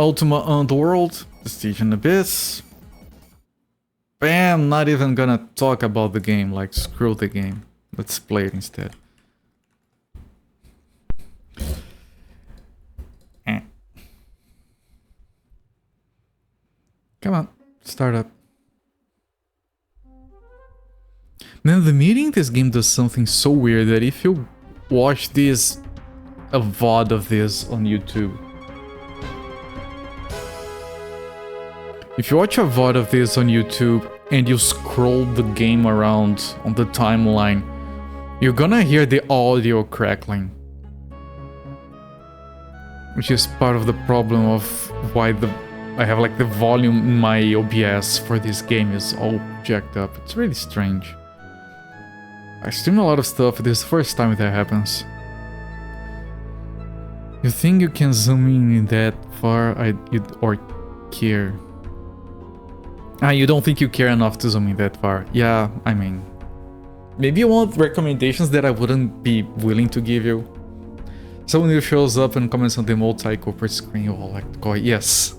Ultima Underworld, the Stygian Abyss. Bam, not even gonna talk about the game, like screw the game. Let's play it instead. Come on, start up. Man, the meeting in this game does something so weird that if you watch this, a VOD of this on YouTube. If you watch a VOD of this on YouTube and you scroll the game around on the timeline, you're gonna hear the audio crackling. Which is part of the problem of why I have like the volume in my OBS for this game is all jacked up. It's really strange. I stream a lot of stuff, this is the first time that happens. You think you can zoom in that far or care? You don't think you care enough to zoom in that far. Yeah, I mean... Maybe you want recommendations that I wouldn't be willing to give you. Someone who shows up and comments on the multi-corporate screen, you'll like, go, yes.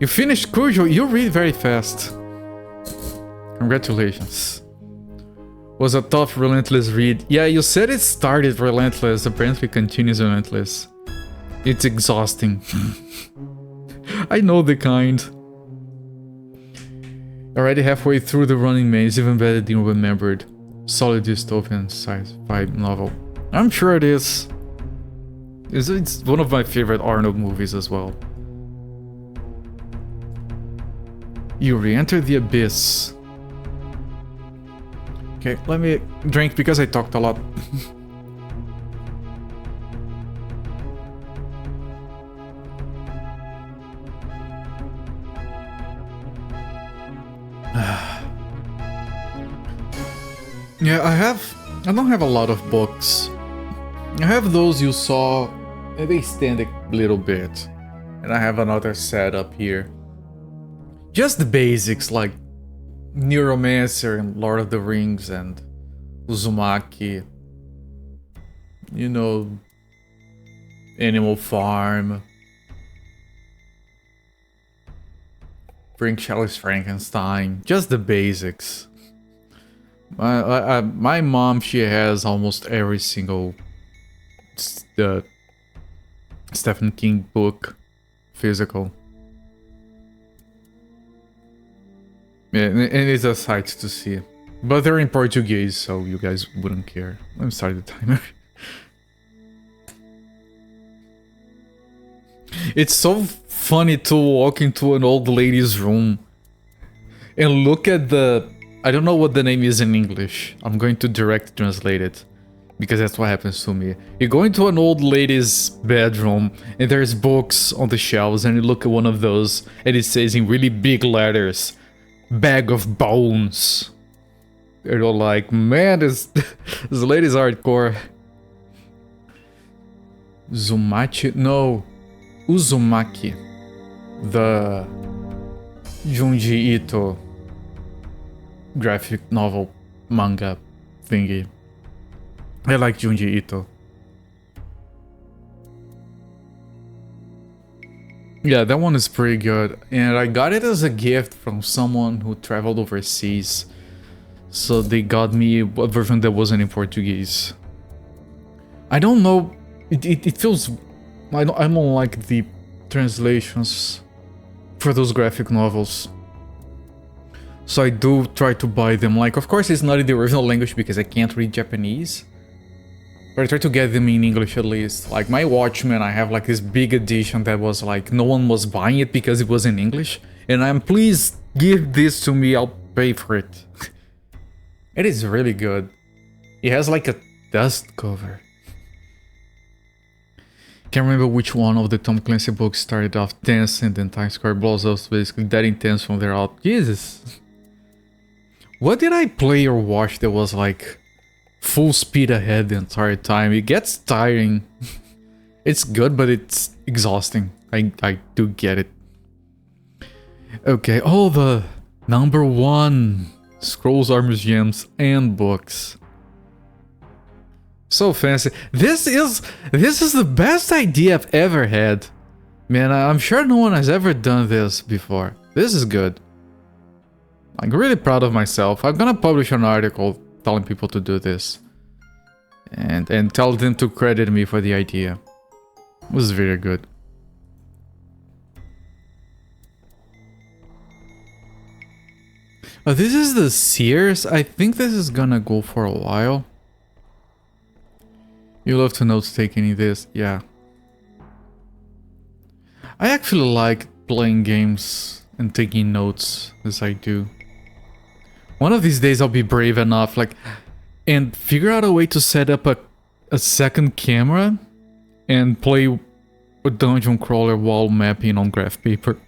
You finished Cujo, you read very fast. Congratulations. Was a tough, relentless read. Yeah, you said it started relentless, apparently continues relentless. It's exhausting. I know the kind. Already halfway through the running maze, even better than remembered. Solid dystopian sci-fi novel. I'm sure it is. It's one of my favorite Arnold movies as well. You re-enter the abyss. Okay, let me drink because I talked a lot. Yeah, I don't have a lot of books. I have those you saw, and they stand a little bit. And I have another set up here. Just the basics, like Neuromancer and Lord of the Rings and Uzumaki. You know, Animal Farm. Bring Shelley's Frankenstein. Just the basics. My mom, she has almost every single Stephen King book, physical. Yeah, and it's a sight to see. But they're in Portuguese, so you guys wouldn't care. Let me start the timer. It's so funny to walk into an old lady's room and look at the... I don't know what the name is in English. I'm going to direct translate it, because that's what happens to me. You go into an old lady's bedroom and there's books on the shelves, and you look at one of those and it says in really big letters, "Bag of Bones." You're all like, man, this lady's hardcore. Uzumaki. The Junji Ito graphic novel manga thingy. I like Junji Ito. Yeah, that one is pretty good. And I got it as a gift from someone who traveled overseas. So they got me a version that wasn't in Portuguese. I don't know, it feels... I don't like the translations for those graphic novels. So I do try to buy them. Like, of course it's not in the original language because I can't read Japanese. But I try to get them in English at least. Like my Watchmen, I have like this big edition that was like, no one was buying it because it was in English. And I'm, please give this to me, I'll pay for it. It is really good. It has like a dust cover. Can't remember which one of the Tom Clancy books started off tense and then Times Square blows up, basically that intense from there out. Jesus. What did I play or watch that was like full speed ahead the entire time? It gets tiring. It's good, but it's exhausting. I do get it. Okay, all the #1 scrolls, armors, gems, and books. So fancy. This is the best idea I've ever had. Man, I'm sure no one has ever done this before. This is good. I'm really proud of myself. I'm gonna publish an article telling people to do this. And tell them to credit me for the idea. It was very good. This is the Sears. I think this is gonna go for a while. You love to note taking this, yeah. I actually like playing games and taking notes as I do. One of these days I'll be brave enough, like, and figure out a way to set up a second camera and play a dungeon crawler while mapping on graph paper.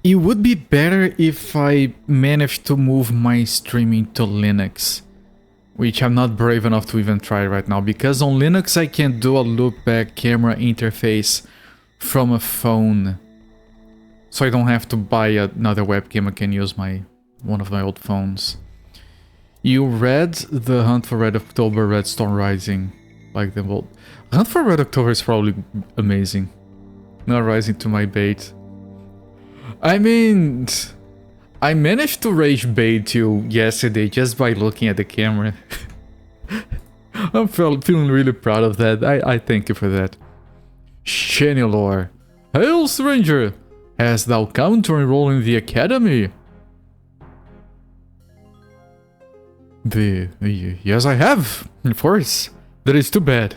It would be better if I managed to move my streaming to Linux, which I'm not brave enough to even try right now, because on Linux I can do a loopback camera interface from a phone. So I don't have to buy another webcam, I can use one of my old phones. You read The Hunt for Red October, Red Storm Rising, like them both. Hunt for Red October is probably amazing. Not rising to my bait. I mean, I managed to rage bait you yesterday just by looking at the camera. I'm feeling really proud of that. I thank you for that. Shenilor. Hail, stranger! Hast thou come to enroll in the academy? Yes, I have, of course. That is too bad.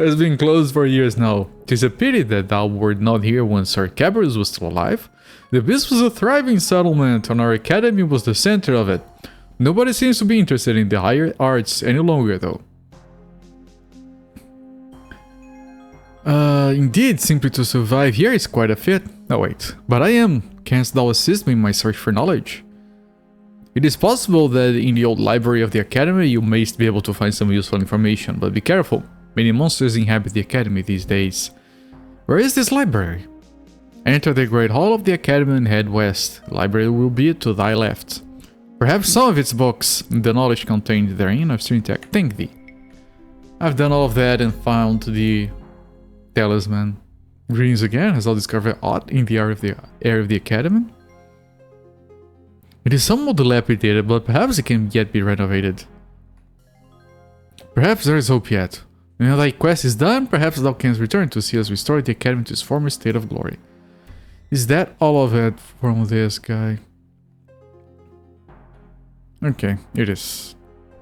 It's been closed for years now. 'Tis a pity that thou wert not here when Sir Cabers was still alive. The Abyss was a thriving settlement, and our academy was the center of it. Nobody seems to be interested in the higher arts any longer, though. Indeed, simply to survive here is quite a fit. Oh wait, but I am. Canst thou assist me in my search for knowledge? It is possible that in the old library of the academy you may be able to find some useful information, but be careful. Many monsters inhabit the academy these days. Where is this library? Enter the great hall of the academy and head west. The library will be to thy left. Perhaps some of its books, the knowledge contained therein of Streamtech, thank thee. I've done all of that and found the talisman. Greetings again, has thou discovered aught in the area of the academy? It is somewhat dilapidated, but perhaps it can yet be renovated. Perhaps there is hope yet. When thy quest is done, perhaps thou canst return to see us restore the academy to its former state of glory. Is that all of it from this guy? Okay, it is.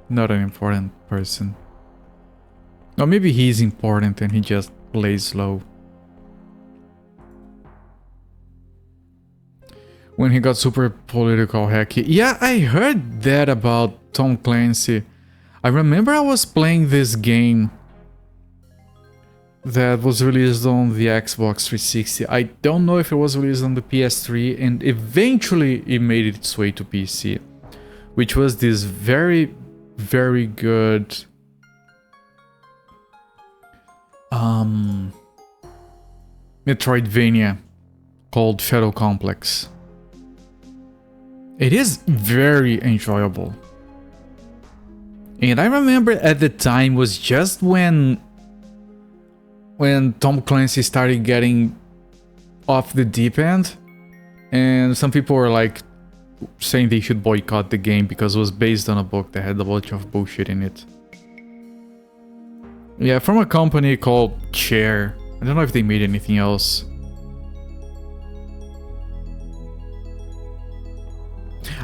Not an important person. Or maybe he's important and he just plays slow. When he got super political hacky. Yeah, I heard that about Tom Clancy. I remember I was playing this game that was released on the Xbox 360. I don't know if it was released on the PS3, and eventually it made its way to PC. Which was this very, very good Metroidvania called Shadow Complex. It is very enjoyable. And I remember at the time was just when Tom Clancy started getting off the deep end, and some people were like saying they should boycott the game because it was based on a book that had a bunch of bullshit in it. Yeah, from a company called Chair. I don't know if they made anything else.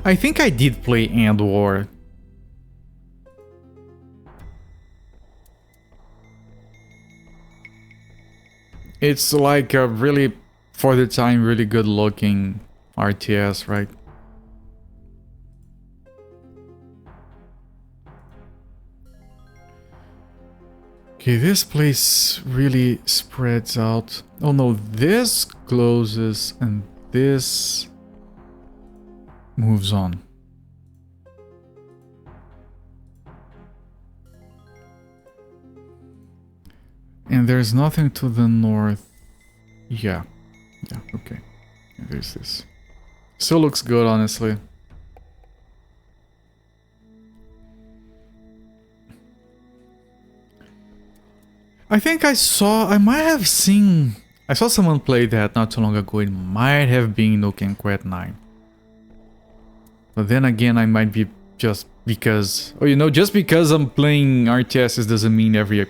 I think I did play End War. It's like a really, for the time, really good looking RTS, right? Okay, this place really spreads out. Oh no, this closes and this moves on. And there's nothing to the north. Yeah, okay. And there's this. Still looks good, honestly. I think I might have seen... I saw someone play that not too long ago. It might have been No Can Quit 9. But then again, I might be just because... Oh, you know, just because I'm playing RTSs doesn't mean every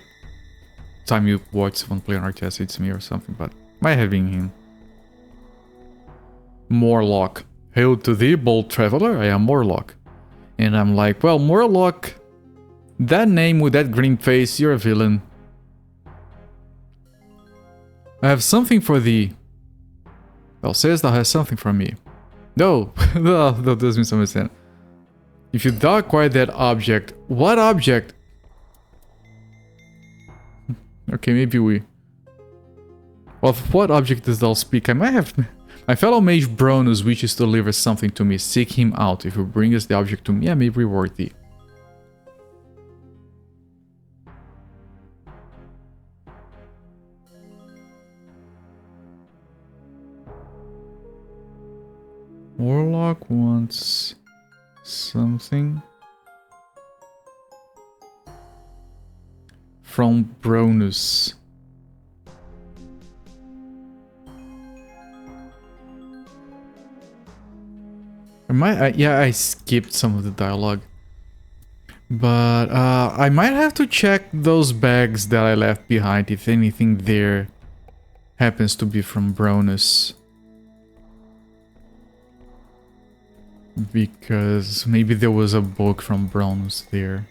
time you watch someone play on RTS it's me or something, but might have been him. Morlock. Hail to thee, bold traveler, I am Morlock. And I'm like, well, Morlock, that name with that green face, you're a villain. I have something for thee. Thou sayest thou hast something for me. No, that doesn't mean something. If you thou acquire that object, what object? Okay, maybe we... Of what object does thou speak? I might have... My fellow mage Bronus wishes to deliver something to me. Seek him out. If you bring us the object to me, I may reward thee. Warlock wants something from Bronus. Yeah, I skipped some of the dialogue. But I might have to check those bags that I left behind if anything there happens to be from Bronus. Because maybe there was a book from Bronus there.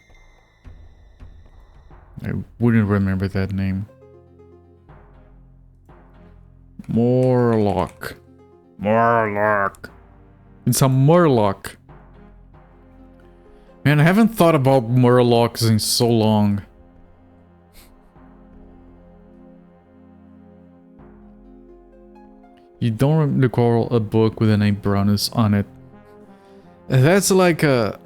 I wouldn't remember that name. Morlock. Morlock. It's a Murloc. Man, I haven't thought about Murlocs in so long. You don't recall a book with the name Bronus on it. That's like a...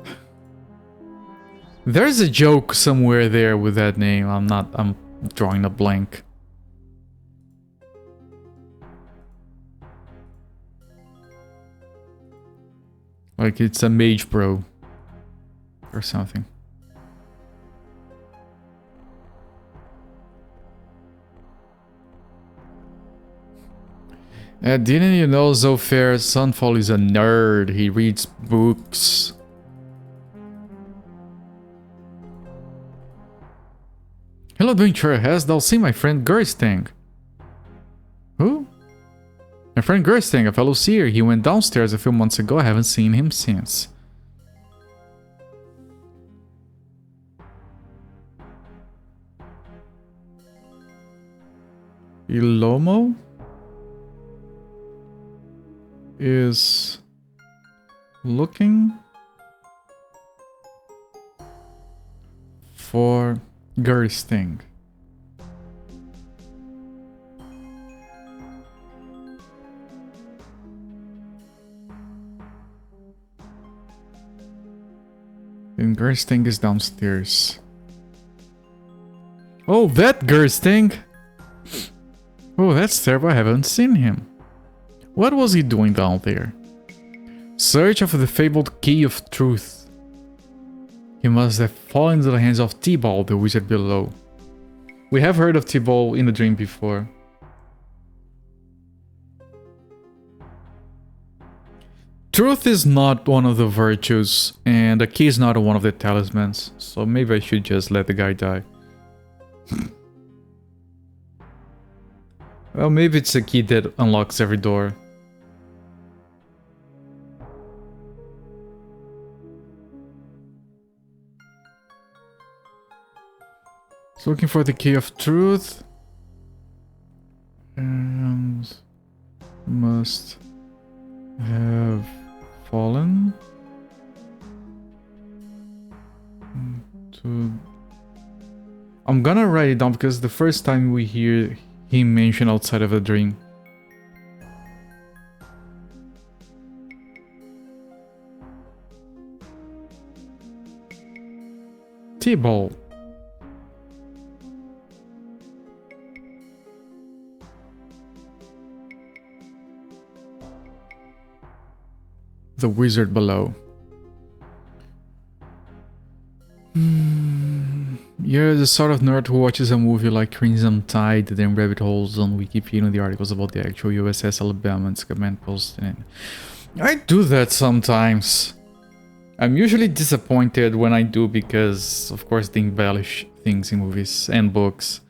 There's a joke somewhere there with that name. I'm drawing a blank. Like it's a mage bro. Or something. Didn't you know Zofair's Sunfall is a nerd? He reads books. Hello, adventurer. Hast thou seen my friend Gerstang? Who? My friend Gerstang, a fellow seer. He went downstairs a few months ago. I haven't seen him since. Ilomo is looking for Gerstang. And Gerstang is downstairs. Oh, that Gerstang! Oh, that's terrible. I haven't seen him. What was he doing down there? Search of the fabled key of truth. He must have fallen into the hands of T-Ball, the wizard below. We have heard of T-Ball in the dream before. Truth is not one of the virtues, and the key is not one of the talismans, so maybe I should just let the guy die. Well, maybe it's a key that unlocks every door. So looking for the key of truth. And must have fallen to... I'm gonna write it down because the first time we hear him mentioned outside of a dream. T-Ball. The wizard below. You You're the sort of nerd who watches a movie like Crimson Tide, then rabbit holes on Wikipedia and the articles about the actual USS Alabama and command post. And I do that sometimes. I'm usually disappointed when I do because, of course, they embellish things in movies and books.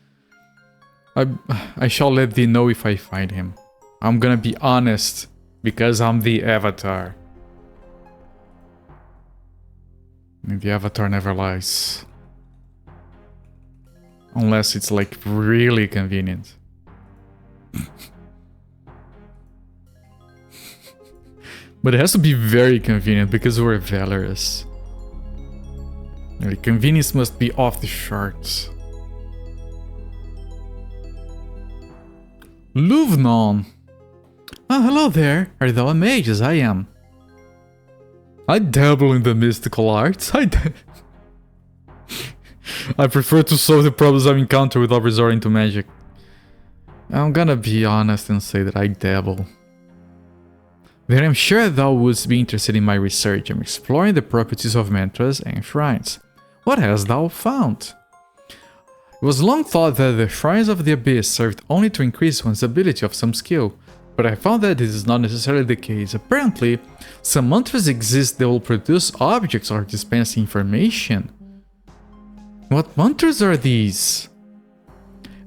I shall let thee know if I find him. I'm gonna be honest, because I'm the Avatar. And the Avatar never lies. Unless it's like really convenient. But it has to be very convenient because we're valorous. The convenience must be off the charts. Louvnon. Oh, hello there. Are thou a mage as I am? I dabble in the mystical arts. I prefer to solve the problems I encounter without resorting to magic. I'm gonna be honest and say that I dabble. Then I'm sure thou wouldst be interested in my research. I'm exploring the properties of mantras and shrines. What hast thou found? It was long thought that the shrines of the abyss served only to increase one's ability of some skill, but I found that this is not necessarily the case. Apparently, some mantras exist that will produce objects or dispense information. What mantras are these?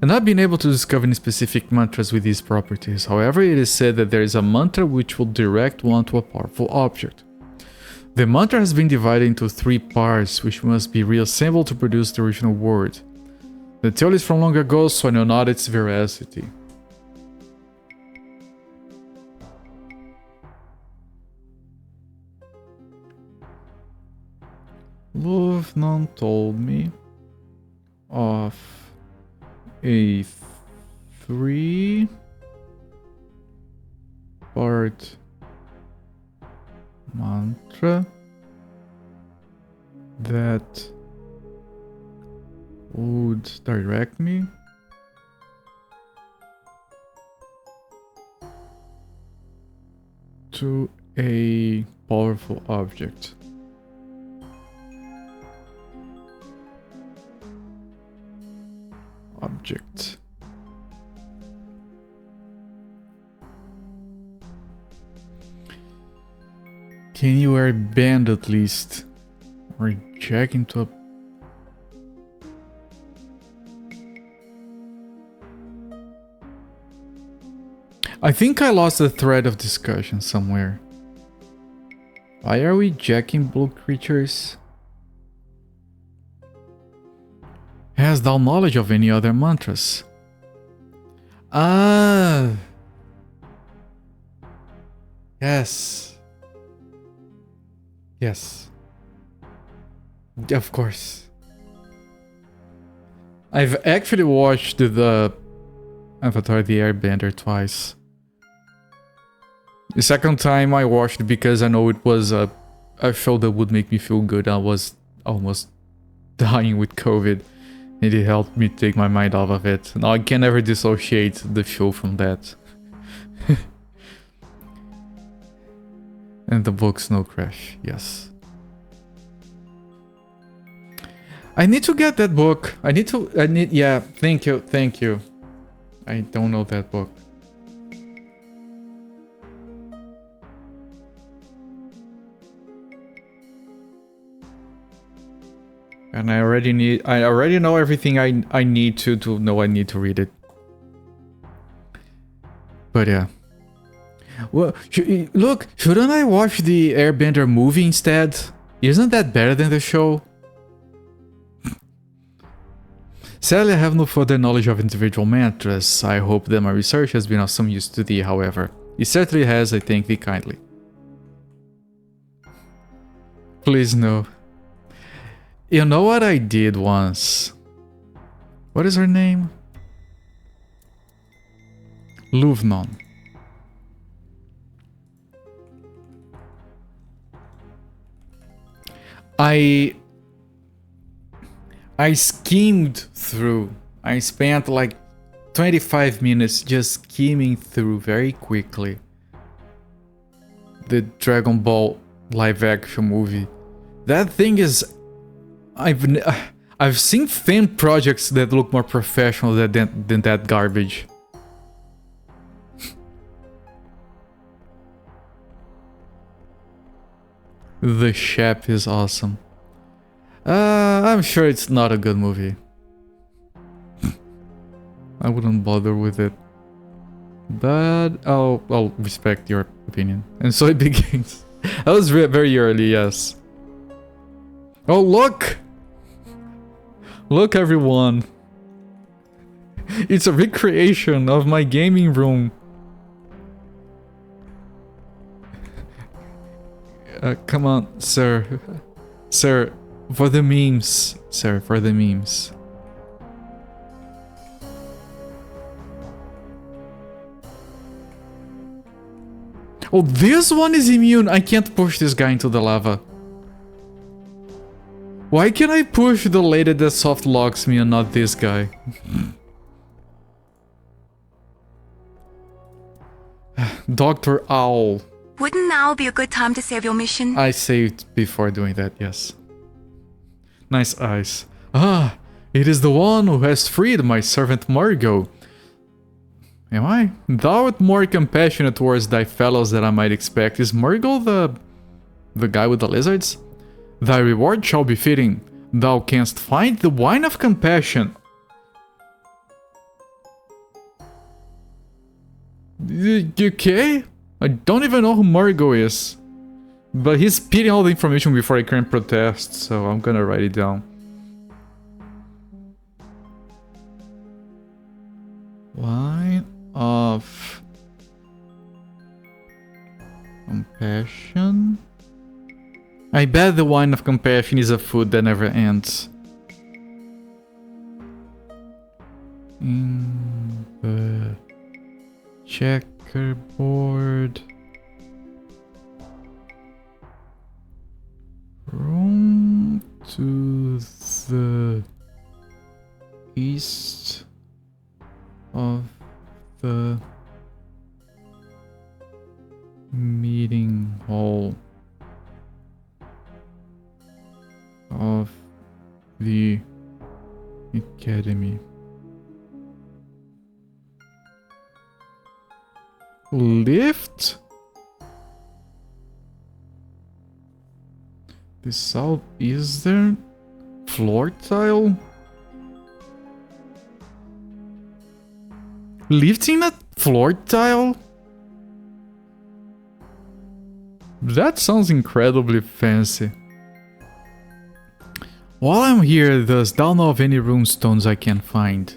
I've not been able to discover any specific mantras with these properties. However, it is said that there is a mantra which will direct one to a powerful object. The mantra has been divided into 3 parts, which must be reassembled to produce the original word. The tale is from long ago, so I know not its veracity. Louvnon told me of a 3-part mantra that would direct me to a powerful object. Can you wear a band at least? Or jack into a... I think I lost the thread of discussion somewhere. Why are we jacking blue creatures? Hast thou knowledge of any other mantras? Ah! Yes. Yes. Of course. I've actually watched the Avatar the Airbender twice. The second time I watched it because I know it was a show that would make me feel good. I was almost dying with COVID. And it helped me take my mind off of it. Now I can never dissociate the show from that. And the book Snow Crash, yes. I need to get that book. Yeah, thank you. I don't know that book. And I already know everything I need to know I need to read it. But yeah. Well, look, shouldn't I watch the Airbender movie instead? Isn't that better than the show? Sadly, I have no further knowledge of individual mantras. I hope that my research has been of some use to thee, however. It certainly has, I thank thee kindly. Please no. You know what I did once? What is her name? Louvnon. I skimmed through. I spent like 25 minutes just skimming through very quickly the Dragon Ball live action movie. That thing is... I've seen fan projects that look more professional than that garbage. The Chef is awesome. I'm sure it's not a good movie. I wouldn't bother with it. But I'll respect your opinion. And so it begins. That was very early, yes. Oh, look! Look, everyone. It's a recreation of my gaming room. Come on, sir. Sir, for the memes. Sir, for the memes. Oh, this one is immune. I can't push this guy into the lava. Why can I push the lady that soft locks me and not this guy? Dr. Owl. Wouldn't now be a good time to save your mission? I saved before doing that, yes. Nice eyes. Ah, it is the one who has freed my servant Margot. Am I? Thou art more compassionate towards thy fellows than I might expect. Is Margot the guy with the lizards? Thy reward shall be fitting. Thou canst find the wine of compassion. Okay? I don't even know who Margot is. But he's spitting all the information before I can protest, so I'm gonna write it down. Wine of compassion. I bet the wine of compassion is a food that never ends. In the checkerboard room to the east of the meeting hall of the academy. Lift? The south is there? Floor tile? Lifting a floor tile? That sounds incredibly fancy. While I'm here, thus, thou know of any rune stones I can find.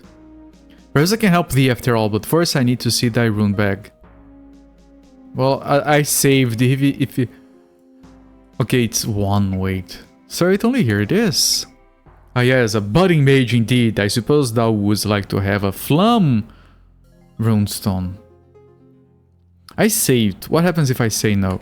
Perhaps I can help thee after all, but first I need to see thy rune bag. Well, I saved if you... Okay, it's one, wait. Certainly, here it is. Ah yes, a budding mage indeed. I suppose thou wouldst like to have a flum runestone. I saved. What happens if I say no?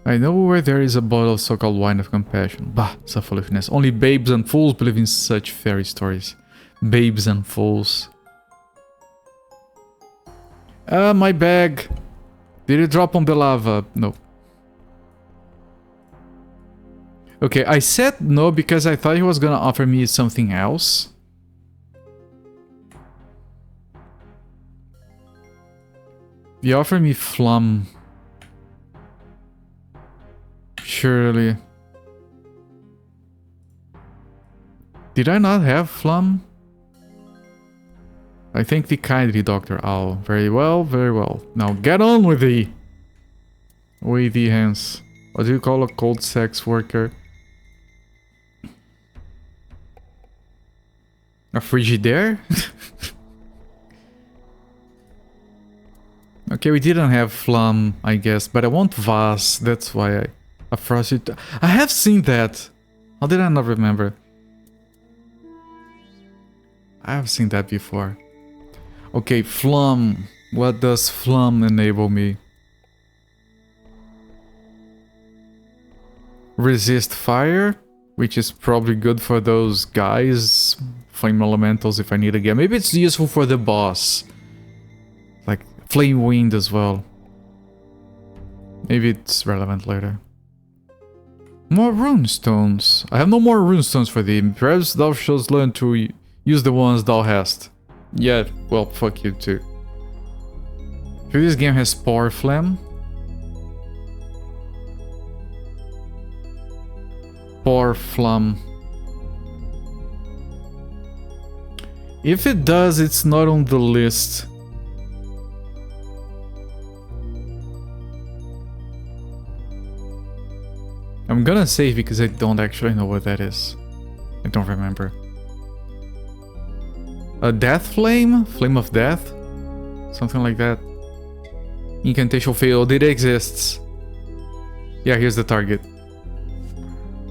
I know where there is a bottle of so-called wine of compassion. Bah, it's a foolishness. Only babes and fools believe in such fairy stories. Babes and fools. My bag. Did it drop on the lava? No. Okay, I said no because I thought he was gonna offer me something else. He offered me flum. Surely. Did I not have flum? I thank thee kindly, Dr. Owl. Very well, very well. Now get on with thee. With thee hands. What do you call a cold sex worker? A Frigidaire? Okay, we didn't have flum, I guess, but I want vase. That's why I... A frosted... I have seen that. How did I not remember? I have seen that before. Okay, flum. What does flum enable me? Resist fire, which is probably good for those guys. Flame elementals if I need again. Maybe it's useful for the boss. Like flame wind as well. Maybe it's relevant later. More runestones. I have no more runestones for thee. Perhaps thou shouldst learn to use the ones thou hast. Yeah, well, fuck you too. This game has Power Flame. Power Flame. If it does, it's not on the list. I'm gonna save because I don't actually know what that is. I don't remember. A Death Flame? Flame of Death? Something like that. Incantation failed. It exists. Yeah, here's the target.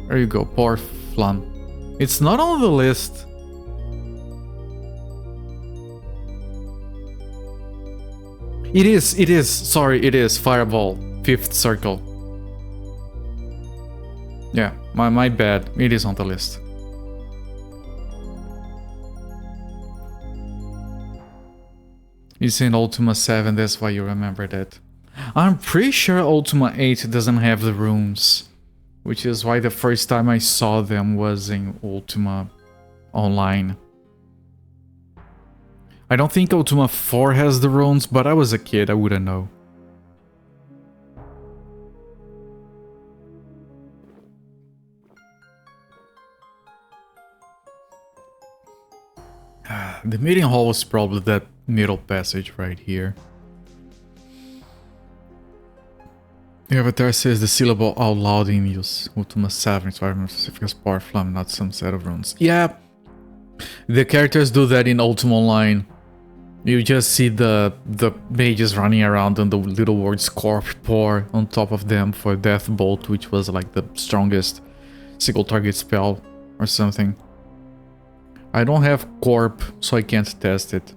There you go. Power Flame. It's not on the list. It is. Sorry, it is. Fireball. 5th circle. Yeah, my bad. It is on the list. It's in Ultima 7, that's why you remember that. I'm pretty sure Ultima 8 doesn't have the runes, which is why the first time I saw them was in Ultima Online. I don't think Ultima 4 has the runes, but I was a kid, I wouldn't know. The meeting hall is probably that middle passage right here. The avatar says the syllable out loud in use. Ultima 7 requirement specific Power Flame, not some set of runes. Yeah, the characters do that in Ultima Online. You just see the mages running around and the little word Scorpor on top of them for Death Bolt, which was like the strongest single target spell or something. I don't have Corp, so I can't test it.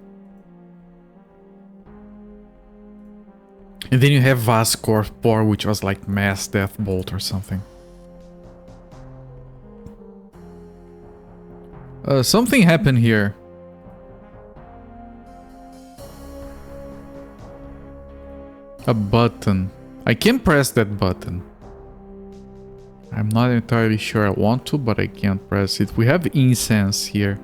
And then you have Vast Corpor, which was like Mass Death Bolt or something. Something happened here. A button. I can press that button. I'm not entirely sure I want to, but I can't press it. We have incense here.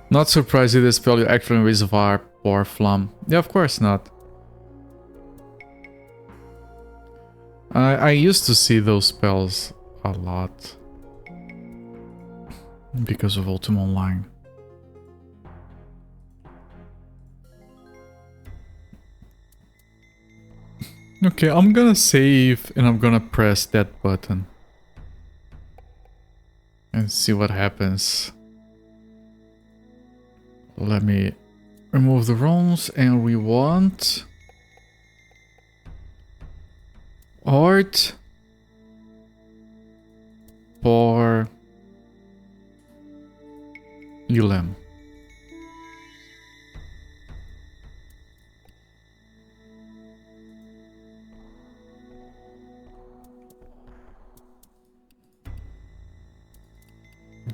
Not surprised if the spell you actually reservoir or flame. Yeah, of course not. I used to see those spells a lot because of Ultima Online. Okay, I'm gonna save and I'm gonna press that button and see what happens. Let me remove the runes, and we want art for Ulam.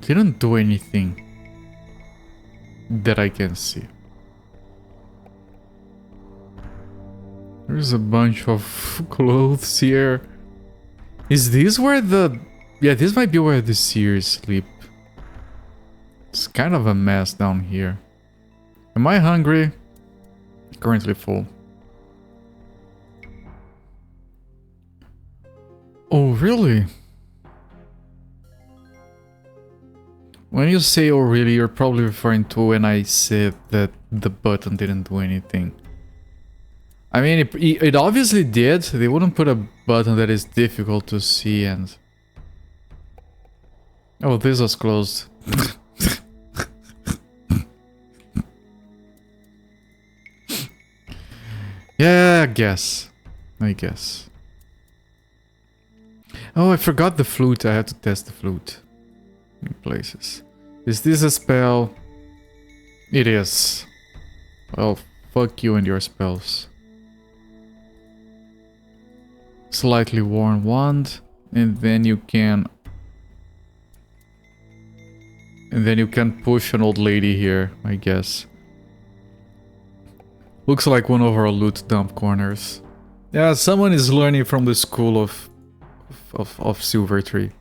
Didn't do anything that I can see. There's a bunch of clothes here. Is this where the... Yeah, this might be where the seers sleep. It's kind of a mess down here. Am I hungry? Currently full. Oh, really? When you say "oh really," you're probably referring to when I said that the button didn't do anything. I mean, it obviously did. They wouldn't put a button that is difficult to see and... Oh, this was closed. Yeah, I guess. Oh, I forgot the flute. I have to test the flute. In places. Is this a spell? It is. Well, fuck you and your spells. Slightly worn wand, and then you can... And then you can push an old lady here, I guess. Looks like one of our loot dump corners. Yeah, someone is learning from the school of Silver Tree.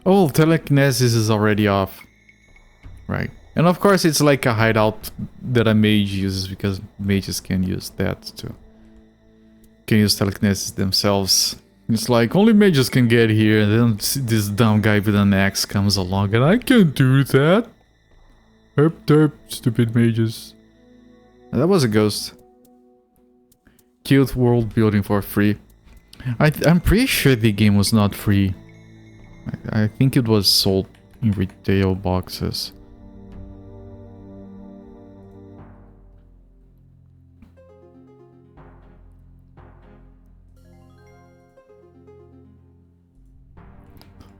Oh, telekinesis is already off. Right. And of course it's like a hideout that a mage uses because mages can use that too. Can use telekinesis themselves. It's like only mages can get here, and then this dumb guy with an axe comes along and I can't do that. Herp derp, stupid mages. And that was a ghost. Cute world building for free. I'm pretty sure the game was not free. I think it was sold in retail boxes.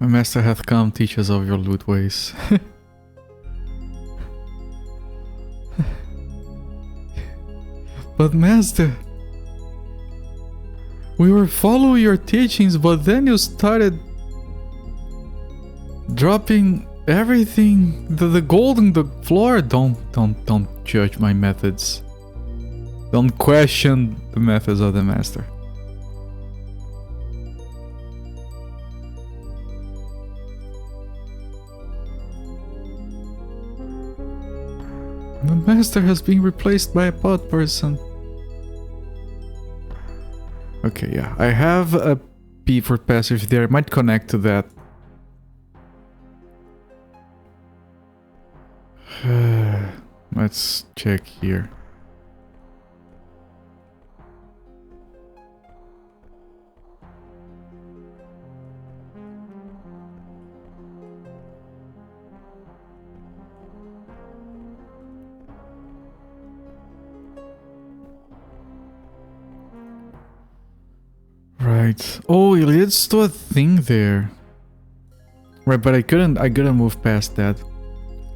My master hath come, teach us of your loot ways. But master, we were following your teachings, but then you started dropping everything, the gold on the floor. Don't judge my methods. Don't question the methods of the master. The master has been replaced by a pod person. Okay, yeah. I have a P for passive there. I might connect to that. Let's check here. Right. Oh, it leads to a thing there. Right, but I couldn't move past that.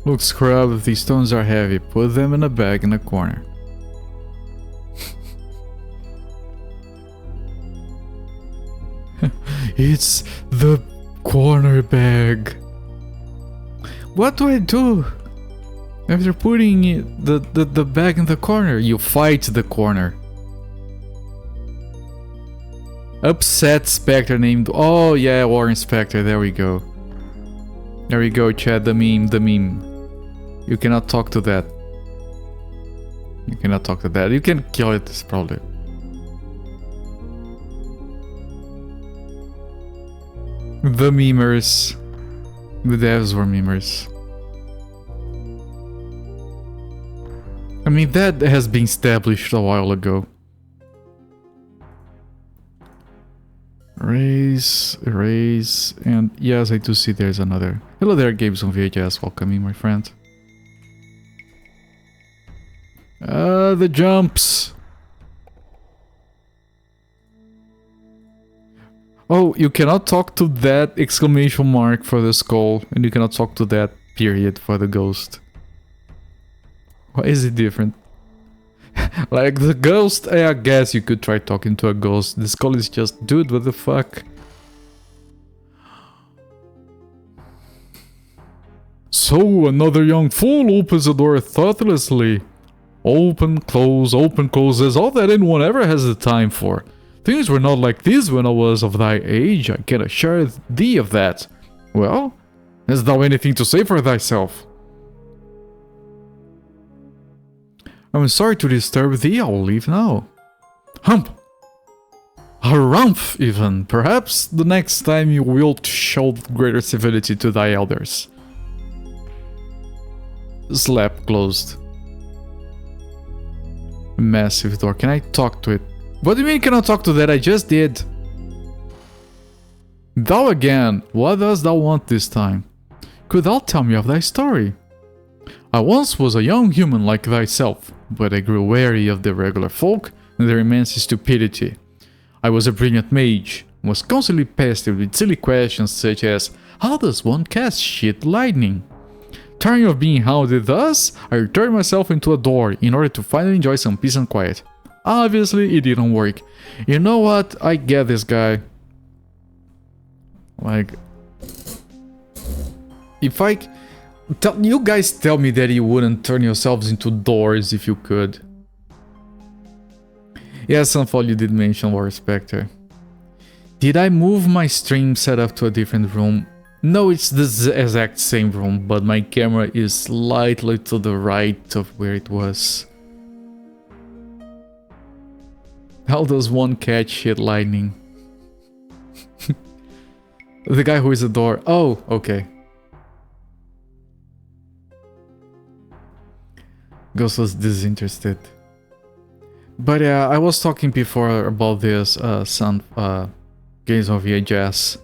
Look, scrub, these stones are heavy. Put them in a bag in a corner. It's the corner bag. What do I do? After putting the bag in the corner, you fight the corner. Upset Spectre named... Oh yeah, War Inspector, there we go. There we go, Chad, the meme. You cannot talk to that. You cannot talk to that. You can kill it, probably. The memers. The devs were memers. I mean, that has been established a while ago. Erase, and yes, I do see there's another. Hello there, Games on VHS, welcome in, my friend. The jumps! Oh, you cannot talk to that exclamation mark for the skull, and you cannot talk to that period for the ghost. Why is it different? Like the ghost, I guess you could try talking to a ghost. The skull is just, dude, what the fuck? So, another young fool opens the door thoughtlessly. Open, close, is all that anyone ever has the time for. Things were not like this when I was of thy age, I can assure thee of that. Well, hast thou anything to say for thyself? I'm sorry to disturb thee, I'll leave now. Hump! Harumph, even. Perhaps the next time you wilt show greater civility to thy elders. Slap closed. Massive door. Can I talk to it? What do you mean cannot talk to that? I just did. Thou again. What dost thou want this time? Could thou tell me of thy story? I once was a young human like thyself, but I grew weary of the regular folk and their immense stupidity. I was a brilliant mage, was constantly pestered with silly questions such as, how does one cast shit lightning? Tiring of being hounded thus, I turned myself into a door in order to finally enjoy some peace and quiet. Obviously, it didn't work. You know what? I get this guy. Like, if I... you guys tell me that you wouldn't turn yourselves into doors if you could. Yeah, Sunfall, you did mention War Spectre. Did I move my stream setup to a different room? No, it's the exact same room, but my camera is slightly to the right of where it was. How does one catch shit lightning? The guy who is a door. Oh, okay. Ghost was disinterested. But yeah, I was talking before about this games on VHS.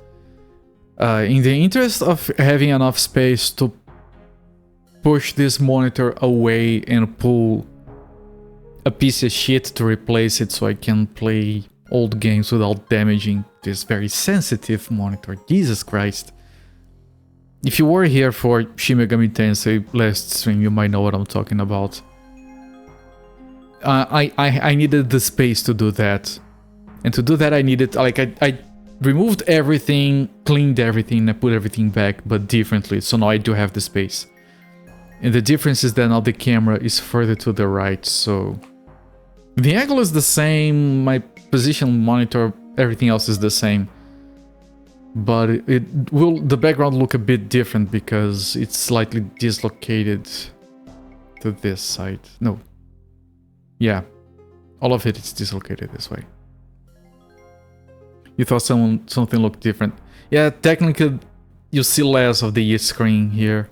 In the interest of having enough space to push this monitor away and pull a piece of shit to replace it so I can play old games without damaging this very sensitive monitor. Jesus Christ. If you were here for Shin Megami Tensei last stream, you might know what I'm talking about. I needed the space to do that. And to do that I needed, like, I removed everything, cleaned everything, I put everything back, but differently. So now I do have the space. And the difference is that now the camera is further to the right, so... The angle is the same, my position monitor, everything else is the same. But it will, the background look a bit different because it's slightly dislocated to this side. No. Yeah. All of it is dislocated this way. You thought something looked different. Yeah, technically you see less of the screen here.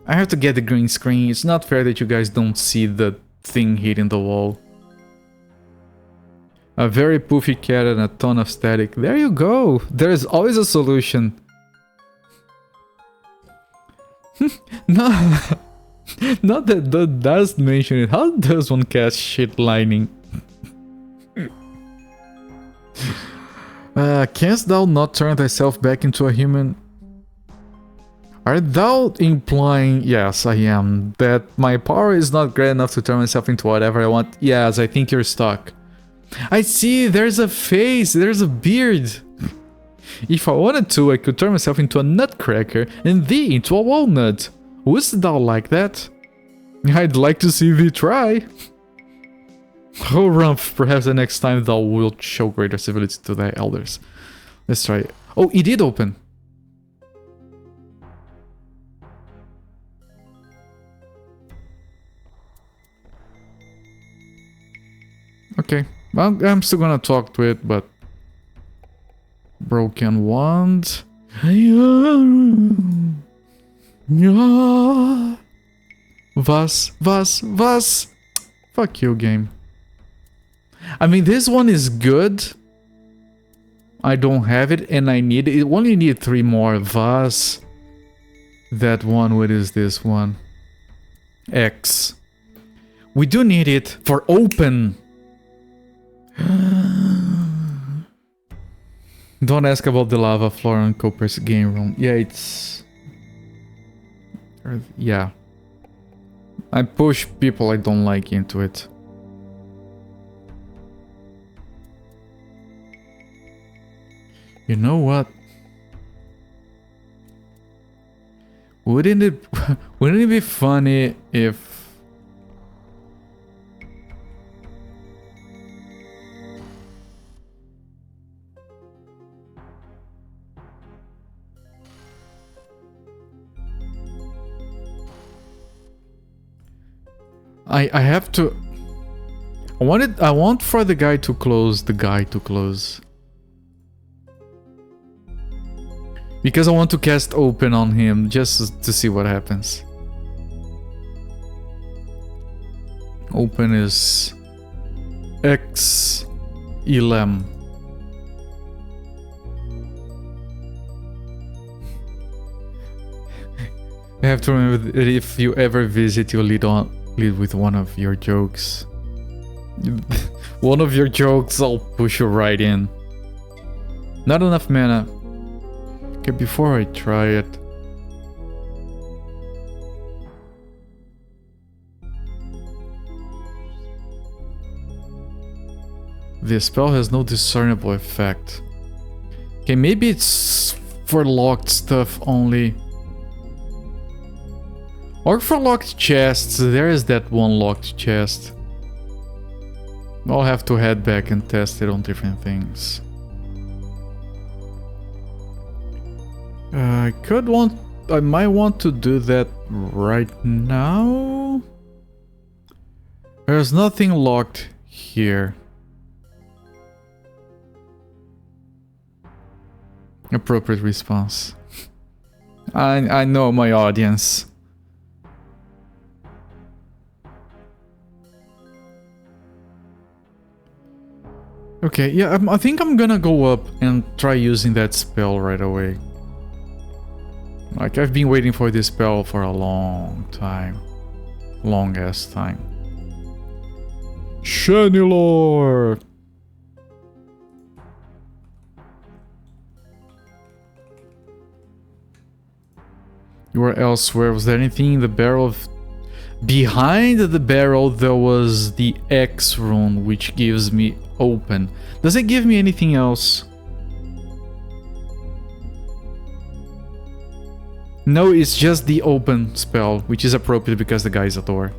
I have to get the green screen. It's not fair that you guys don't see the thing hitting the wall. A very poofy cat and a ton of static. There you go. There's always a solution. No, not that does mention it. How does one cast shit lightning? Canst thou not turn thyself back into a human? Art thou implying, yes I am, that my power is not great enough to turn myself into whatever I want? Yes, I think you're stuck. I see, there's a face, there's a beard. If I wanted to, I could turn myself into a nutcracker and thee into a walnut. Wouldst thou like that? I'd like to see thee try. Oh Rumph, perhaps the next time thou wilt show greater civility to thy elders. Let's try it. Oh, it did open. Okay, well, I'm still gonna talk to it, but... Broken wand... Was. Fuck you, game. I mean, this one is good. I don't have it, and I need it. Only need 3 more. Was. That one, what is this one? X. We do need it for open. Don't ask about the lava floor on Cooper's game room. Yeah, it's... Yeah. I push people I don't like into it. You know what? Wouldn't it be funny if... I have to... I want for the guy to close, Because I want to cast open on him, just to see what happens. Open is... X... Elam. I have to remember that if you ever visit, you lead with one of your jokes. One of your jokes, I'll push you right in. Not enough mana. Okay, before I try it... The spell has no discernible effect. Okay, maybe it's for locked stuff only. Or for locked chests. There is that one locked chest. I'll have to head back and test it on different things. I might want to do that right now. There's nothing locked here. Appropriate response. I know my audience. Okay, yeah, I think I'm gonna go up and try using that spell right away. Like, I've been waiting for this spell for a long time. Long-ass time. Shenilor! You were elsewhere. Was there anything in the barrel of... Behind the barrel there was the X rune, which gives me open. Does it give me anything else? No, it's just the open spell, which is appropriate because the guy is a door.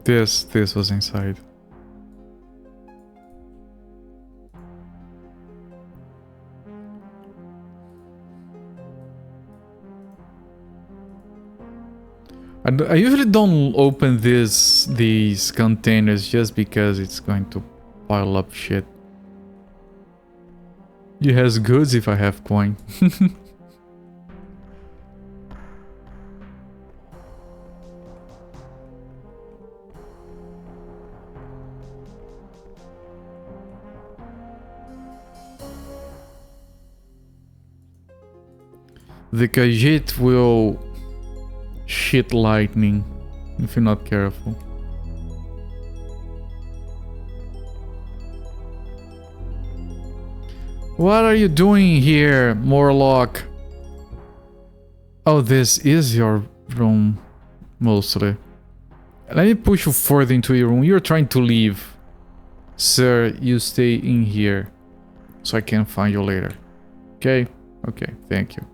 This was inside. I usually don't open these containers just because it's going to pile up shit. It has goods if I have coin. The Khajiit will shit lightning if you're not careful. What are you doing here, Morlock? Oh, this is your room, mostly. Let me push you further into your room. You're trying to leave. Sir, you stay in here, so I can find you later. Okay? Okay, thank you.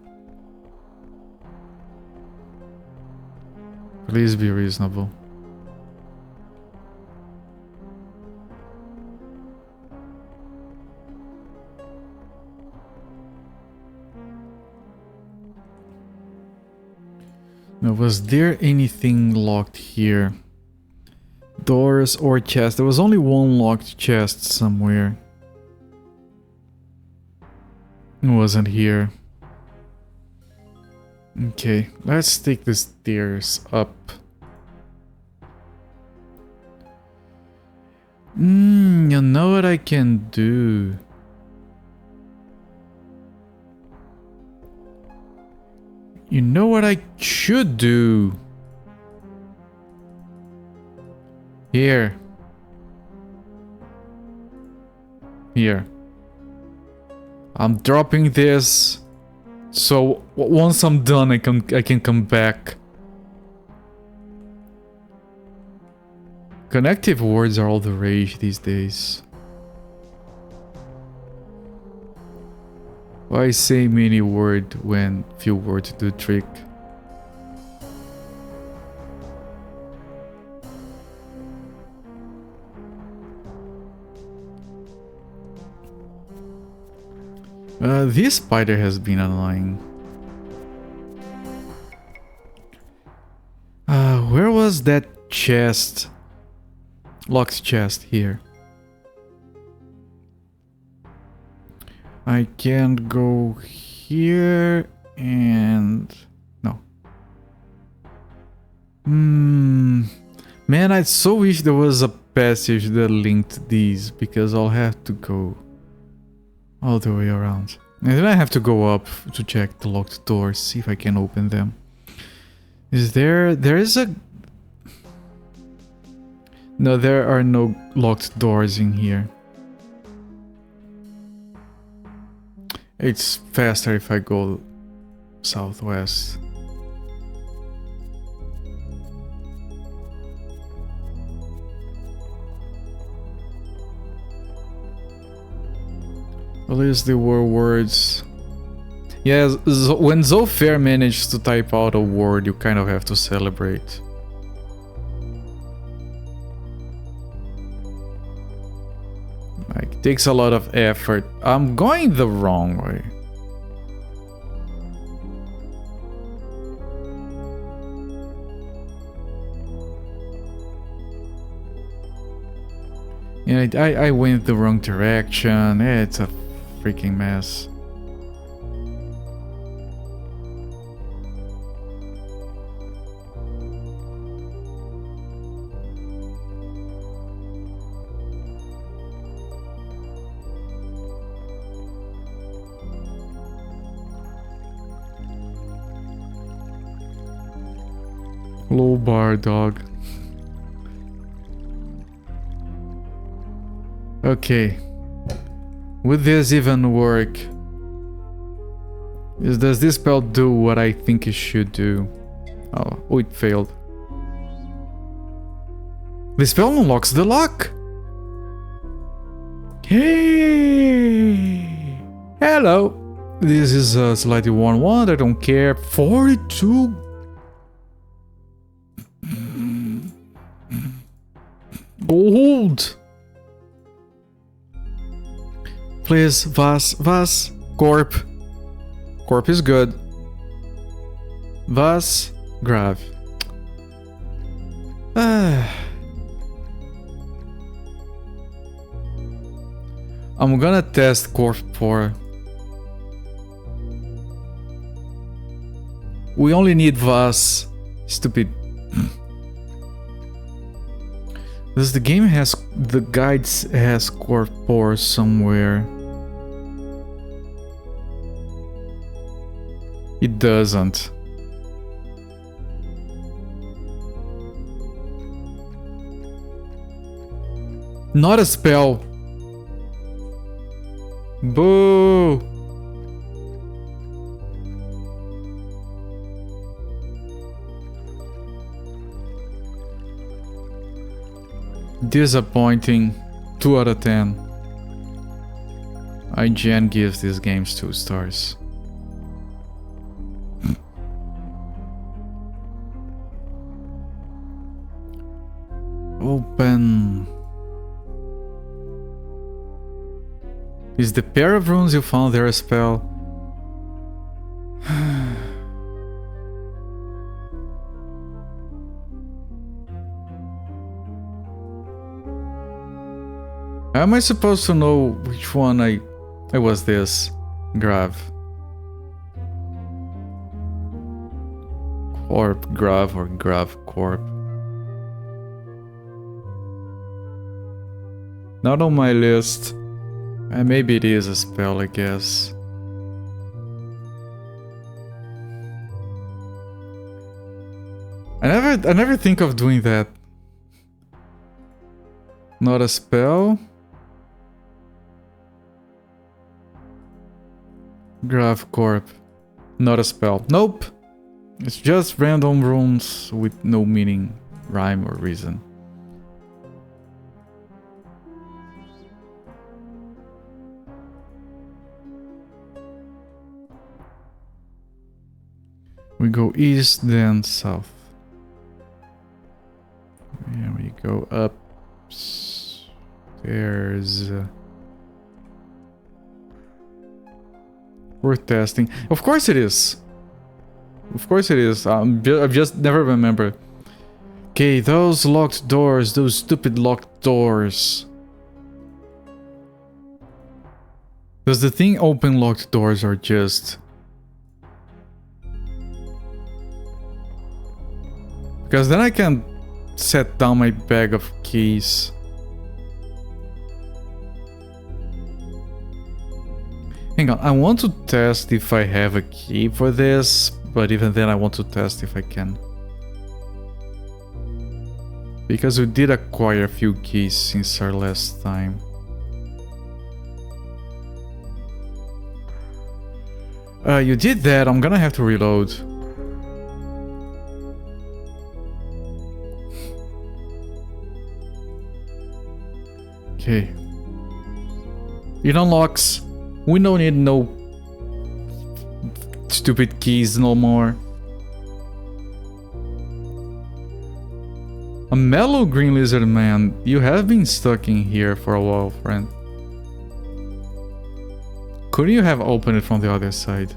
Please be reasonable. Now, was there anything locked here? Doors or chests? There was only one locked chest somewhere. It wasn't here. Okay, let's take the stairs up. You know what I can do? You know what I should do? Here. Here. I'm dropping this. So once I'm done, I can come back. Connective words are all the rage these days. Why say many words when few words do trick? This spider has been annoying. Where was that chest? Locked chest here. I can go here and... no. Man, I so wish there was a passage that linked these, because I'll have to go all the way around. And then I have to go up to check the locked doors, see if I can open them. Is there... there No, there are no locked doors in here. It's faster if I go southwest. At least there were words. Yeah, when Zofair managed to type out a word, you kind of have to celebrate. Like, takes a lot of effort. I'm going the wrong way. Yeah, I went the wrong direction. It's a freaking mess. Low bar, dog. Okay. Would this even work? Does this spell do what I think it should do? Oh, it failed. This spell unlocks the lock! Hey! Hello! This is a slightly worn one, I don't care. 42 gold! Please, Vas, Corp. Corp is good. Vas, Grav. I'm gonna test Corp 4. We only need Vas. Stupid. Does the game has the guides has Corp 4 somewhere? It doesn't. Not a spell. Boo! Disappointing. 2 out of 10. IGN gives these games 2 stars. Open. Is the pair of runes you found there a spell? How am I supposed to know which one I was this? Grav. Corp, Grav, or Grav, Corp. Not on my list. Maybe it is a spell, I guess. I never think of doing that. Not a spell. Grav Corp. Not a spell. Nope. It's just random runes with no meaning, rhyme, or reason. We go east, then south. And we go up stairs. Worth testing. Of course it is. Of course it is. I've just never remember. Okay, those locked doors. Those stupid locked doors. Does the thing open locked doors or just... Because then I can set down my bag of keys. Hang on, I want to test if I have a key for this, but even then I want to test if I can. Because we did acquire a few keys since our last time. You did that, I'm gonna have to reload. Okay. It unlocks. We don't need no stupid keys no more. A mellow green lizard man. You have been stuck in here for a while, friend. Couldn't you have opened it from the other side?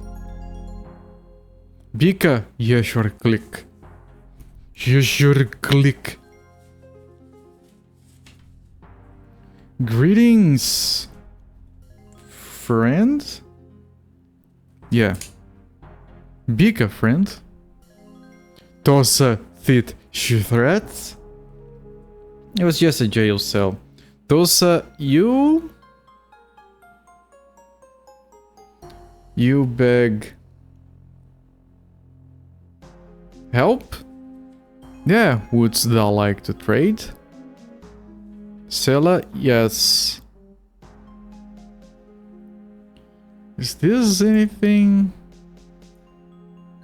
Bika, you should click. You should click. Greetings, friend? Yeah. Bika, friend. Tosa thit threats. It was just a jail cell. Tosa, you beg help? Yeah, wouldst thou like to trade? Sella, yes. Is this anything?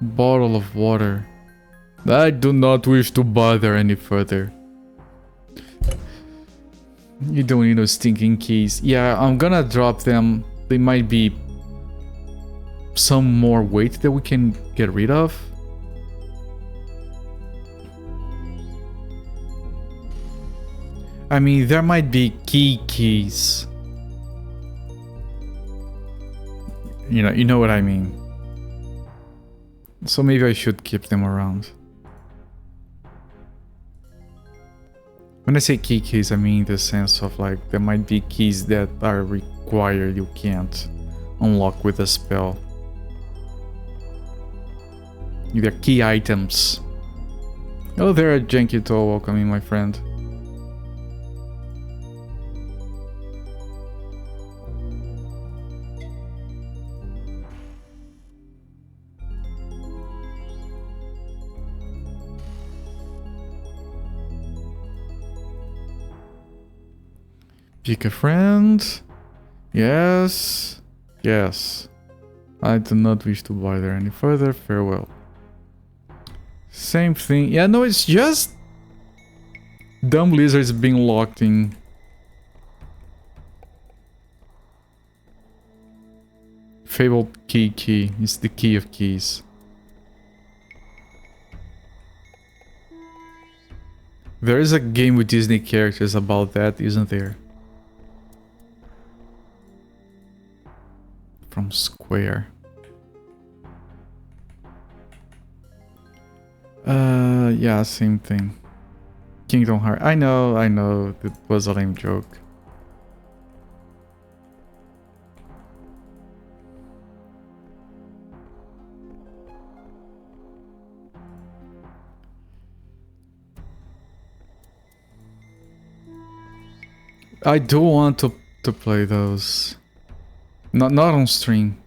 Bottle of water. I do not wish to bother any further. You don't need no stinking keys. Yeah, I'm gonna drop them. They might be some more weight that we can get rid of. I mean, there might be keys. You know what I mean. So maybe I should keep them around. When I say keys, I mean the sense of like there might be keys that are required you can't unlock with a spell. They're key items. Oh, there are Janky Toll. Welcome in, my friend. Pick a friend. Yes. Yes. I do not wish to bother any further. Farewell. Same thing. Yeah, no, it's just dumb lizards being locked in. Fabled key is the key of keys. There is a game with Disney characters about that, isn't there? From Square. Yeah, same thing. Kingdom Hearts. I know, it was a lame joke. I do want to play those. Not on stream.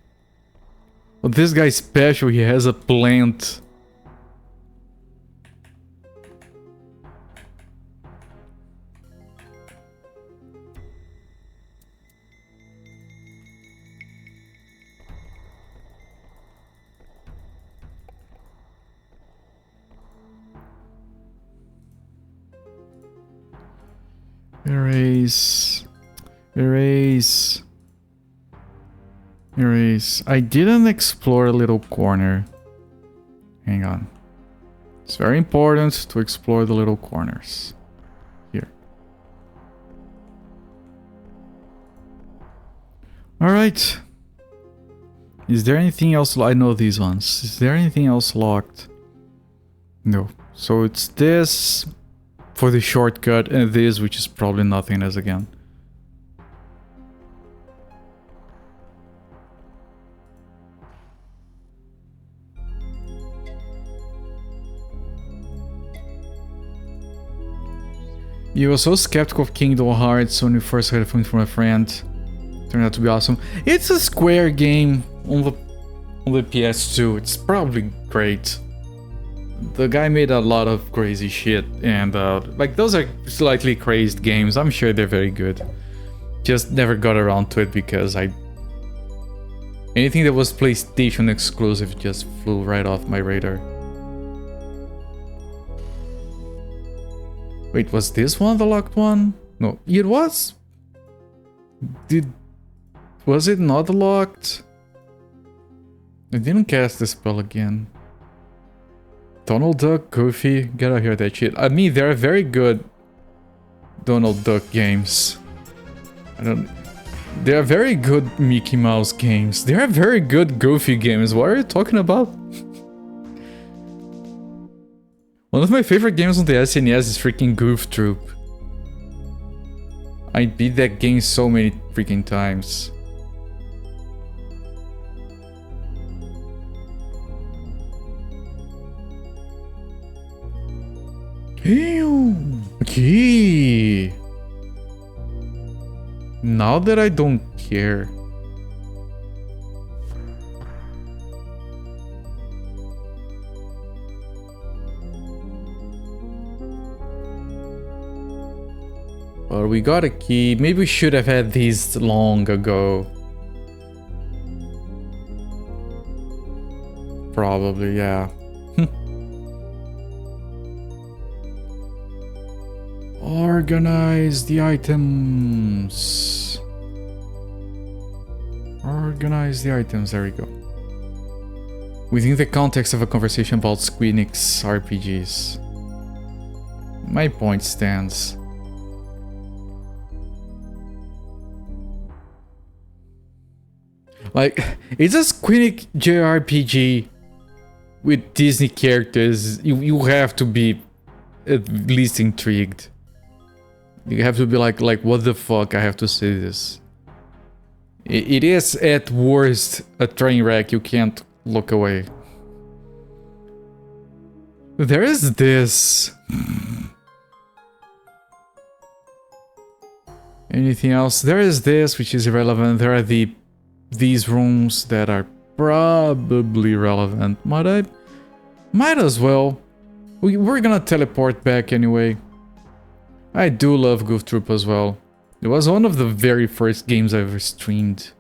But this guy's special, he has a plant. Erase. Erase. Erase. I didn't explore a little corner. Hang on. It's very important to explore the little corners. Here. Alright. Is there anything else? I know these ones. Is there anything else locked? No. So it's this for the shortcut and this, which is probably nothingness again. You were so skeptical of Kingdom Hearts when you first heard it from a friend. Turned out to be awesome. It's a Square game on the PS2. It's probably great. The guy made a lot of crazy shit, and like those are slightly crazed games. I'm sure they're very good. Just never got around to it because anything that was PlayStation exclusive just flew right off my radar. Wait, was this one the locked one? No, it was. Was it not locked? I didn't cast the spell again. Donald Duck, Goofy, get out here that shit. I mean, there are very good Donald Duck games. There are very good Mickey Mouse games. There are very good Goofy games. What are you talking about? One of my favorite games on the SNES is freaking Goof Troop. I beat that game so many freaking times. Okay. Now that I don't care. Well, we got a key. Maybe we should have had these long ago. Probably, yeah. Organize the items. Organize the items, there we go. Within the context of a conversation about Squeenix RPGs. My point stands. Like, it's a Squeenix JRPG with Disney characters. You have to be at least intrigued. You have to be like, what the fuck, I have to say this. It is at worst a train wreck, you can't look away. There is this. Anything else? There is this, which is irrelevant. There are these rooms that are probably relevant. Might as well. We're gonna teleport back anyway. I do love Goof Troop as well. It was one of the very first games I ever streamed.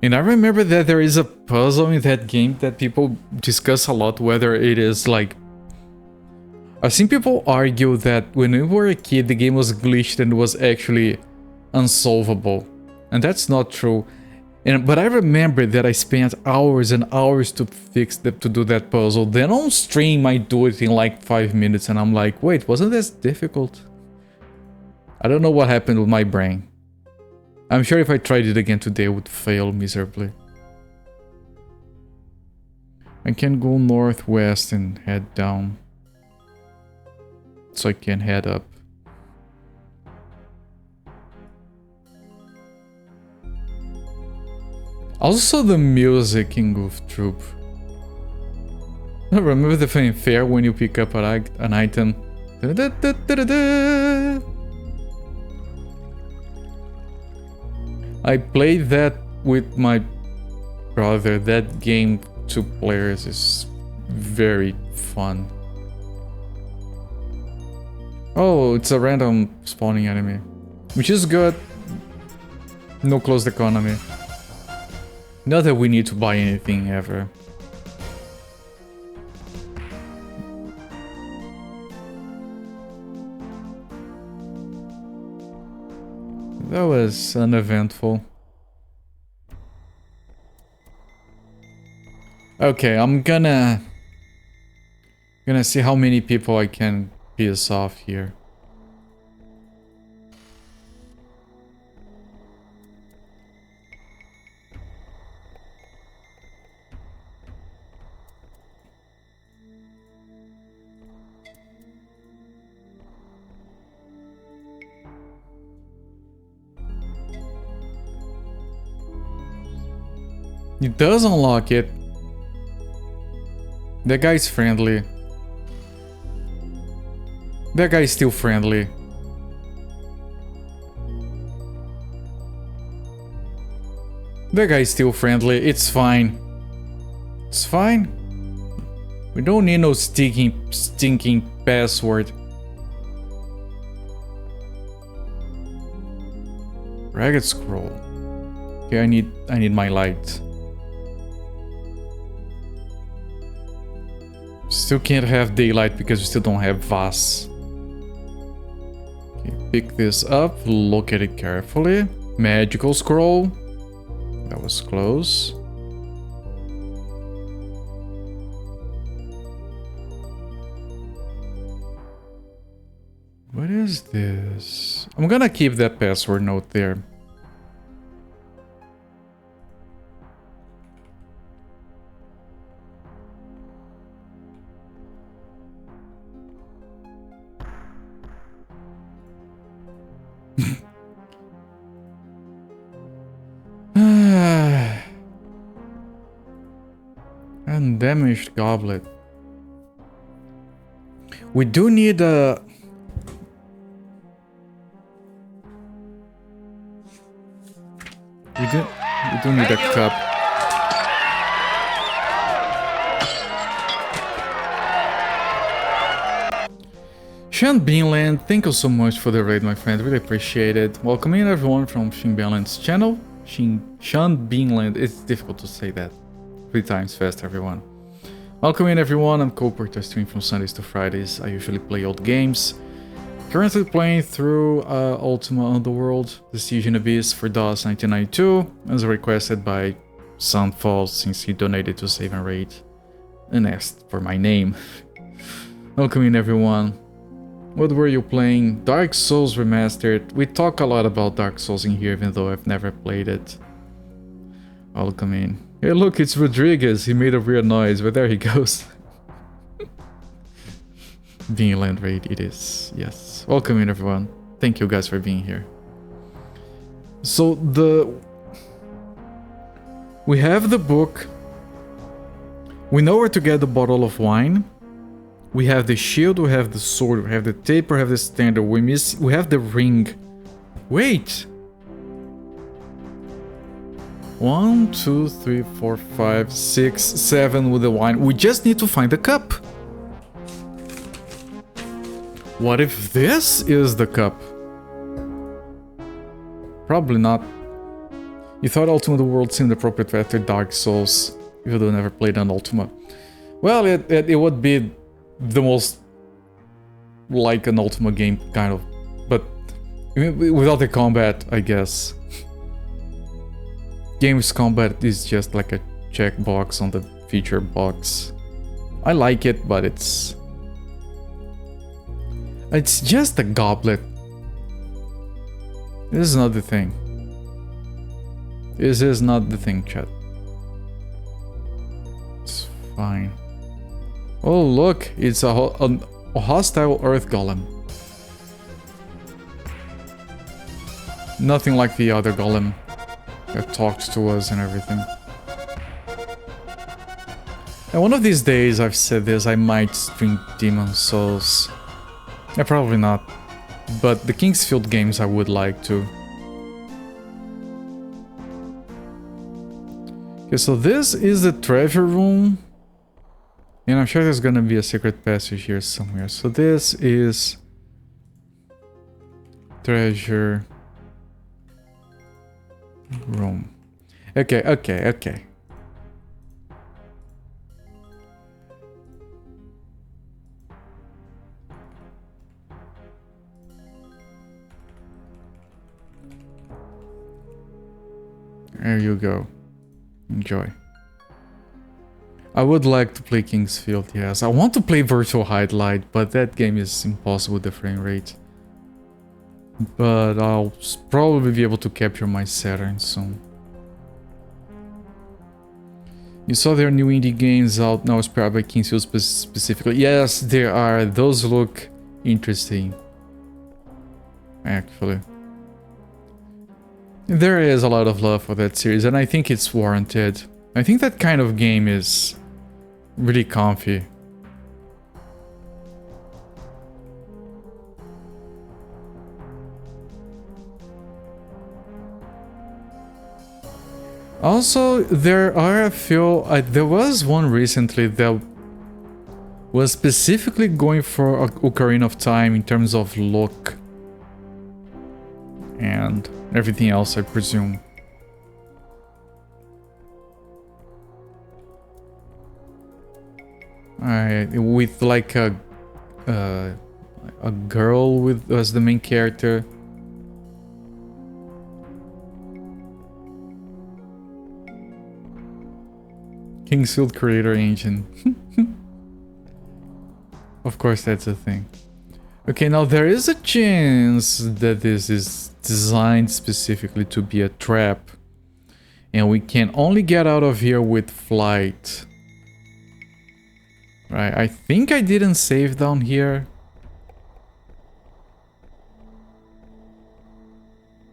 And I remember that there is a puzzle in that game that people discuss a lot, whether it is like... I've seen people argue that when we were a kid the game was glitched and was actually unsolvable. And that's not true. But I remember that I spent hours and hours to do that puzzle. Then on stream I do it in like 5 minutes and I'm like, wait, wasn't this difficult? I don't know what happened with my brain. I'm sure if I tried it again today I would fail miserably. I can go northwest and head down. So I can head up. Also the music in Goof Troop. I remember the fanfare when you pick up an item. I played that with my brother. That game, 2 players, is very fun. Oh, it's a random spawning enemy. Which is good. No closed economy. Not that we need to buy anything ever. That was uneventful. Okay, I'm gonna see how many people I can piss off here. It does unlock it. That guy's friendly. That guy's still friendly. That guy's still friendly. It's fine. It's fine. We don't need no stinking password. Ragged scroll. Okay, I need my light. Still can't have daylight because we still don't have Vas. Okay, pick this up, look at it carefully. Magical scroll. That was close. What is this? I'm gonna keep that password note there. Undamaged goblet. We do need a... We do need a cup. Sean Beanland, thank you so much for the raid, my friend. Really appreciate it. Welcome in everyone from Sean Beanland's channel. Sean Beanland. It's difficult to say that 3 times fast, everyone. Welcome in everyone. I'm Cooper. I stream from Sundays to Fridays. I usually play old games. Currently playing through Ultima Underworld, the Stygian Abyss for DOS 1992, as requested by Soundfall since he donated to Save and Raid and asked for my name. Welcome in everyone. What were you playing? Dark Souls Remastered. We talk a lot about Dark Souls in here even though I've never played it. Welcome in. Hey look, it's Rodriguez. He made a weird noise, but there he goes. Being land raid, it is. Yes. Welcome in everyone. Thank you guys for being here. So we have the book. We know where to get the bottle of wine. We have the shield, we have the sword, we have the tape, we have the standard. We have the ring. Wait. 1, 2, 3, 4, 5, 6, 7 with the wine. We just need to find the cup. What if this is the cup? Probably not. You thought Ultima the World seemed appropriate after Dark Souls, even though I never played on Ultima. Well, it would be the most like an Ultima game, kind of. But without the combat, I guess. Game's combat is just like a checkbox on the feature box. I like it, but it's just a goblet. This is not the thing. This is not the thing, chat. It's fine. Oh look, it's a hostile earth golem. Nothing like the other golem that talks to us and everything. And one of these days, I've said this, I might stream Demon Souls. Yeah, probably not. But the Kingsfield games I would like to. Okay, so this is the treasure room. And I'm sure there's gonna be a secret passage here somewhere. So this is treasure room. Okay. There you go. Enjoy. I would like to play Kingsfield, yes. I want to play Virtual Highlight, but that game is impossible with the frame rate. But I'll probably be able to capture my Saturn soon. You saw there are new indie games out now, inspired by Kingsfield specifically. Yes, there are. Those look interesting. Actually. There is a lot of love for that series, and I think it's warranted. I think that kind of game is really comfy. Also, there are a few... there was one recently that was specifically going for Ocarina of Time in terms of look. And everything else, I presume. With like a girl with as the main character. Kingsfield Creator Engine. Of course, that's a thing. Okay, now there is a chance that this is designed specifically to be a trap. And we can only get out of here with flight. Right, I think I didn't save down here.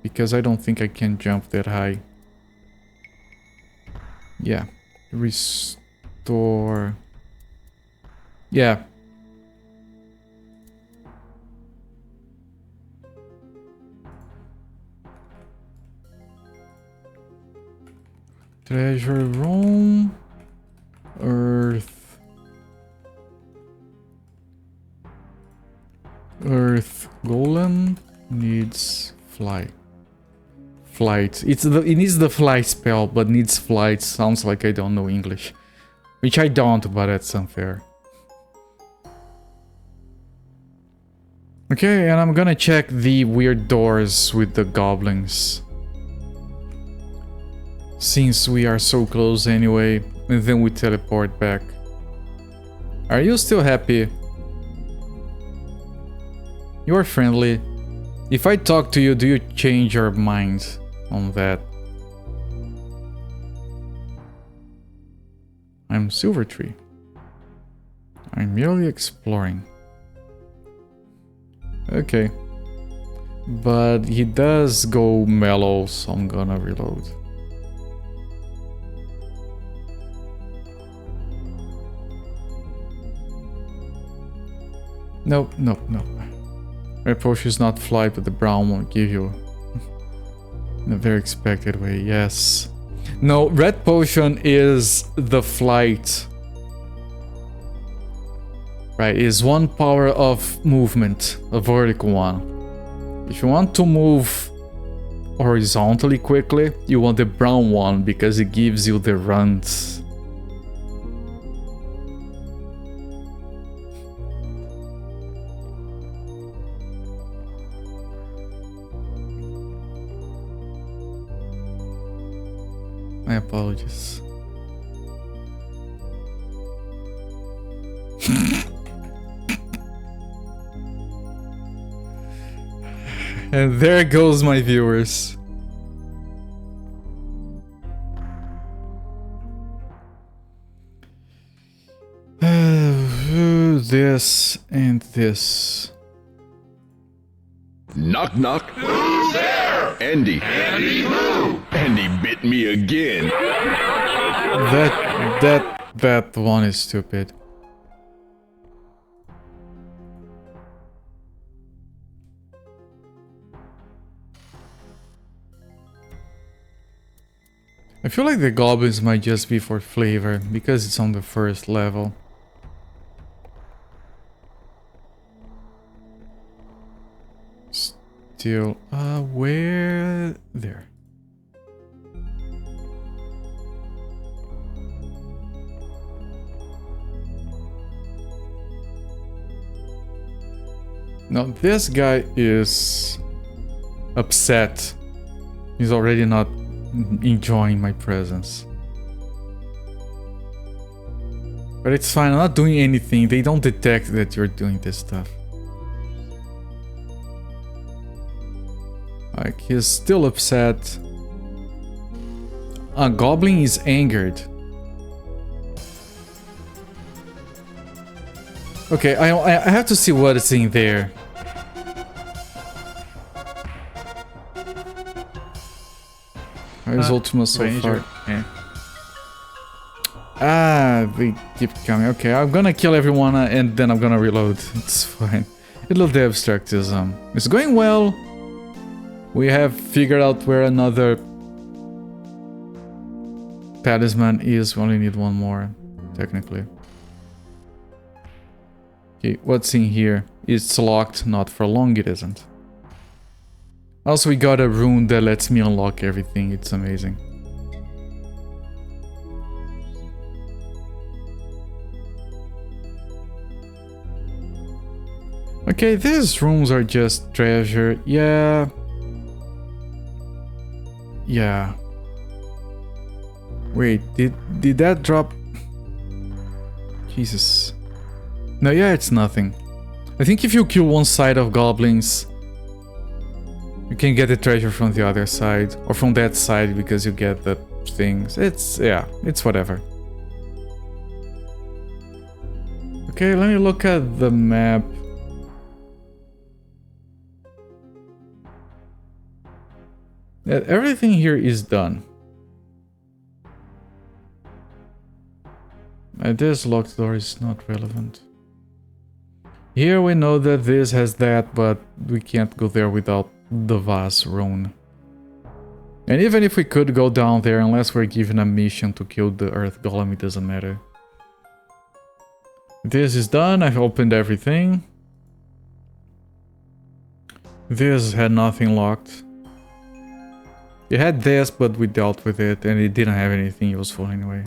Because I don't think I can jump that high. Yeah. Restore. Yeah. Treasure room. Earth. Earth Golem needs flight. Flight. It needs the flight spell, but needs flight. Sounds like I don't know English. Which I don't, but that's unfair. Okay, and I'm gonna check the weird doors with the goblins. Since we are so close anyway, and then we teleport back. Are you still happy? You are friendly. If I talk to you, do you change your mind on that? I'm Silvertree. I'm merely exploring. Okay. But he does go mellow, so I'm gonna reload. Nope, nope, nope. Red potion is not flight, but the brown won't give you. In a very expected way, yes. No, red potion is the flight. Right, is one power of movement, a vertical one. If you want to move horizontally quickly, you want the brown one because it gives you the runs. My apologies. And there goes my viewers. This and this. Knock knock. Who's there? Andy. Andy who? Andy bit me again. That one is stupid. I feel like the goblins might just be for flavor because it's on the first level. Still, where? There. Now this guy is upset. He's already not enjoying my presence. But it's fine, I'm not doing anything. They don't detect that you're doing this stuff. Like, he's still upset. A goblin is angered. Okay, I have to see what is in there. Where's Ultima so far? Yeah. Ah, they keep coming. Okay, I'm gonna kill everyone and then I'm gonna reload. It's fine. A little the abstractism. It's going well. We have figured out where another talisman is, we only need one more, technically. Okay, what's in here? It's locked, not for long it isn't. Also, we got a rune that lets me unlock everything, it's amazing. Okay, these rooms are just treasure, yeah. Yeah. Wait, did that drop? Jesus. No, yeah, it's nothing. I think if you kill one side of goblins, you can get the treasure from the other side, or from that side because you get the things. It's, yeah, it's whatever. Okay, let me look at the map. Everything here is done. This locked door is not relevant. Here we know that this has that, but we can't go there without the vase rune. And even if we could go down there, unless we're given a mission to kill the earth golem, it doesn't matter. This is done, I've opened everything. This had nothing locked. It had this, but we dealt with it, and it didn't have anything useful anyway.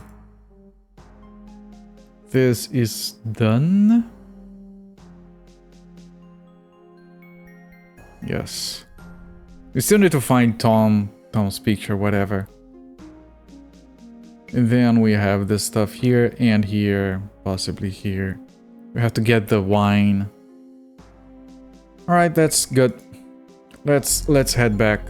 This is done. Yes. We still need to find Tom's picture, whatever. And then we have this stuff here and here, possibly here. We have to get the wine. Alright, that's good. Let's head back.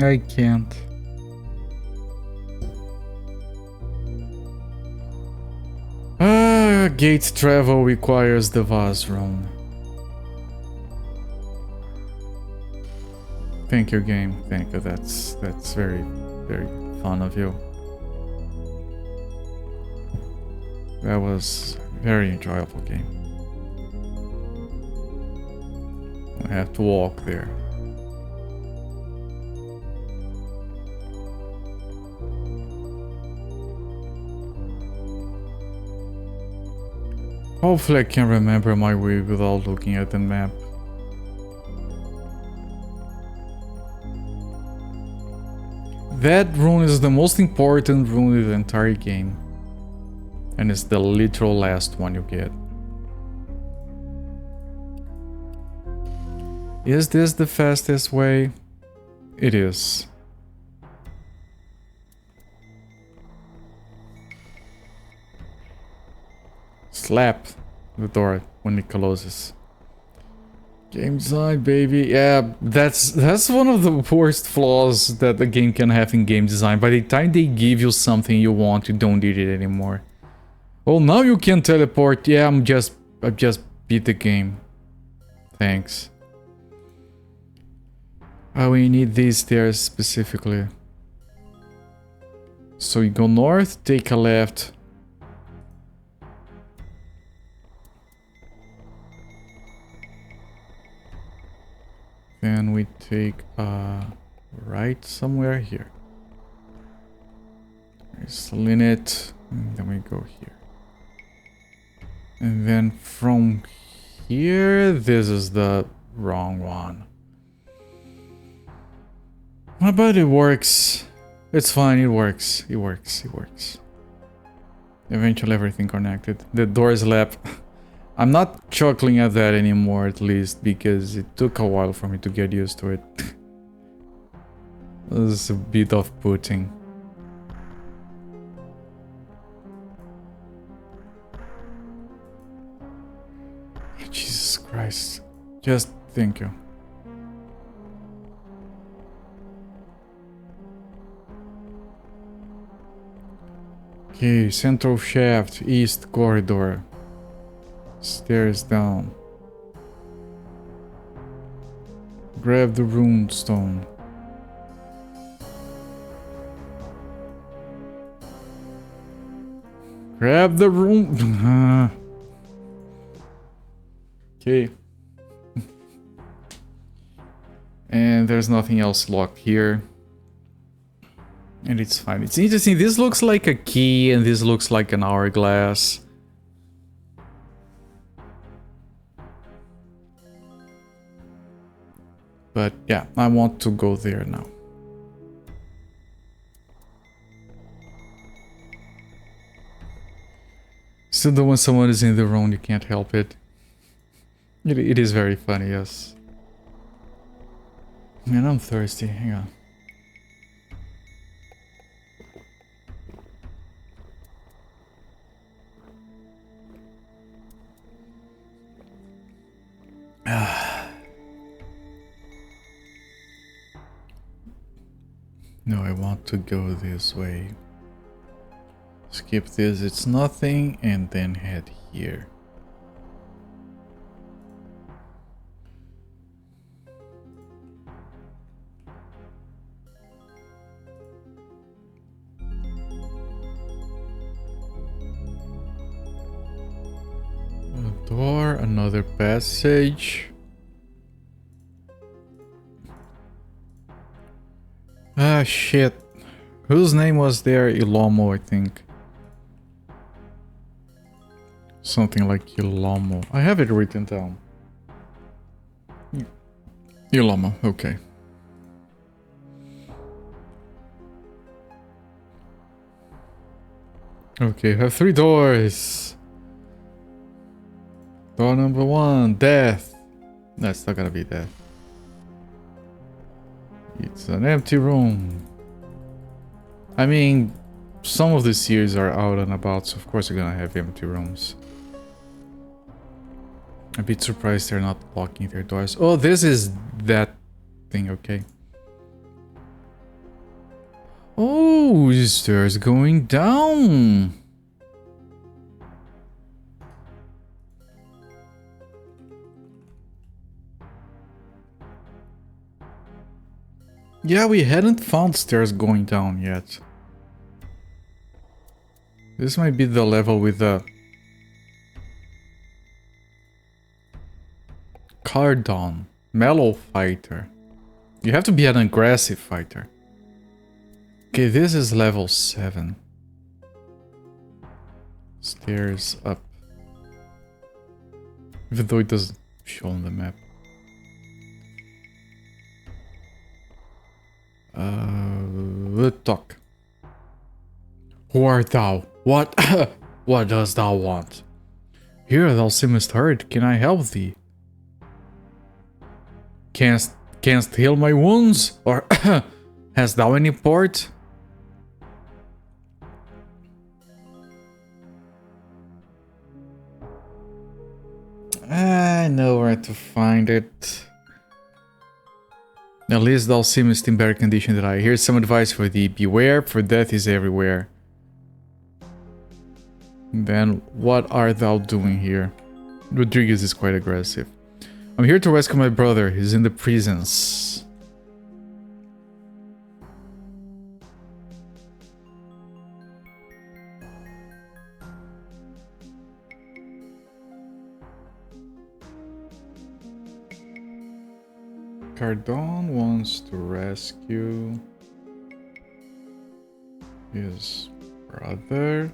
I can't. Gate travel requires the vase rune. Thank you, game. Thank you. That's very, very fun of you. That was a very enjoyable game. I have to walk there. Hopefully I can remember my way without looking at the map. That rune is the most important rune in the entire game. And it's the literal last one you get. Is this the fastest way? It is. Slap the door when it closes. Game design, baby. Yeah, that's one of the worst flaws that a game can have in game design. By the time they give you something you want, you don't need it anymore. Oh, now you can teleport. Yeah, I just beat the game. Thanks. Oh, we need these stairs specifically. So you go north, take a left. Then we take a right somewhere here. There's Linnet, and then we go here. And then from here, this is the wrong one. But it works. It's fine, it works. It works. Eventually everything connected. The doors lap. I'm not chuckling at that anymore, at least, because it took a while for me to get used to it. It was a bit off-putting. Jesus Christ. Just thank you. Okay, central shaft, east corridor. Stairs down. Grab the rune stone. Grab the room. Okay. And there's nothing else locked here. And it's fine. It's interesting. This looks like a key and this looks like an hourglass. But yeah, I want to go there now. Still though when someone is in the wrong, you can't help it. It is very funny, yes. Man, I'm thirsty. Hang on. No, I want to go this way. Skip this, it's nothing, and then head here. A door, another passage. Ah, shit. Whose name was there? Ilomo, I think. Something like Ilomo. I have it written down. Ilomo, okay. Okay, I have 3 doors. Door number 1, death. That's not gonna be death. It's an empty room. I mean, some of the series are out and about, so of course you're gonna have empty rooms. A bit surprised they're not locking their doors. Oh, this is that thing, okay. Oh, the stairs going down. Yeah, we hadn't found stairs going down yet. This might be the level with the Cardon, mellow fighter. You have to be an aggressive fighter. Okay, this is level 7. Stairs up. Even though it doesn't show on the map. Talk. Who art thou? What? What dost thou want? Here thou seemest hurt. Can I help thee? Canst heal my wounds? Or hast thou any port? I know where to find it. At least thou seemest in better condition than I. Here's some advice for thee. Beware, for death is everywhere. Then, what art thou doing here? Rodriguez is quite aggressive. I'm here to rescue my brother. He's in the prisons. Cardon wants to rescue his brother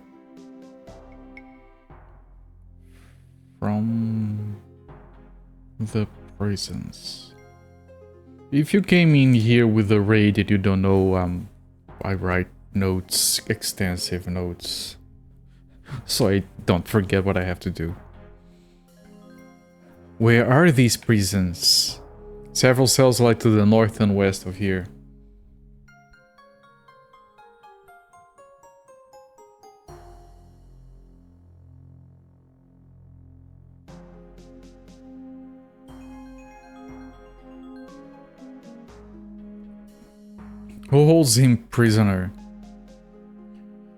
from the prisons. If you came in here with a raid that you don't know, I write notes, extensive notes, so I don't forget what I have to do. Where are these prisons? Several cells lie to the north and west of here. Who holds him prisoner?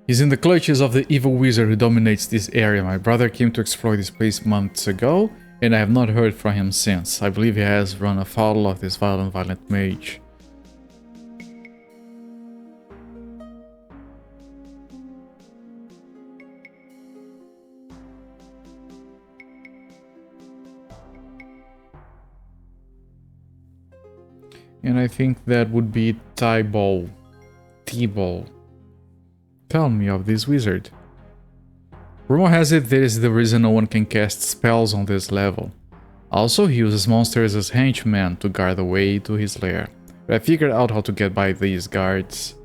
He's in the clutches of the evil wizard who dominates this area. My brother came to explore this place months ago, and I have not heard from him since. I believe he has run afoul of this violent mage. And I think that would be T-Ball. Tell me of this wizard. Rumor has it this is the reason no one can cast spells on this level. Also, he uses monsters as henchmen to guard the way to his lair. But I figured out how to get by these guards.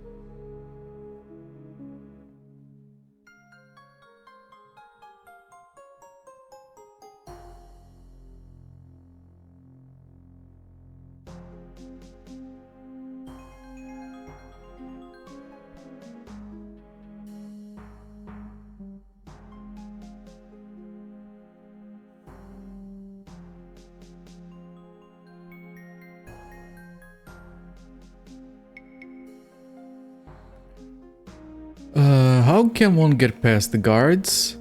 How can one get past the guards?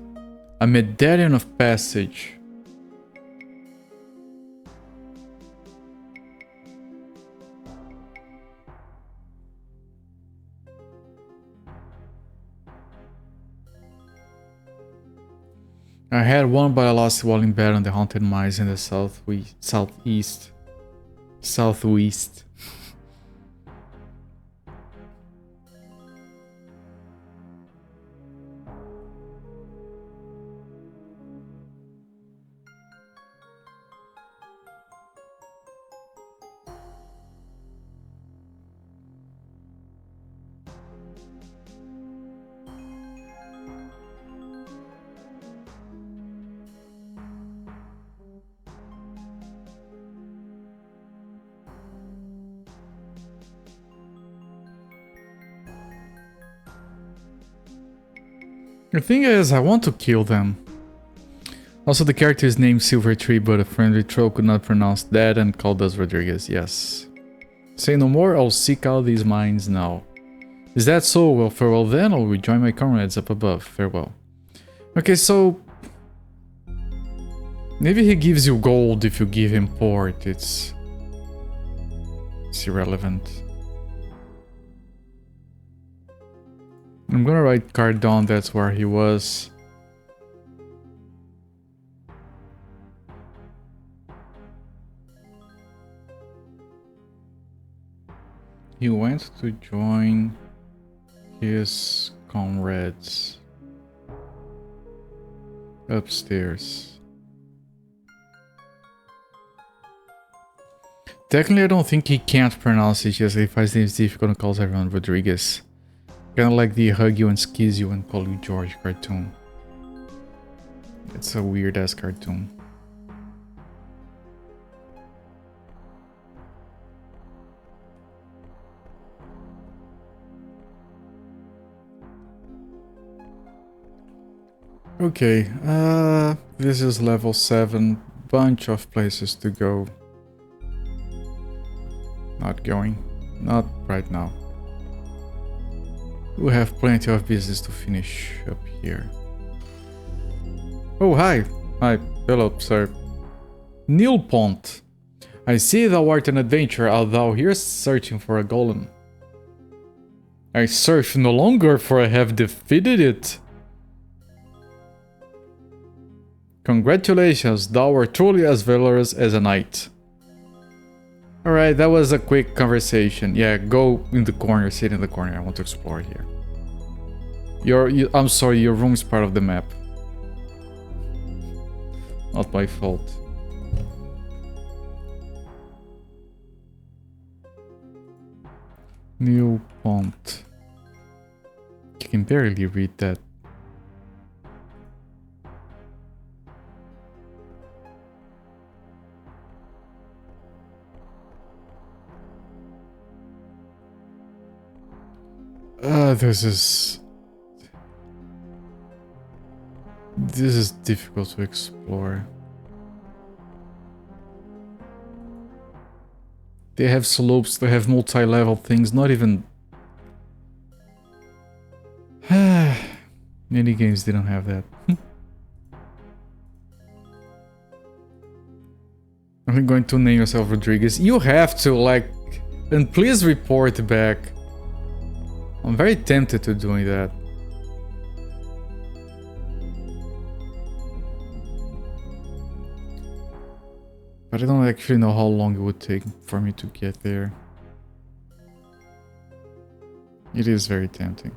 A medallion of passage. I had one, but I lost it while in battle on the haunted mines in the southeast. The thing is, I want to kill them. Also, the character is named Silver Tree, but a friendly troll could not pronounce that and called us Rodriguez, yes. Say no more, I'll seek out these mines now. Is that so? Well, farewell then, I'll rejoin my comrades up above. Farewell. Okay, so... maybe he gives you gold if you give him port, it's irrelevant. I'm gonna write Cardon, that's where he was. He went to join his comrades upstairs. Technically, I don't think he can't pronounce it, just if his name is difficult and calls everyone Rodriguez. Kinda like the hug you and skis you and call you George cartoon. It's a weird ass cartoon. Okay, this is level 7, bunch of places to go. Not going, not right now. We have plenty of business to finish up here. Oh, hi. Hi. Hello, sir. Neil Pont. I see thou art an adventurer. Art thou here searching for a golem? I search no longer, for I have defeated it. Congratulations, thou art truly as valorous as a knight. Alright, that was a quick conversation. Yeah, go in the corner, sit in the corner. I want to explore here. I'm sorry, your room is part of the map. Not my fault. New Pont. You can barely read that. This is difficult to explore. They have slopes, they have multi-level things, not even... Many games didn't have that. I'm going to name yourself Rodriguez. You have to, like... And please report back. I'm very tempted to doing that. But I don't actually know how long it would take for me to get there. It is very tempting.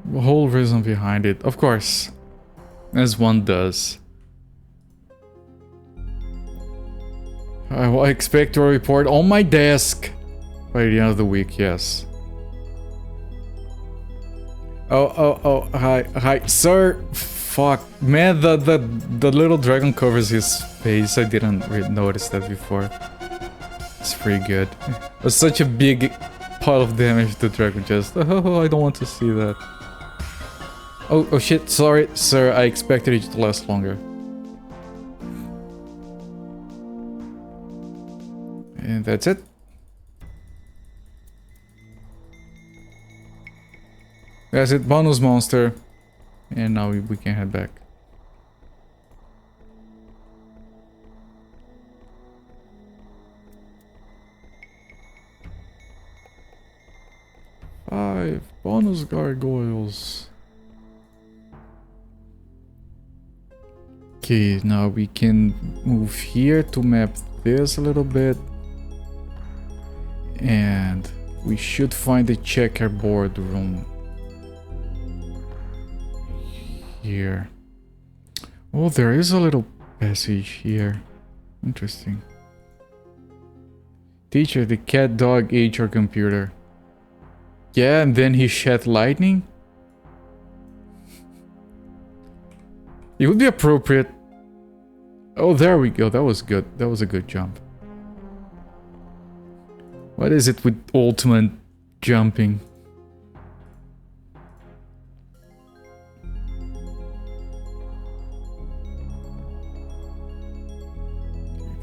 The whole reason behind it, of course, as one does. I expect to report on my desk by the end of the week, yes. Oh, hi, sir! Fuck, man, the little dragon covers his face. I didn't notice that before. It's pretty good. It was such a big pile of damage the dragon just... Oh, I don't want to see that. Oh shit, sorry, sir, I expected it to last longer. And that's it. That's it, bonus monster. And now we can head back. Five bonus gargoyles. Okay, now we can move here to map this a little bit. And we should find the checkerboard room. Here. Oh, there is a little passage here. Interesting. Teacher, the cat dog ate your computer. Yeah, and then he shed lightning? It would be appropriate. Oh, there we go. That was good. That was a good jump. What is it with ultimate jumping?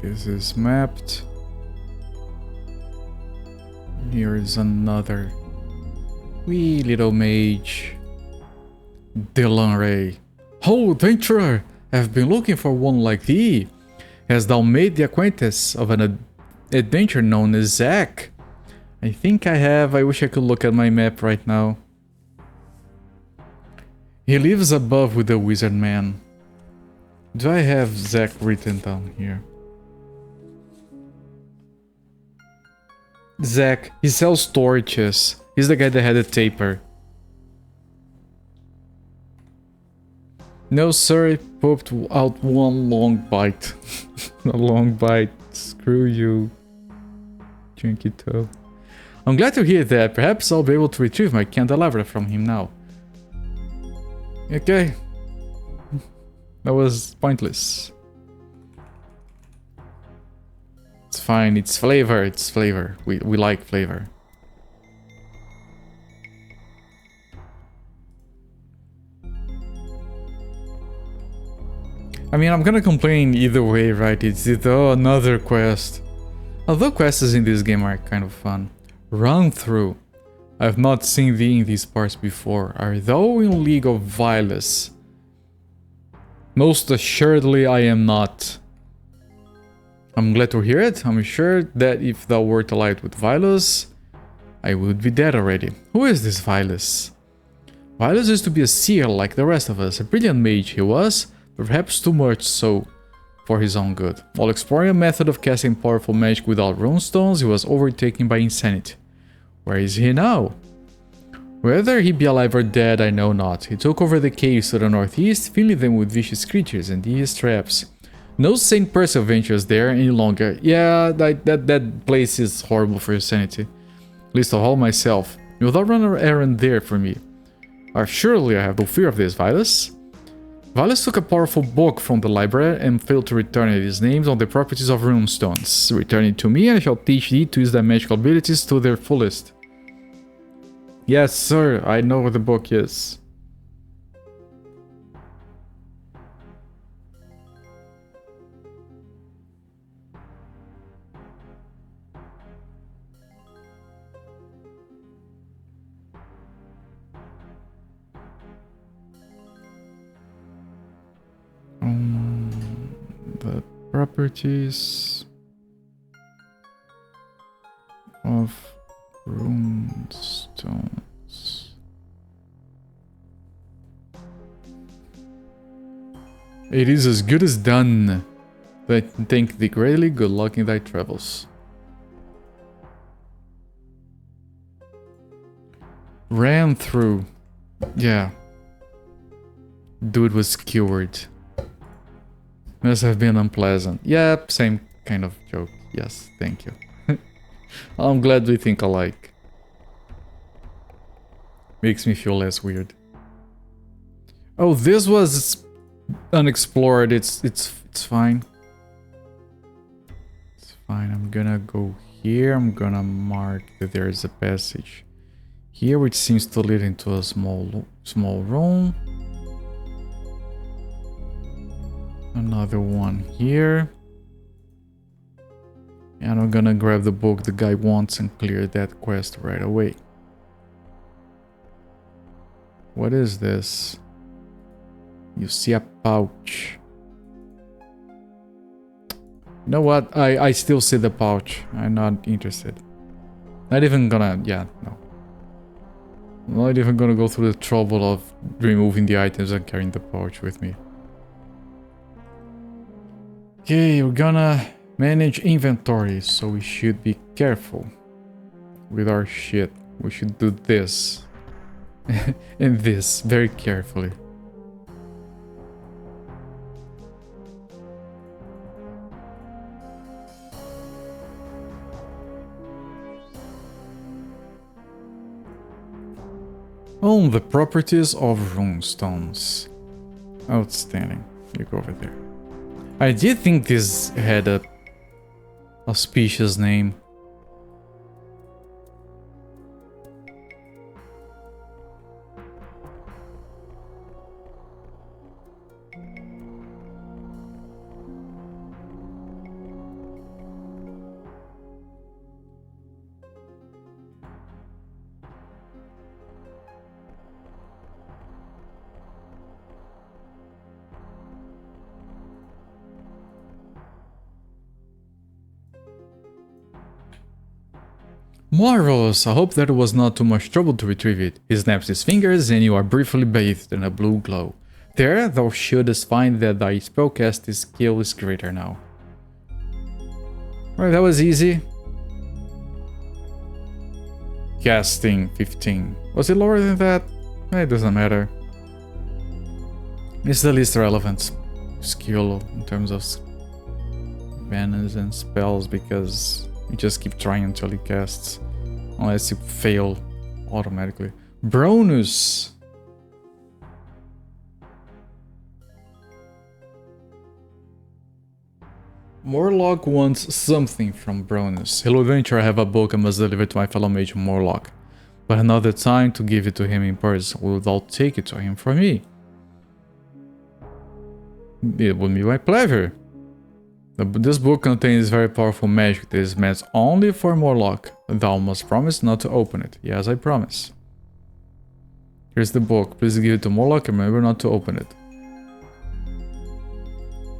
This is mapped. Here is another wee little mage. Dylan Ray. Oh, adventurer! I've been looking for one like thee. Hast thou made the acquaintance of an adventurer known as Zack? I think I have. I wish I could look at my map right now. He lives above with the wizard man. Do I have Zack written down here? Zack, he sells torches. He's the guy that had a taper. No sir, I popped out one long bite. A long bite. Screw you, Junky Toe. I'm glad to hear that. Perhaps I'll be able to retrieve my candelabra from him now. Okay. That was pointless. It's fine, it's flavor, it's flavor. We like flavor. I mean, I'm gonna complain either way, right? It's another quest. Although quests in this game are kind of fun. Run through. I've not seen thee in these parts before. Art thou in league of violence? Most assuredly I am not. I'm glad to hear it. I'm sure that if thou wert allied with Vilus, I would be dead already. Who is this Vilus? Vilus used to be a seer like the rest of us. A brilliant mage he was, perhaps too much so for his own good. While exploring a method of casting powerful magic without runestones, he was overtaken by insanity. Where is he now? Whether he be alive or dead, I know not. He took over the caves to the northeast, filling them with vicious creatures and these traps. No sane person ventures there any longer. Yeah, that place is horrible for your sanity. Least of all myself. You will not run an errand there for me. Surely I have no fear of this, Vilus. Vilus took a powerful book from the library and failed to return it. His names on the properties of runestones. Return it to me and I shall teach thee to use thy magical abilities to their fullest. Yes, sir, I know what the book is. The properties of runestones. It is as good as done. Thank thee greatly, good luck in thy travels. Ran through. Yeah. Dude was cured. Must have been unpleasant. Yeah, same kind of joke. Yes, thank you. I'm glad we think alike. Makes me feel less weird. Oh, this was unexplored. It's fine. It's fine. I'm gonna go here. I'm gonna mark that there is a passage here, which seems to lead into a small room. Another one here. And I'm gonna grab the book the guy wants and clear that quest right away. What is this? You see a pouch. You know what? I still see the pouch. I'm not interested. Not even gonna... Yeah, no. Not even gonna go through the trouble of removing the items and carrying the pouch with me. Okay, we're gonna manage inventory, so we should be careful with our shit. We should do this and this very carefully. Oh, the properties of runestones. Outstanding. You go over there. I did think this had a auspicious name. Marvelous! I hope that it was not too much trouble to retrieve it. He snaps his fingers and you are briefly bathed in a blue glow. There, thou shouldst find that thy spellcasting skill is greater now. Right, that was easy. Casting 15. Was it lower than that? It doesn't matter. It's the least relevant skill in terms of banners and spells because you just keep trying until he casts. Unless you fail automatically. Bronus! Morlock wants something from Bronus. Hello adventurer, I have a book I must deliver to my fellow mage Morlock. But another time to give it to him in person. Will thou take it to him for me? It would be my pleasure. This book contains very powerful magic that is meant only for Morlock. Thou must promise not to open it. Yes, I promise. Here's the book. Please give it to Morlock and remember not to open it.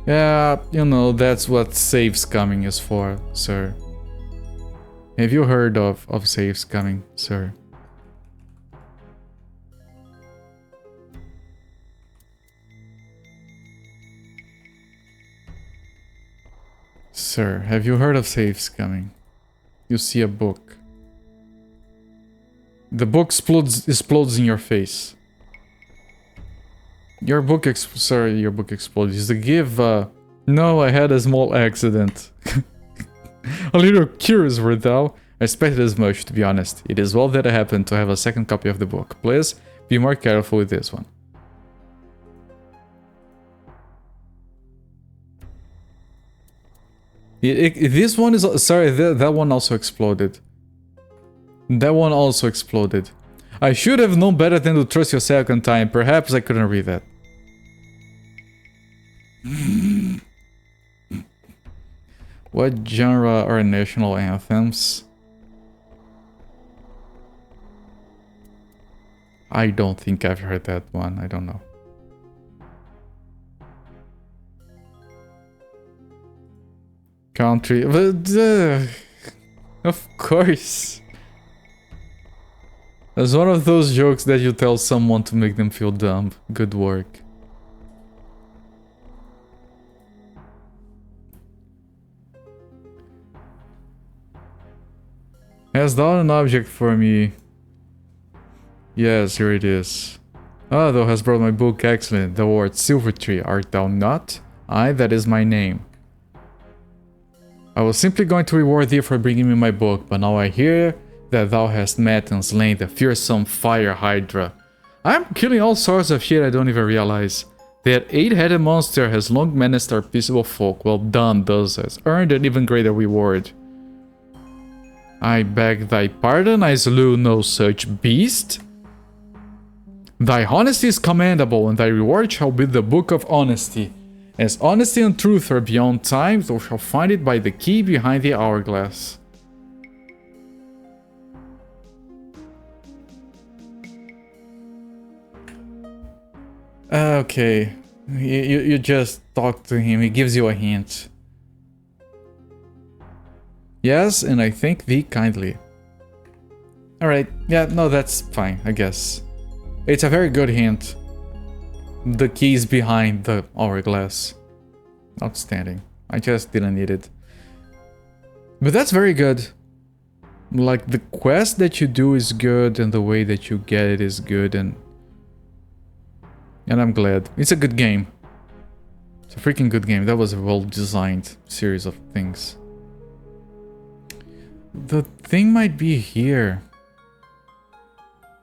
Yeah, you know, that's what safe scumming is for, sir. Have you heard of safe scumming, sir? Sir, have you heard of safe scumming? You see a book. The book explodes in your face. Your book your book explodes. Is the give, No, I had a small accident. A little curious were thou. I expected as much, to be honest. It is well that I happen to have a second copy of the book. Please, be more careful with this one. This one is... Sorry, that one also exploded. That one also exploded. I should have known better than to trust your second time. Perhaps I couldn't read that. What genre are national anthems? I don't think I've heard that one. I don't know. country. But, of course. That's one of those jokes that you tell someone to make them feel dumb. Good work. Has thou an object for me? Yes, here it is. Ah, thou hast brought my book, excellent. Thou art Silvertree, art thou not? Aye, that is my name. I was simply going to reward thee for bringing me my book, but now I hear that thou hast met and slain the fearsome fire hydra. I'm killing all sorts of shit I don't even realize. That 8-headed monster has long menaced our peaceable folk. Well done, thus has earned an even greater reward. I beg thy pardon, I slew no such beast. Thy honesty is commendable, and thy reward shall be the book of honesty. As honesty and truth are beyond time, thou shalt find it by the key behind the hourglass. Okay, you just talk to him, he gives you a hint. Yes, and I thank thee kindly. Alright, yeah, no, that's fine, I guess. It's a very good hint. The key's behind the hourglass. Outstanding. I just didn't need it. But that's very good. Like, the quest that you do is good, and the way that you get it is good, and I'm glad. It's a good game. It's a freaking good game. That was a well-designed series of things. The thing might be here.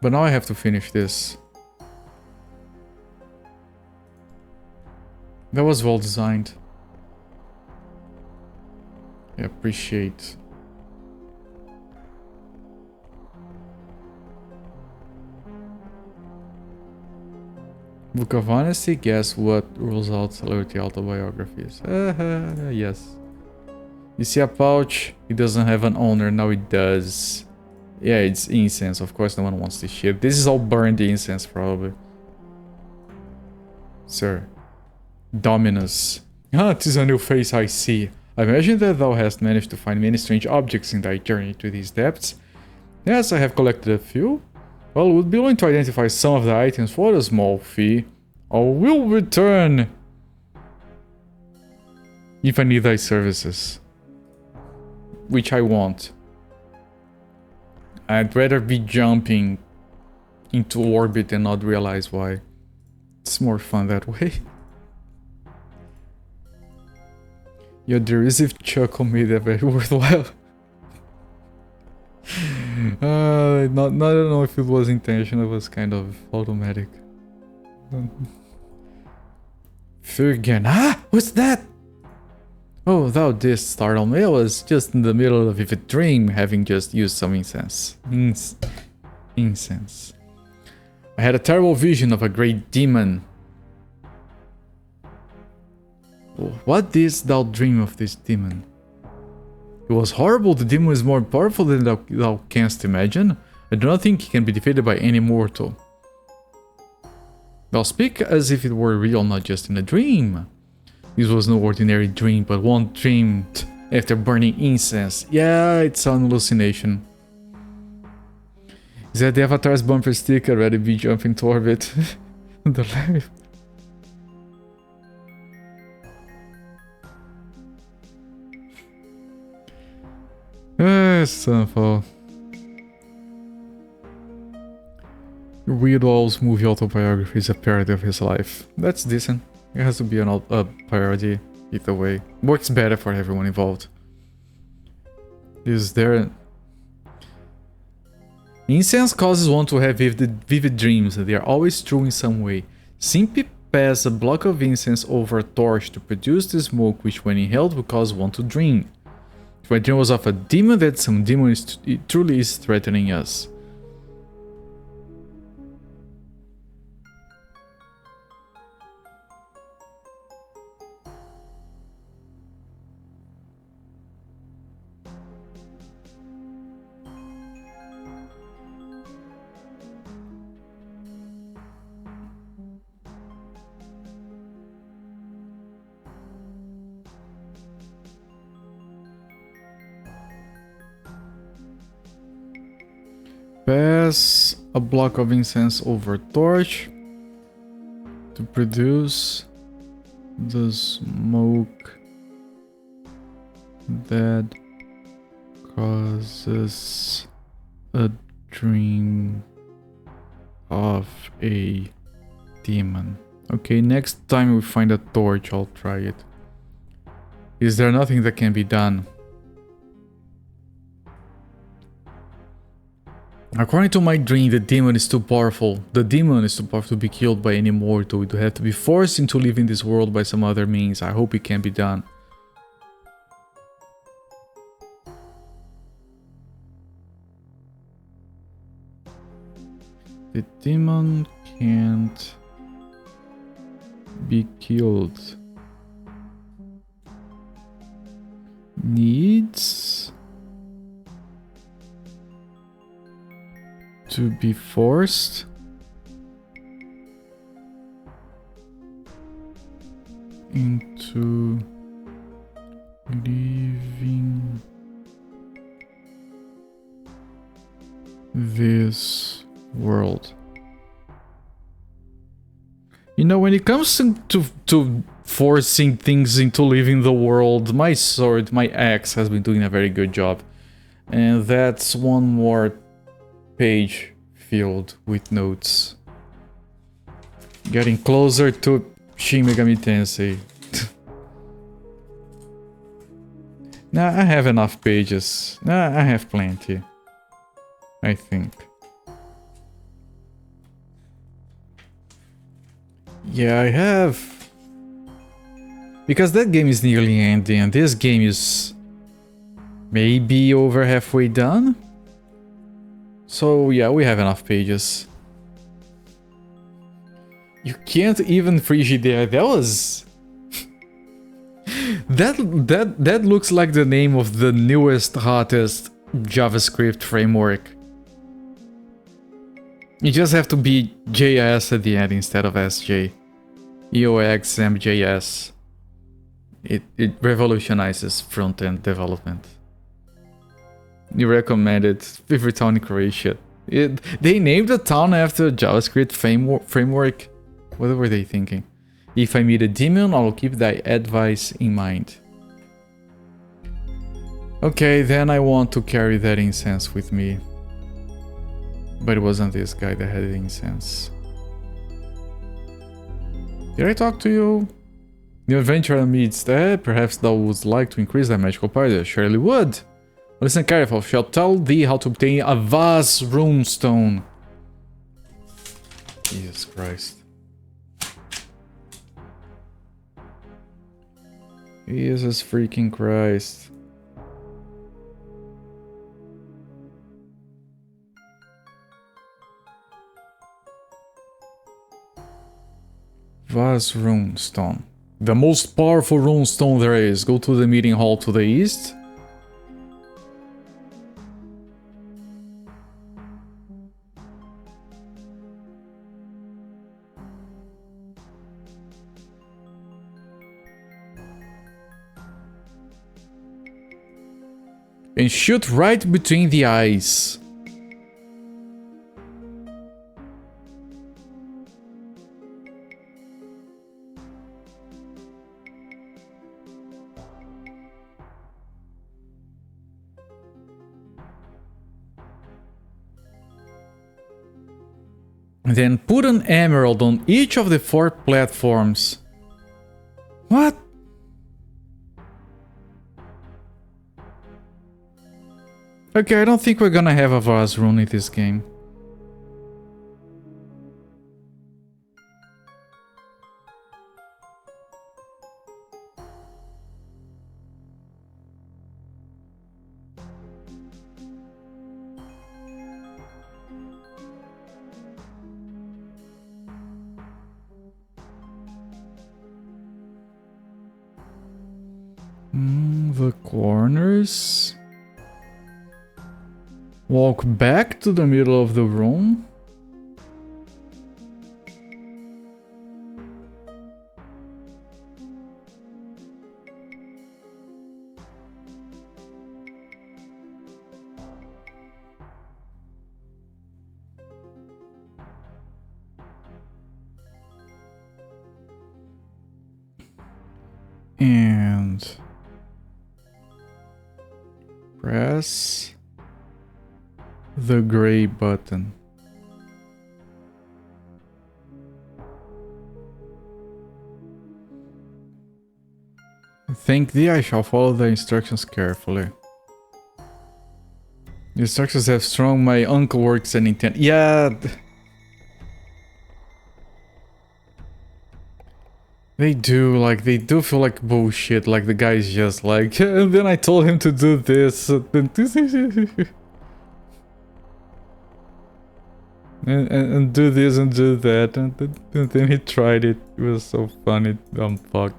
But now I have to finish this. That was well designed. I appreciate. Book of Honesty, guess what rules out celebrity autobiographies? Yes. You see a pouch, it doesn't have an owner, now it does. Yeah, it's incense, of course no one wants this shit. This is all burned incense, probably. Sir. Dominus. Ah, 'tis a new face I see. I imagine that thou hast managed to find many strange objects in thy journey to these depths. Yes, I have collected a few. Well, would be willing to identify some of the items for a small fee. I will return if I need thy services. Which I won't. I'd rather be jumping into orbit and not realize why. It's more fun that way. Your derisive chuckle made it very worthwhile. I don't know if it was intentional, it was kind of automatic. Stygian. Ah! What's that? Oh, thou didst startle me. I was just in the middle of a vivid dream, having just used some incense. Incense. I had a terrible vision of a great demon. What didst thou dream of this demon? It was horrible. The demon is more powerful than thou canst imagine. I do not think he can be defeated by any mortal. Thou speak as if it were real, not just in a dream. This was no ordinary dream, but one dreamed after burning incense. Yeah, it's an hallucination. Is that the Avatar's bumper sticker ready to be jumping to orbit? The life. Sunfall. Weird All's movie autobiography is a parody of his life. That's decent. It has to be a parody either way. Works better for everyone involved. Is there... Incense causes one to have vivid dreams. They are always true in some way. Simply pass a block of incense over a torch to produce the smoke which when inhaled will cause one to dream. If my dream was of a demon, that some demon truly is threatening us. Pass a block of incense over torch to produce the smoke that causes a dream of a demon. Okay, next time we find a torch, I'll try it. Is there nothing that can be done? According to my dream, the demon is too powerful. The demon is too powerful to be killed by any mortal. It would have to be forced into living this world by some other means. I hope it can be done. The demon can't be killed. Needs to be forced into leaving this world. You know, when it comes to forcing things into leaving the world, my sword, my axe, has been doing a very good job. And that's one more page filled with notes. Getting closer to Shin Megami Tensei. Nah, I have enough pages. Nah, I have plenty. I think. Yeah, I have. Because that game is nearly ending, and this game is maybe over halfway done. So yeah, we have enough pages. You can't even Frigidaire. That was that looks like the name of the newest, hottest JavaScript framework. You just have to be JS at the end instead of SJ. EOXMJS. It revolutionizes front-end development. You recommend it. Favorite town in Croatia. They named the town after JavaScript framework. What were they thinking? If I meet a demon, I will keep thy advice in mind. Okay, then I want to carry that incense with me. But it wasn't this guy that had the incense. Did I talk to you? New adventure meets that. Perhaps thou would like to increase thy magical power. I surely would. Listen careful, shall tell thee how to obtain a vase runestone. Jesus Christ. Jesus freaking Christ. Vase runestone. The most powerful runestone there is. Go to the meeting hall to the east. And shoot right between the eyes. Then put an emerald on each of the 4 platforms. What? Okay, I don't think we're gonna have a vase rune in this game. The corners. Walk back to the middle of the room. And press the gray button. Thank thee, I shall follow the instructions carefully. The instructions have strong my uncle works and intent. Yeah. They do, like, they do feel like bullshit, like the guy's just like, and then I told him to do this, and do this and do that, and then he tried it. It was so funny, dumb fuck.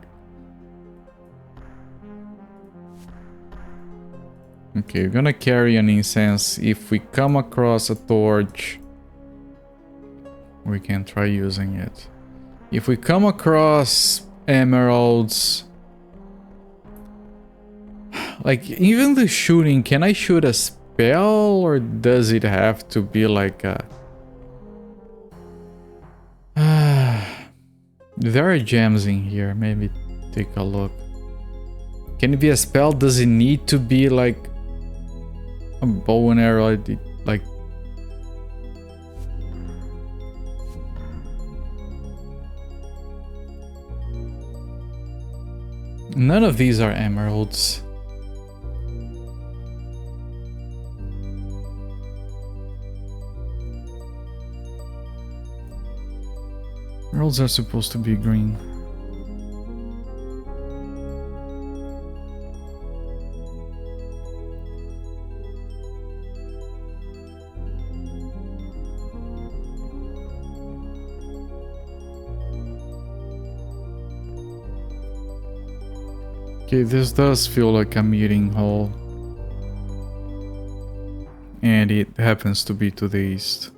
Okay, we're gonna carry an incense. If we come across a torch, we can try using it. If we come across emeralds, like even the shooting, can I shoot a spell or does it have to be like a... There are gems in here, maybe take a look. Can it be a spell? Does it need to be like a bow and arrow? Like... None of these are emeralds. Emeralds are supposed to be green. Okay, this does feel like a meeting hall. And it happens to be to the east.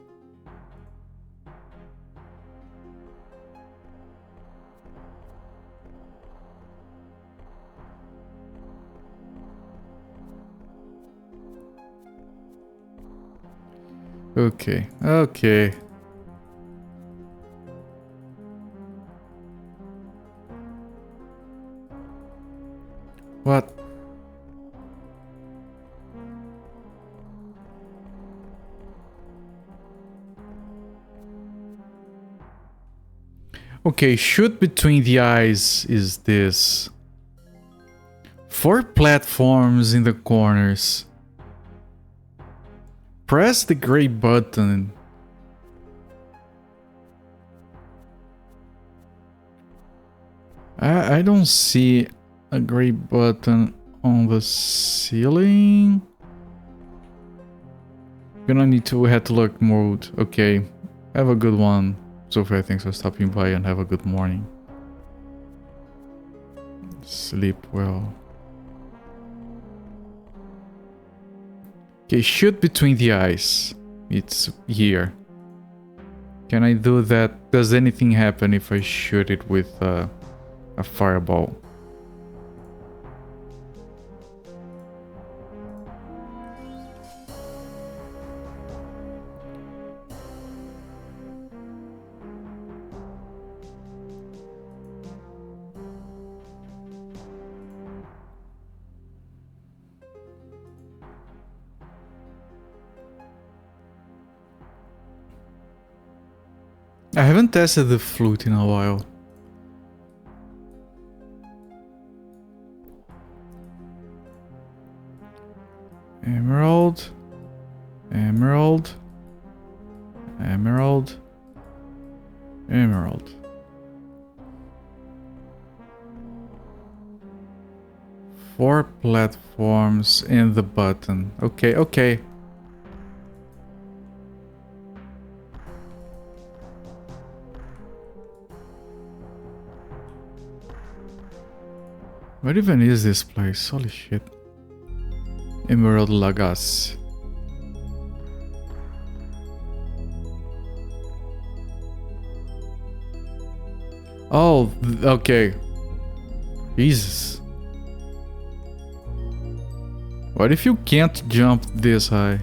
Okay, okay. What? Okay, shoot between the eyes is this. 4 platforms in the corners. Press the gray button. I don't see a gray button on the ceiling. Gonna need to head to look mode. Okay, have a good one. Sophia, thanks for stopping by and have a good morning. Sleep well. Okay, shoot between the eyes. It's here. Can I do that? Does anything happen if I shoot it with a fireball? I haven't tested the flute in a while. Emerald. Emerald. Emerald. Emerald. Four platforms and the button. Okay, okay. What even is this place? Holy shit. Emerald Lagas. Oh, okay. Jesus. What if you can't jump this high?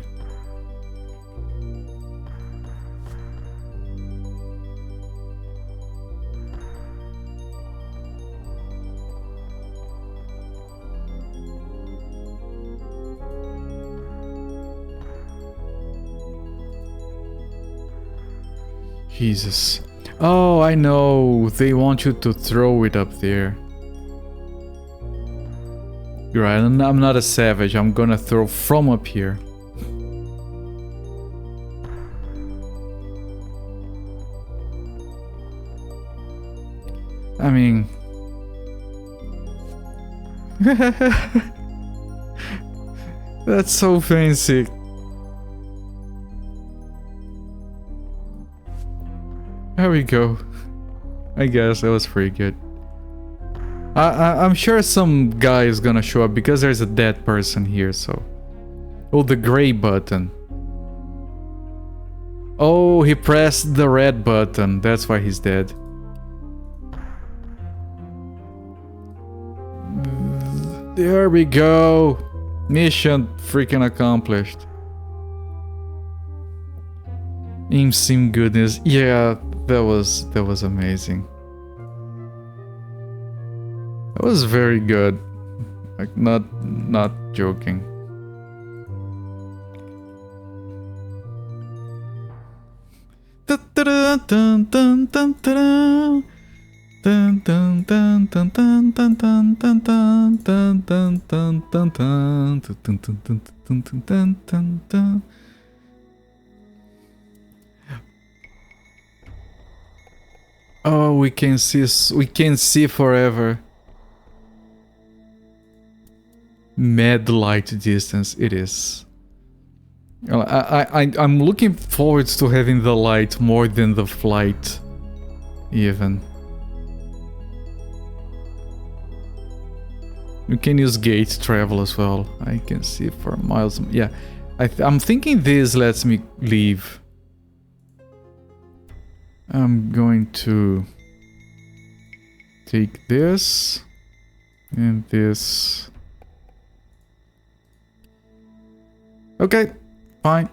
Jesus. Oh, I know. They want you to throw it up there. You're right. I'm not a savage. I'm gonna throw from up here. I mean... That's so fancy. There we go. I guess that was pretty good. I'm sure some guy is gonna show up because there's a dead person here, so... Oh, the gray button. Oh, he pressed the red button. That's why he's dead. There we go. Mission freaking accomplished. Sim goodness. Yeah, that was amazing. That was very good. Like not joking. Oh, we can see forever. Mad light distance, it is. I'm looking forward to having the light more than the flight, even. You can use gate travel as well. I can see for miles. Yeah, I'm thinking this lets me leave. I'm going to take this and this. Okay, fine.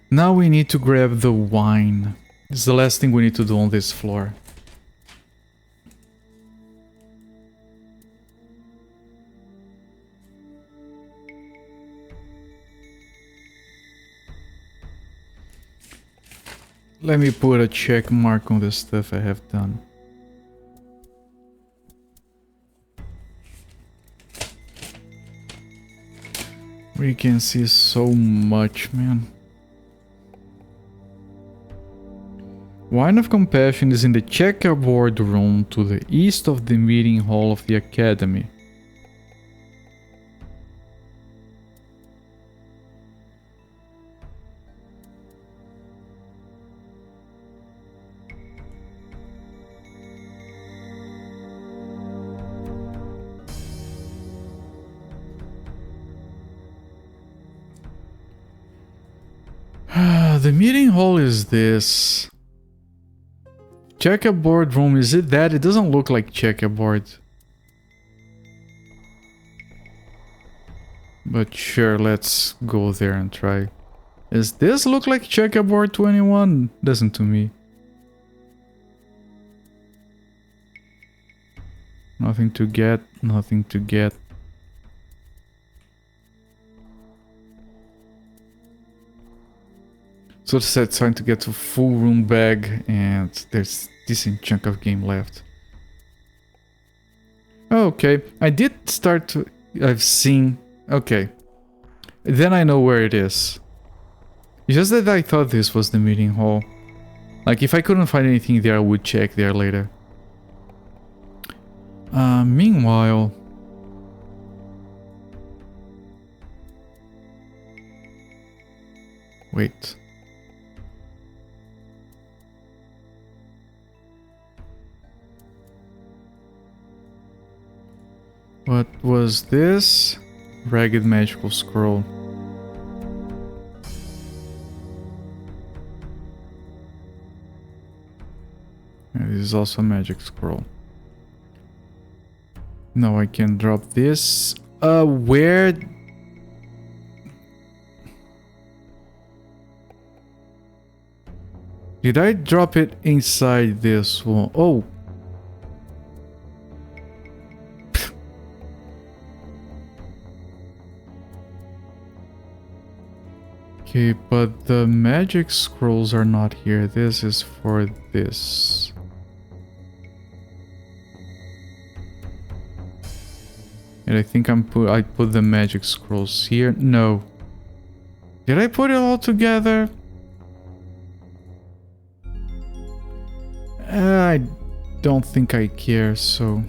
Now we need to grab the wine. It's the last thing we need to do on this floor. Let me put a check mark on the stuff I have done. We can see so much, man. Wine of Compassion is in the checkerboard room to the east of the meeting hall of the academy. The meeting hall is this. Checkerboard room, is it that? It doesn't look like checkerboard. But sure, let's go there and try. Does this look like checkerboard 21? Doesn't to me. Nothing to get, nothing to get. So it's trying to get to full room bag and there's decent chunk of game left. Okay, I did start to... I've seen... Okay. Then I know where it is. It's just that I thought this was the meeting hall. Like, if I couldn't find anything there, I would check there later. Meanwhile... Wait. What was this? Ragged magical scroll. And this is also a magic scroll. Now I can drop this. Where? Did I drop it inside this one? Oh. Okay, but the magic scrolls are not here. This is for this. And I think I put the magic scrolls here. No. Did I put it all together? I don't think I care, so...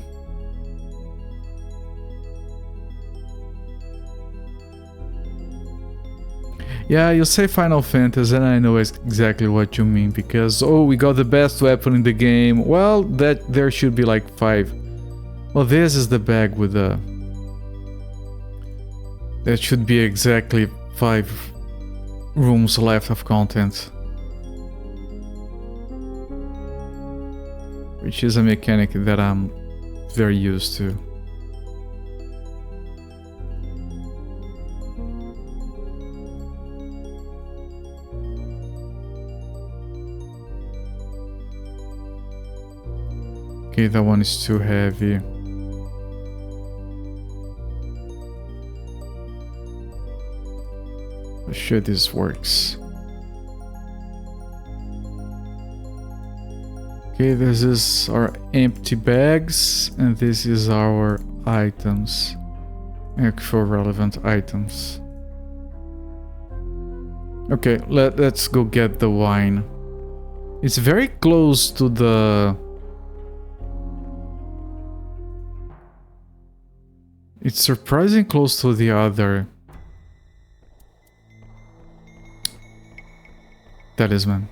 Yeah, you say Final Fantasy and I know exactly what you mean, because, oh, we got the best weapon in the game. Well, there should be like 5. Well, this is the bag with the... That should be exactly 5 rooms left of content. Which is a mechanic that I'm very used to. Okay, that one is too heavy. I'm sure this works. Okay, this is our empty bags, and this is our items. Actual relevant items. Okay, let's go get the wine. It's very close to the... It's surprisingly close to the other talisman.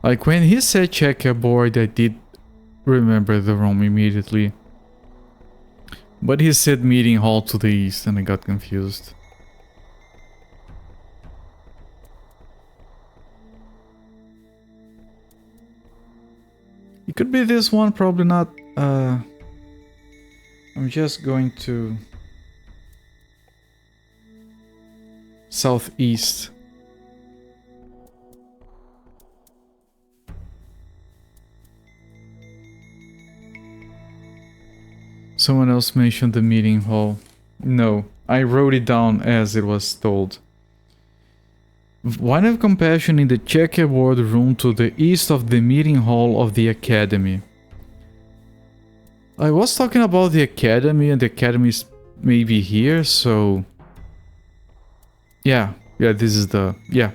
Like when he said checkerboard, I did remember the room immediately. But he said meeting hall to the east and I got confused. It could be this one, probably not. I'm just going to southeast. Someone else mentioned the meeting hall. No, I wrote it down as it was told. Wine of Compassion in the checkerboard room to the east of the meeting hall of the academy. I was talking about the academy, and the academy is maybe here, so... Yeah, this is the... Yeah.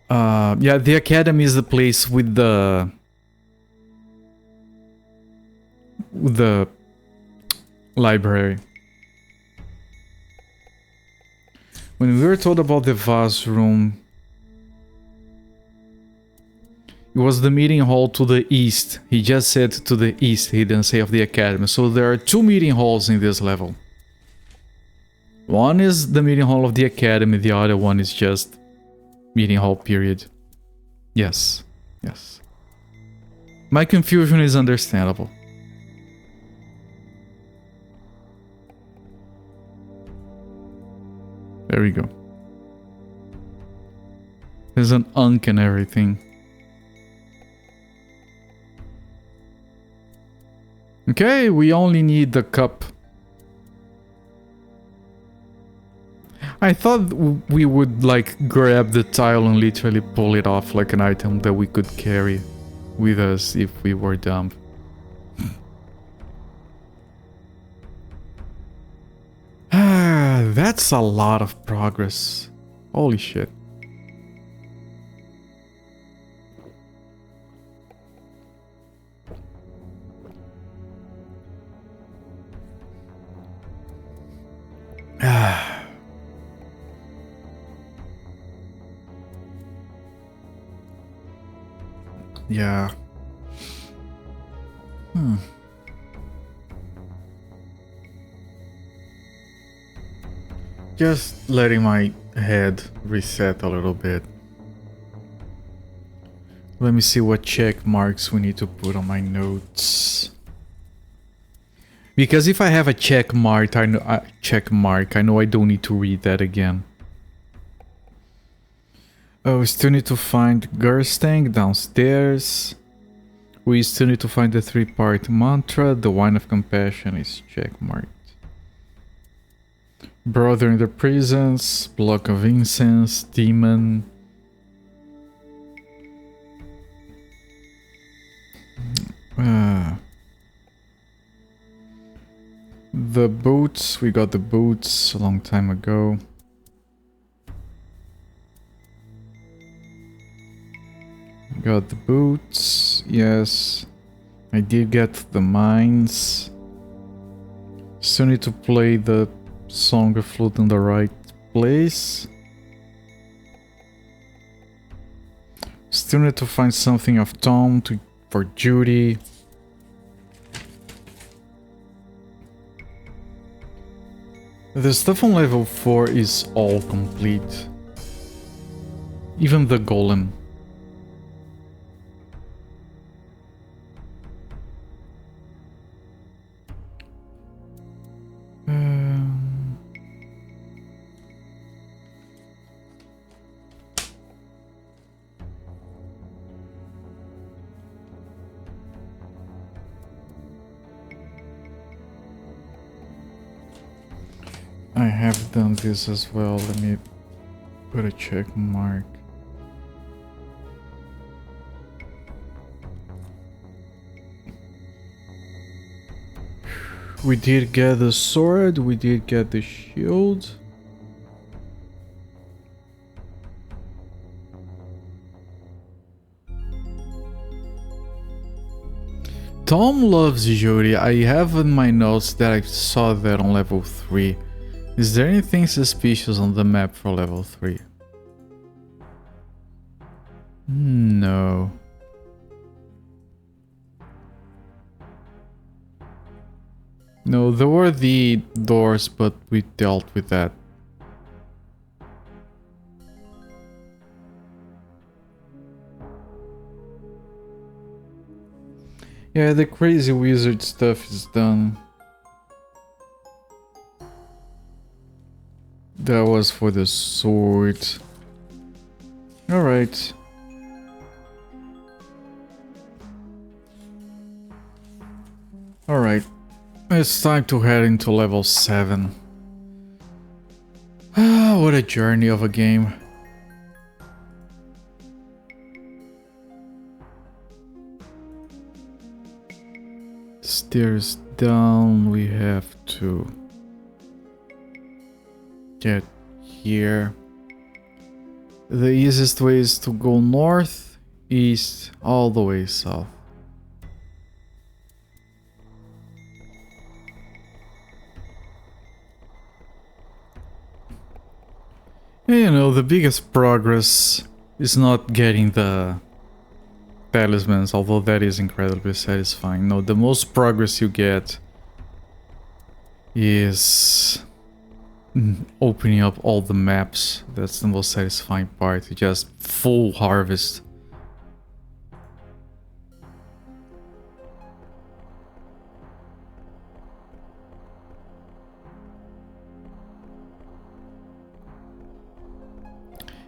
Yeah, the academy is the place with the library. When we were told about the vase room, it was the meeting hall to the east. He just said to the east, he didn't say of the academy. So there are 2 meeting halls in this level. One is the meeting hall of the academy, the other one is just meeting hall period. Yes. My confusion is understandable. There we go. There's an unk and everything. Okay, we only need the cup. I thought we would like grab the tile and literally pull it off like an item that we could carry with us if we were dumb. That's a lot of progress. Holy shit. Yeah. Just letting my head reset a little bit. Let me see what check marks we need to put on my notes. Because if I have a check mark, I know I don't need to read that again. Oh, we still need to find Gerstang downstairs. We still need to find the 3-part mantra. The Wine of Compassion is checkmarked. Brother in the Presence, Block of Incense, Demon. The boots, we got the boots a long time ago. Got the boots, yes. I did get the mines. Still need to play the song of flute in the right place. Still need to find something of Tom for Judy. The stuff on level 4 is all complete. Even the golem. I have done this as well. Let me put a check mark. We did get the sword, we did get the shield. Tom loves Judy. I have in my notes that I saw that on level 3. Is there anything suspicious on the map for level 3? No. No, there were the doors, but we dealt with that. Yeah, the crazy wizard stuff is done. That was for the sword. Alright. Alright. It's time to head into level 7. Ah, what a journey of a game. Stairs down, we have to get here. The easiest way is to go north, east, all the way south. You know, the biggest progress is not getting the talismans, although that is incredibly satisfying. No, the most progress you get is opening up all the maps. That's the most satisfying part. You just full harvest.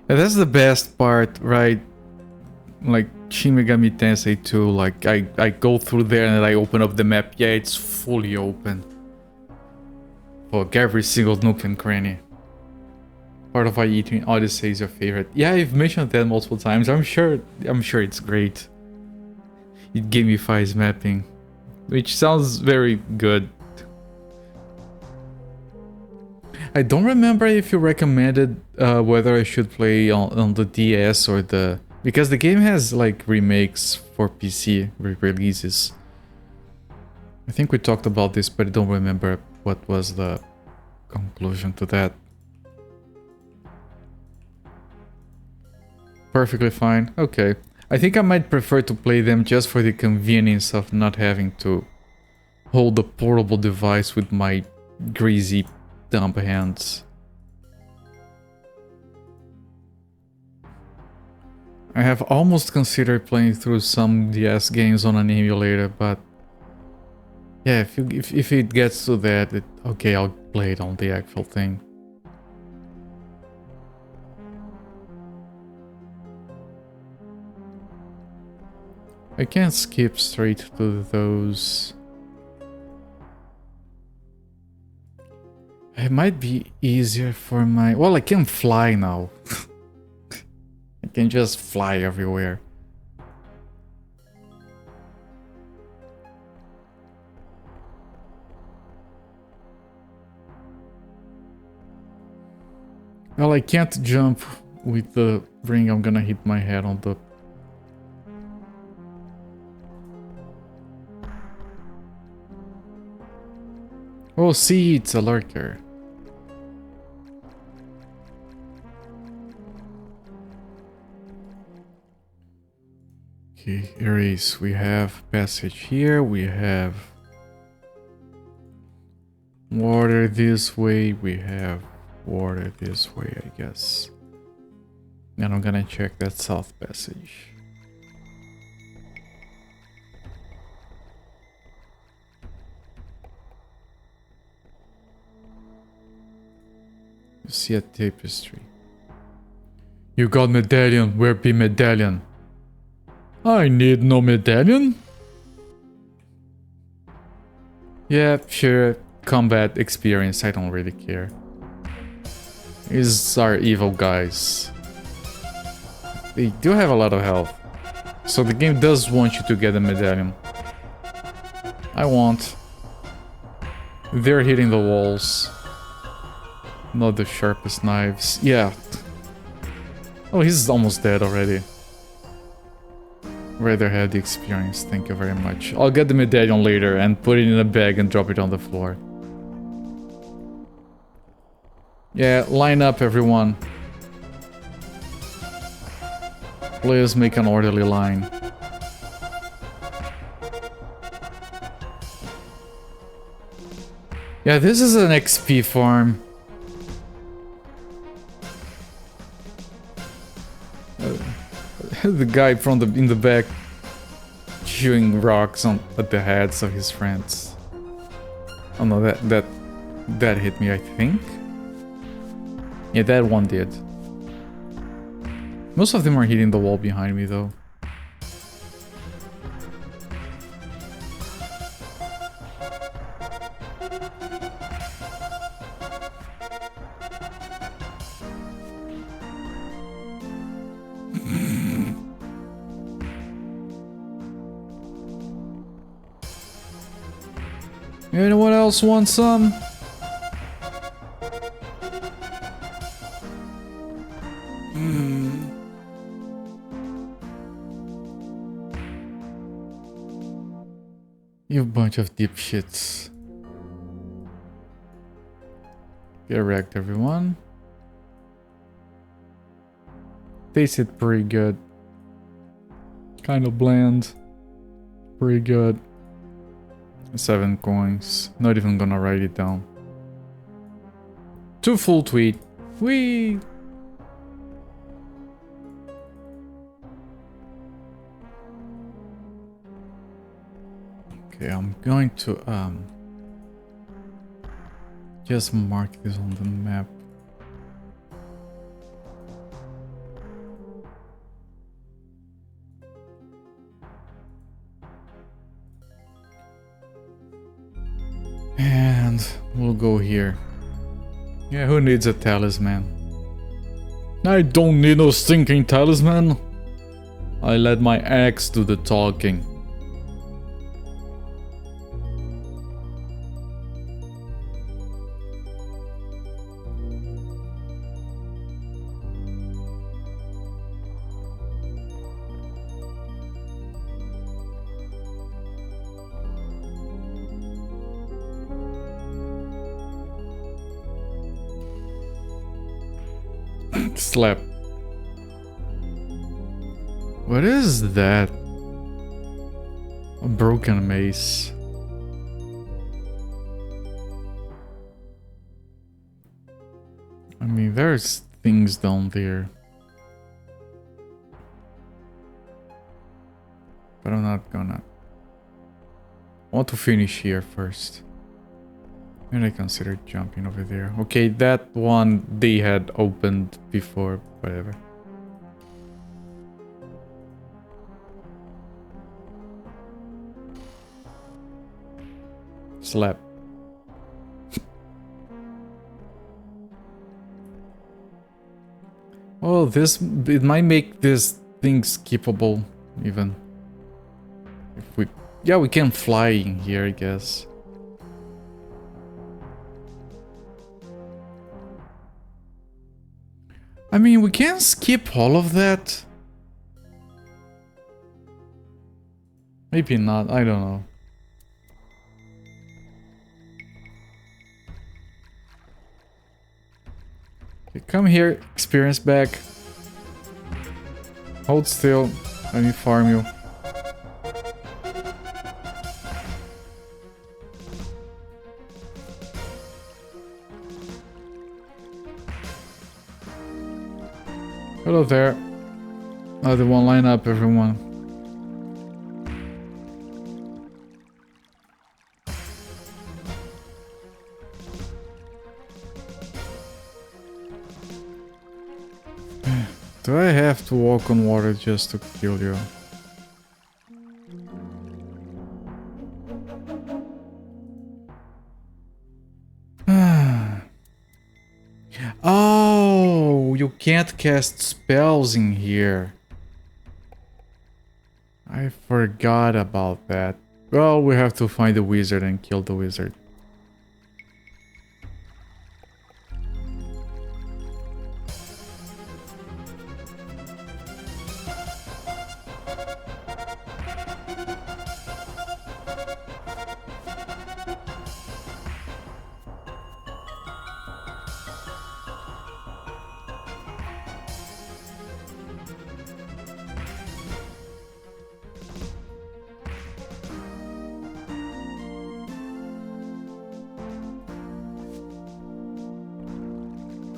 And that's the best part, right? Like Shin Megami Tensei 2, like I go through there and I open up the map. Yeah, it's fully open. Fuck, every single nook and cranny. Part of Eating Odyssey is your favorite. Yeah, I've mentioned that multiple times. I'm sure it's great. It gamifies mapping, which sounds very good. I don't remember if you recommended whether I should play on the DS or the... Because the game has like remakes for PC re-releases. I think we talked about this, but I don't remember what was the conclusion to that. Perfectly fine. Okay. I think I might prefer to play them just for the convenience of not having to hold a portable device with my greasy dumb hands. I have almost considered playing through some DS games on an emulator, but yeah, if it gets to that, okay, I'll play it on the actual thing. I can't skip straight to those. It might be easier for my... Well, I can fly now. I can just fly everywhere. Well, I can't jump with the ring. I'm gonna hit my head on the... Oh, see, it's a lurker. Okay, erase. We have passage here. We have water this way. We have water this way, I guess. And I'm gonna check that south passage. You see a tapestry. You got medallion. Where be medallion? I need no medallion. Yeah, sure. Combat experience. I don't really care. These are evil guys. They do have a lot of health. So the game does want you to get a medallion. I want. They're hitting the walls. Not the sharpest knives. Yeah. Oh, he's almost dead already. Rather had the experience, thank you very much. I'll get the medallion later and put it in a bag and drop it on the floor. Yeah, line up everyone. Please make an orderly line. Yeah, this is an XP farm. The guy from in the back chewing rocks at the heads of his friends. Oh no, that hit me, I think. Yeah, that one did. Most of them are hitting the wall behind me though. Anyone else want some? You bunch of dipshits. Get wrecked, everyone. Tasted pretty good. Kind of bland. Pretty good. 7 coins. Not even gonna write it down. 2 full tweet. Whee! Okay, I'm going to just mark this on the map. And we'll go here. Yeah, who needs a talisman? I don't need no stinking talisman. I let my axe do the talking. Slap. What is that? A broken mace. I mean, there's things down there. But I'm not gonna. I want to finish here first. And I consider jumping over there. Okay, that one they had opened before, whatever. Slap. Oh, it might make this thing skippable, even. If we... Yeah, we can fly in here, I guess. I mean, we can skip all of that. Maybe not, I don't know. Okay, come here, experience back. Hold still, let me farm you. Hello there. Another one, line up, everyone. Do I have to walk on water just to kill you? Oh, you can't cast spells in here. I forgot about that. Well, we have to find the wizard and kill the wizard.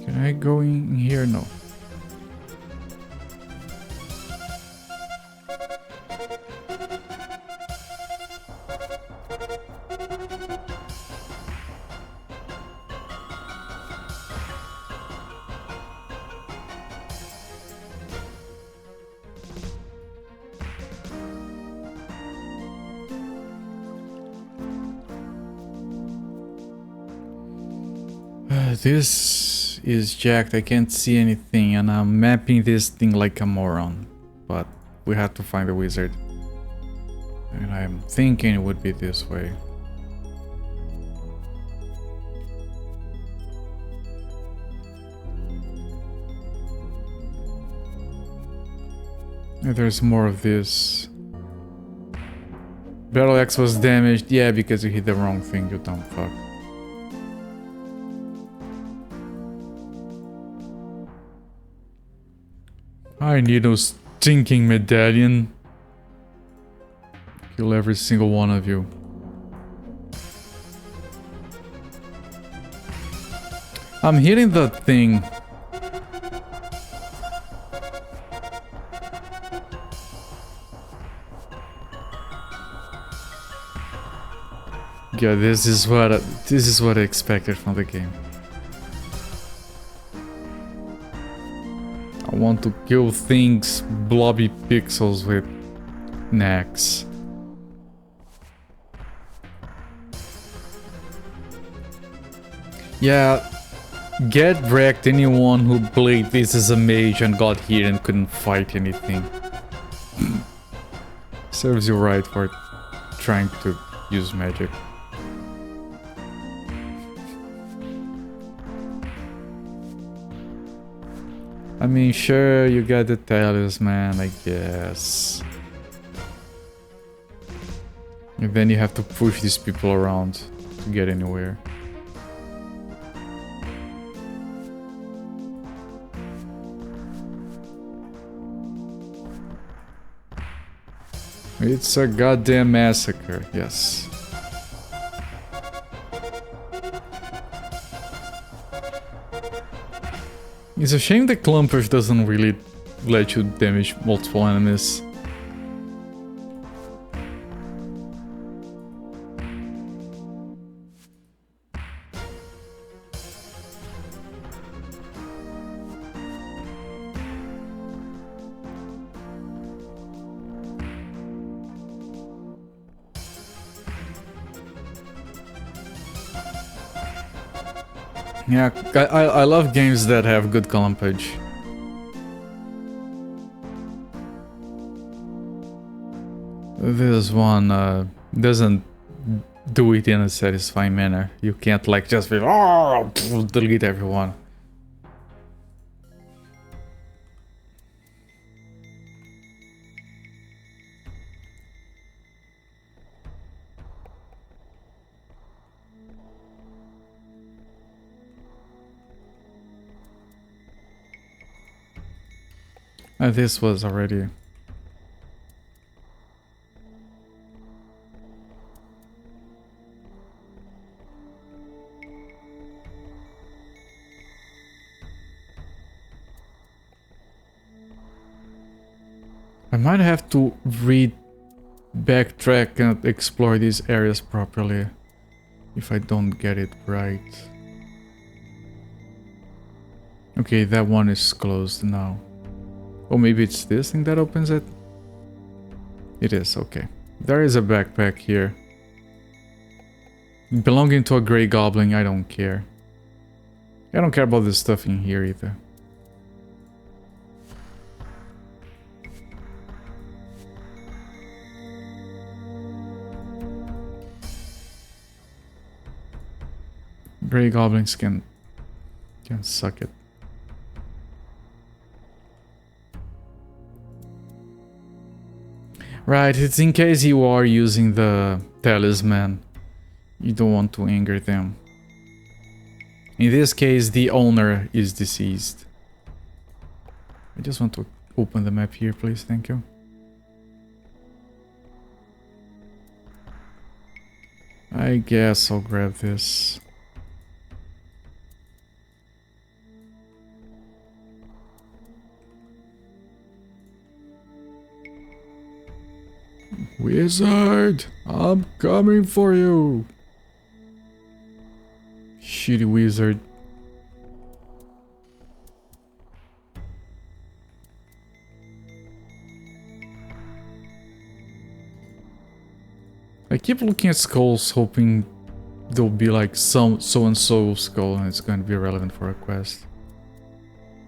Can I go in here? No. This is jacked. I can't see anything, and I'm mapping this thing like a moron. But we have to find the wizard. And I'm thinking it would be this way. And there's more of this. Battle axe was damaged. Yeah, because you hit the wrong thing, you dumb fuck. I need a stinking medallion. Kill every single one of you. I'm hitting the thing. Yeah, this is what I expected from the game. I want to kill things, blobby pixels with an axe. Yeah, get wrecked anyone who played this as a mage and got here and couldn't fight anything. Serves you right for trying to use magic. I mean, sure, you got the talisman, I guess. And then you have to push these people around to get anywhere. It's a goddamn massacre, yes. It's a shame the Clumpers doesn't really let you damage multiple enemies. Yeah, I love games that have good clumpage. This one doesn't do it in a satisfying manner. You can't like just be, oh, delete everyone. This was already... I might have to backtrack and explore these areas properly if I don't get it right. Okay, that one is closed now. Or maybe it's this thing that opens it? It is, okay. There is a backpack here. Belonging to a grey goblin, I don't care. I don't care about this stuff in here either. Grey goblins can suck it. Right, it's in case you are using the talisman. You don't want to anger them. In this case, the owner is deceased. I just want to open the map here, please. Thank you. I guess I'll grab this. Wizard, I'm coming for you. Shitty wizard. I keep looking at skulls hoping there'll be like some so-and-so skull and it's going to be relevant for a quest.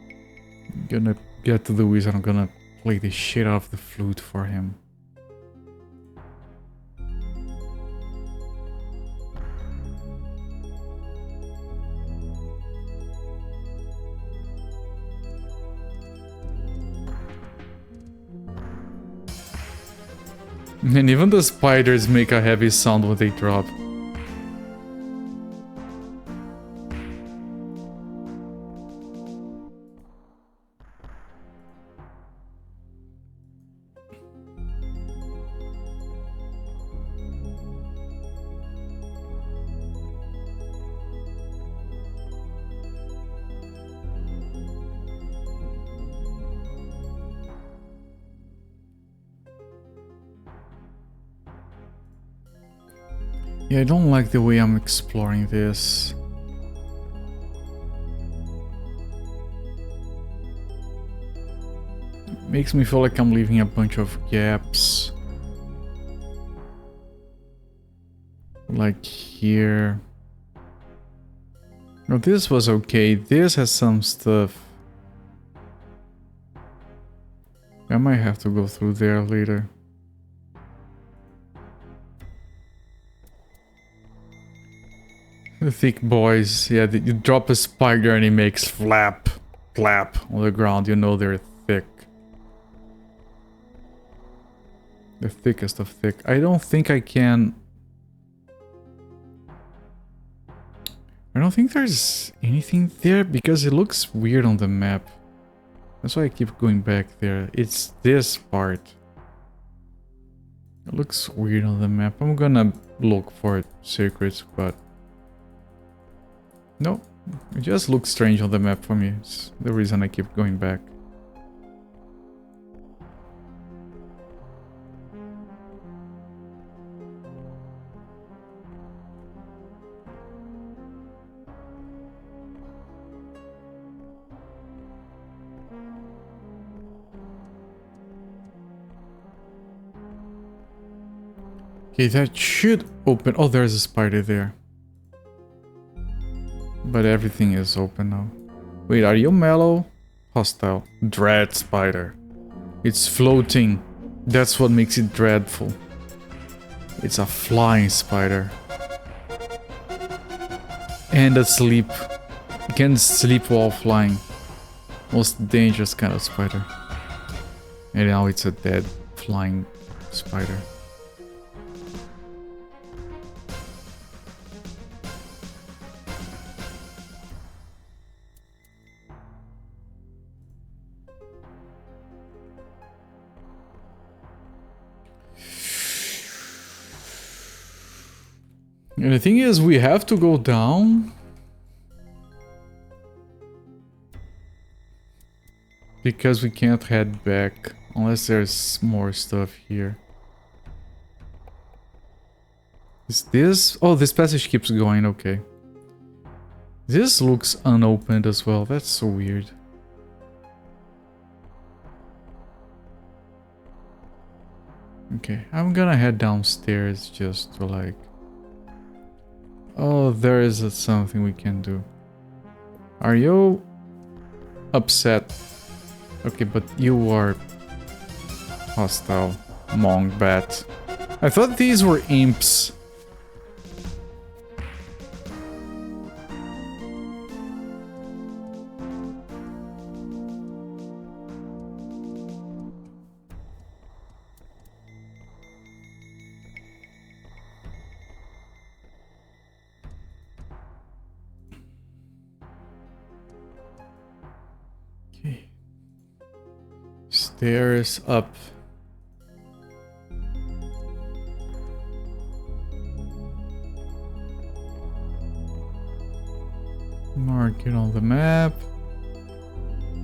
I'm gonna get to the wizard, I'm gonna play the shit out of the flute for him. And even the spiders make a heavy sound when they drop. Yeah, I don't like the way I'm exploring this. It makes me feel like I'm leaving a bunch of gaps. Like here. No, this was okay. This has some stuff. I might have to go through there later. The thick boys, yeah, you drop a spider and it makes flap, flap on the ground, you know they're thick. The thickest of thick. I don't think I can... I don't think there's anything there because it looks weird on the map. That's why I keep going back there. It's this part. It looks weird on the map. I'm gonna look for secrets, but... No, it just looks strange on the map for me. It's the reason I keep going back. Okay, that should open. Oh, there's a spider there. But everything is open now. Wait, are you mellow? Hostile. Dread spider. It's floating That's what makes it dreadful. It's a flying spider. And asleep. You can sleep while flying. Most dangerous kind of spider. And now it's a dead flying spider. And the thing is, we have to go down. Because we can't head back. Unless there's more stuff here. Is this... Oh, this passage keeps going, okay. This looks unopened as well. That's so weird. Okay, I'm gonna head downstairs just to like... Oh, there is something we can do. Are you upset? Okay, but you are hostile, monk bat. I thought these were imps. Stairs up. Mark it on the map.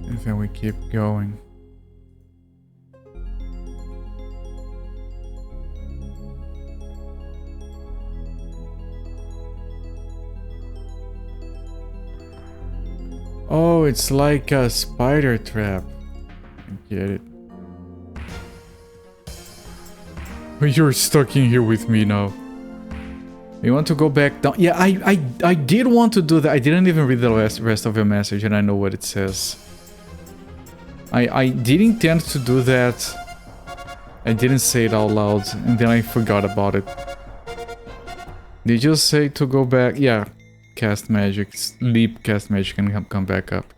And then we keep going. Oh, it's like a spider trap. Get it. You're stuck in here with me now. You want to go back down? Yeah, I did want to do that. I didn't even read the rest of your message and I know what it says. I did intend to do that. I didn't say it out loud and then I forgot about it. Did you say to go back? Yeah. Cast magic. Sleep, cast magic and come back up.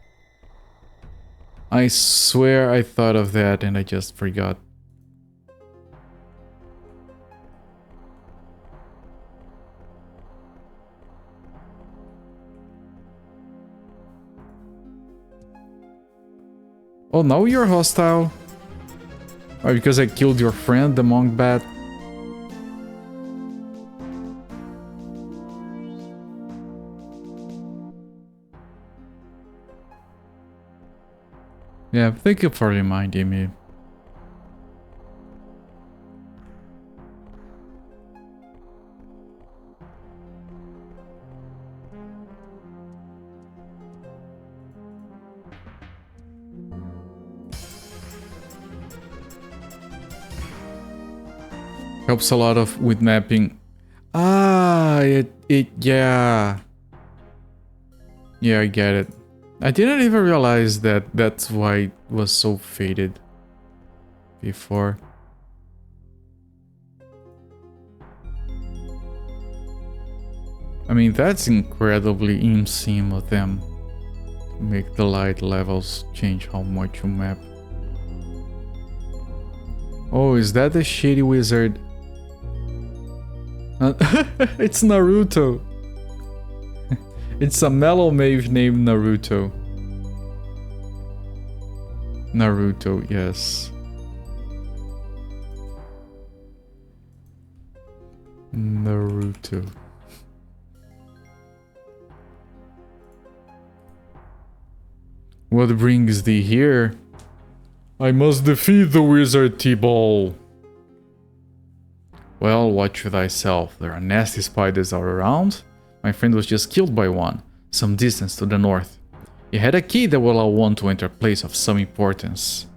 I swear I thought of that and I just forgot. Oh, now you're hostile? Oh, because I killed your friend, the monk bat? Yeah, thank you for reminding me. Helps a lot of with mapping. Ah, yeah. Yeah, I get it. I didn't even realize that that's why it was so faded before. I mean, that's incredibly in-sim of them to make the light levels change how much you map. Oh, is that the shady wizard? It's Naruto. It's a mellow mage named Naruto. Naruto, yes. Naruto. What brings thee here? I must defeat the wizard T-Ball. Well, watch thyself. There are nasty spiders all around. My friend was just killed by one, some distance to the north. He had a key that will allow one to enter a place of some importance.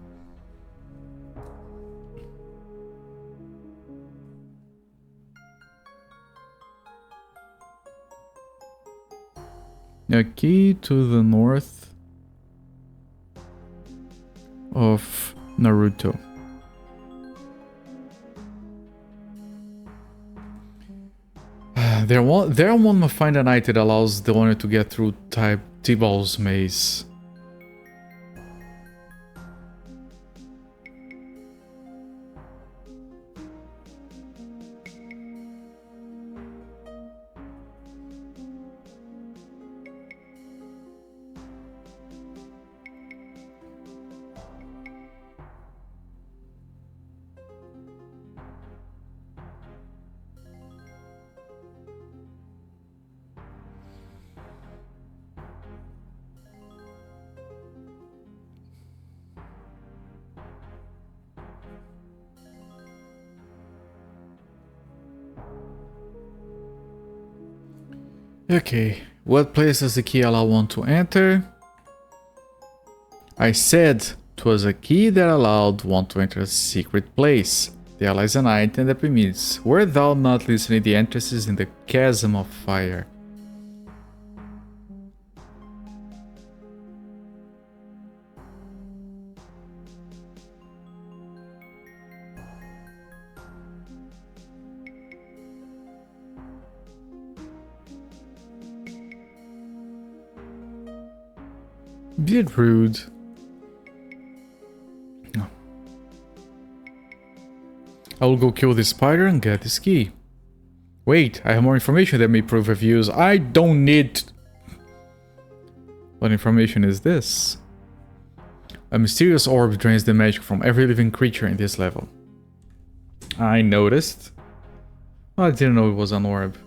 A key to the north of Naruto. There one must find an item that allows the owner to get through type T-Ball's maze. Okay, what place does the key allow one to enter? I said 'twas a key that allowed one to enter a secret place. There lies an item that permits, were thou not listening, the entrances in the chasm of fire. Be rude. No. I will go kill this spider and get this key. Wait, I have more information that may prove of use. I don't need... What information is this? A mysterious orb drains the magic from every living creature in this level. I noticed. I didn't know it was an orb.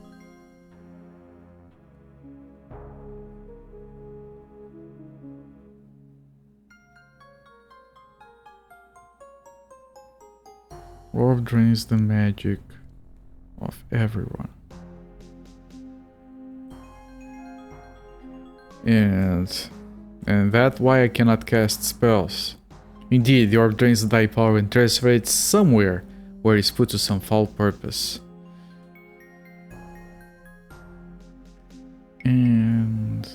Orb drains the magic of everyone. And that's why I cannot cast spells. Indeed, the orb drains thy power and transfers it somewhere where it's put to some foul purpose. And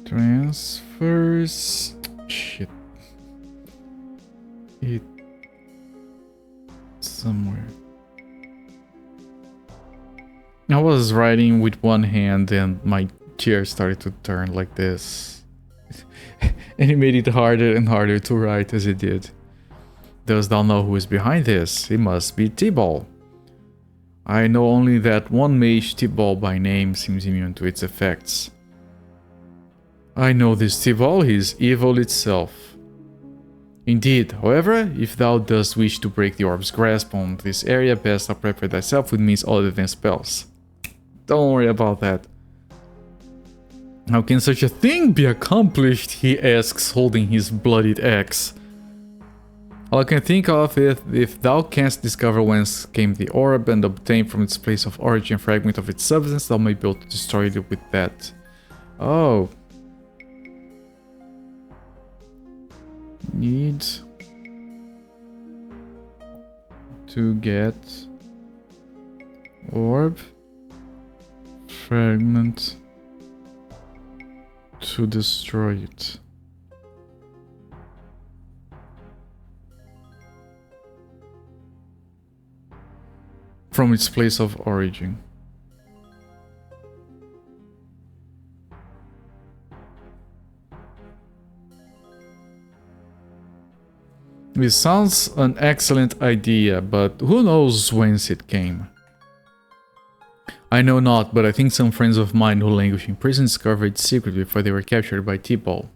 transfers... Shit. It somewhere. I was writing with one hand and my chair started to turn like this. And it made it harder and harder to write as it did. Dost thou know who is behind this? It must be T-Ball. I know only that one mage, T-Ball by name, seems immune to its effects. I know this T-Ball, he is evil itself. Indeed, however, if thou dost wish to break the orb's grasp on this area, best thou prepare thyself with means all advanced spells. Don't worry about that. How can such a thing be accomplished? He asks, holding his bloodied axe. All I can think of is if thou canst discover whence came the orb and obtain from its place of origin a fragment of its substance, thou may be able to destroy it with that. Oh. Need to get orb fragment to destroy it. From its place of origin. This sounds an excellent idea, but who knows whence it came? I know not, but I think some friends of mine who languish in prison discovered its secret before they were captured by T-Ball.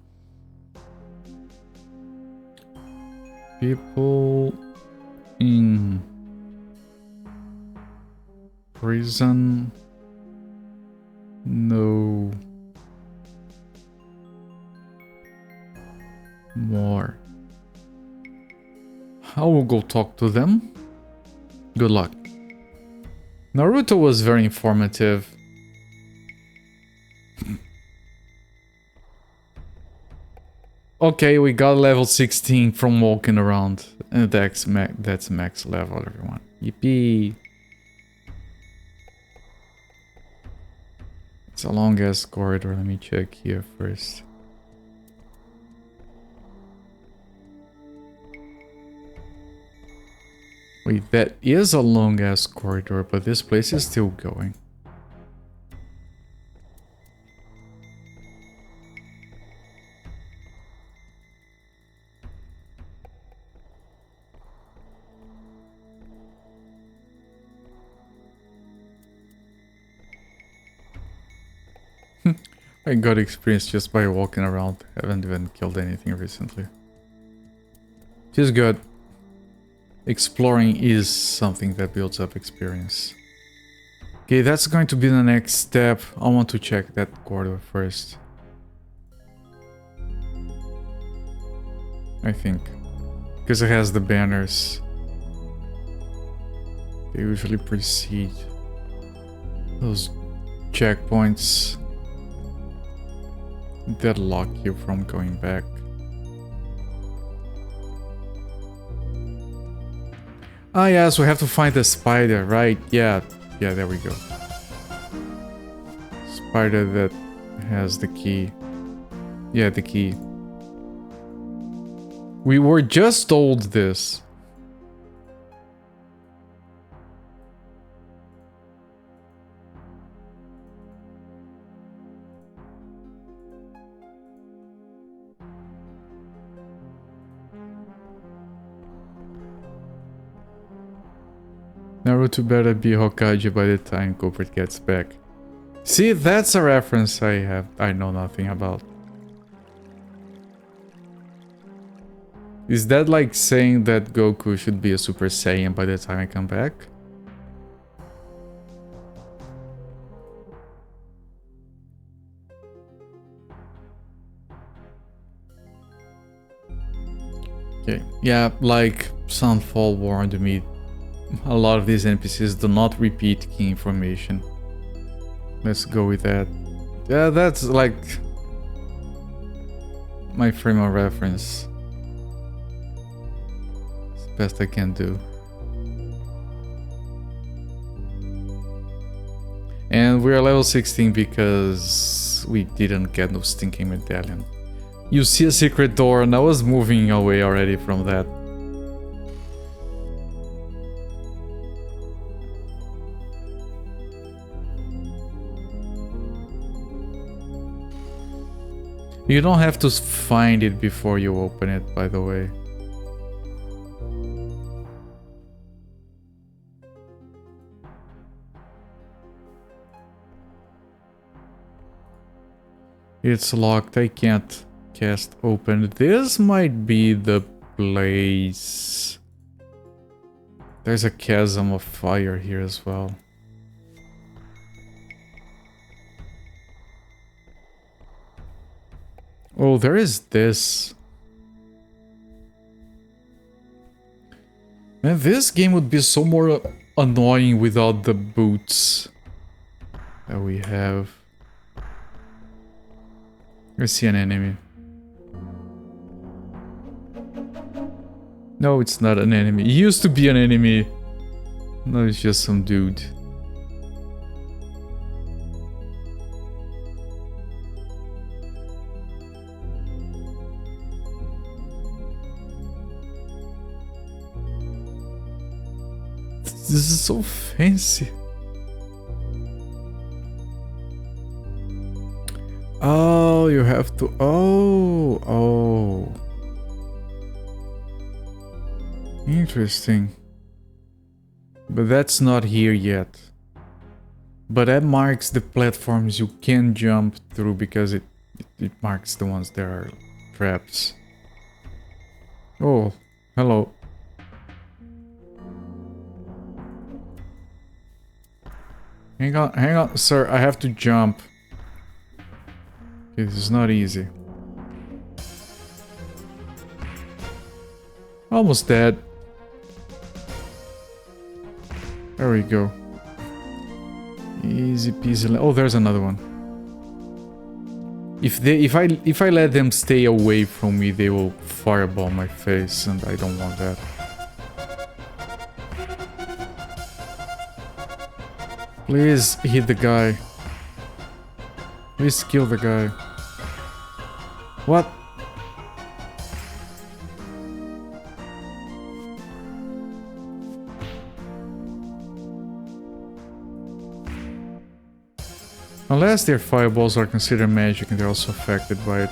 People in prison know more. I will go talk to them. Good luck. Naruto was very informative. Okay, we got level 16 from walking around. And that's max level, everyone. Yippee. It's a long ass corridor. Let me check here first. Wait, that is a long-ass corridor, but this place is still going. I got experience just by walking around. Haven't even killed anything recently. Which is good. Exploring is something that builds up experience. Okay, that's going to be the next step. I want to check that corridor first. I think. Because it has the banners. They usually precede those checkpoints that lock you from going back. Ah yes, we have to find the spider, right? Yeah, there we go. Spider that has the key. Yeah, the key. We were just told this. Naruto better be Hokage by the time Gilbert gets back. See, that's a reference I know nothing about. Is that like saying that Goku should be a Super Saiyan by the time I come back? Okay, yeah, like Sunfall warned me. A lot of these NPCs do not repeat key information. Let's go with that. Yeah, that's like my frame of reference. It's the best I can do. And we are level 16 because we didn't get no stinking medallion. You see a secret door and I was moving away already from that. You don't have to find it before you open it, by the way. It's locked, I can't cast open. This might be the place. There's a chasm of fire here as well. Oh, there is this. Man, this game would be so more annoying without the boots that we have. I see an enemy. No, it's not an enemy. It used to be an enemy. No, it's just some dude. This is so fancy. Oh, you have to... Oh. Interesting. But that's not here yet. But that marks the platforms you can jump through because it marks the ones that are traps. Oh, hello. Hang on, sir, I have to jump. Okay, this is not easy. Almost dead. There we go. Easy peasy. Oh, there's another one. If I let them stay away from me, they will fireball my face, and I don't want that. Please hit the guy. Please kill the guy. What? Unless their fireballs are considered magic and they're also affected by it.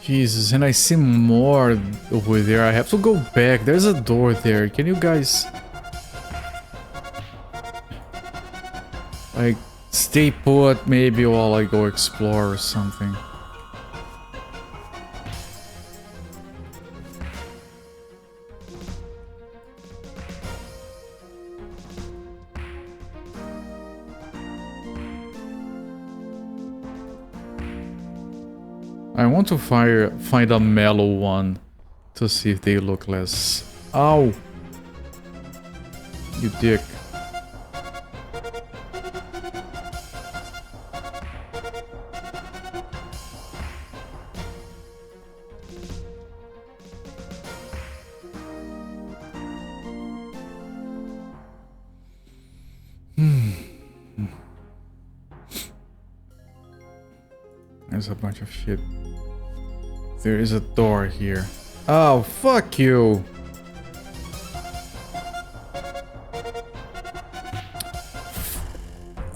Jesus, and I see more over there. I have to go back. There's a door there. Can you guys... like, stay put maybe while I go explore or something. I want to find a mellow one to see if they look less... Ow! You dick. There's a bunch of shit. There is a door here. Oh, fuck you!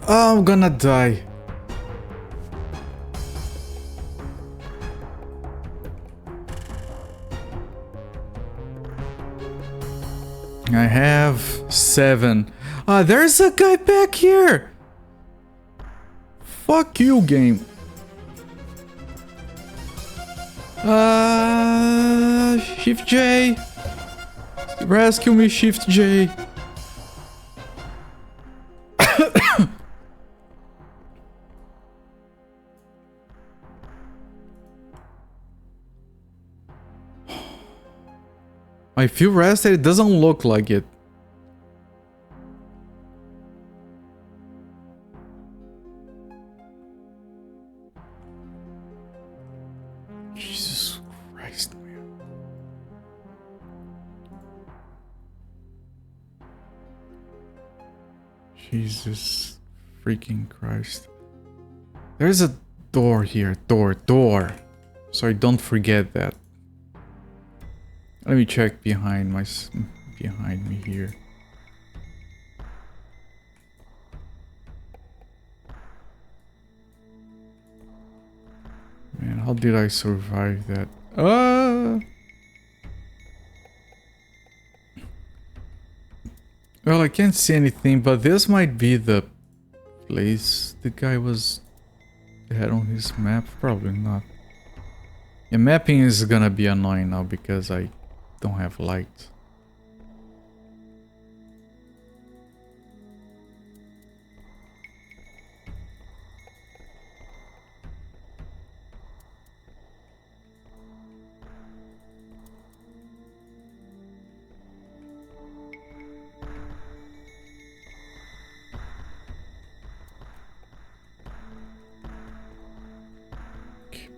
Oh, I'm gonna die. I have 7. Ah, there's a guy back here! Fuck you, game. Shift J. Rescue me, Shift J. I feel rested. It doesn't look like it. Jesus Christ, man. Jesus freaking Christ. There's a door here. Door. So I don't forget that. Let me check behind me here. Man, how did I survive that? Well, I can't see anything, but this might be the place the guy had on his map. Probably not. Yeah, mapping is gonna be annoying now because I don't have light.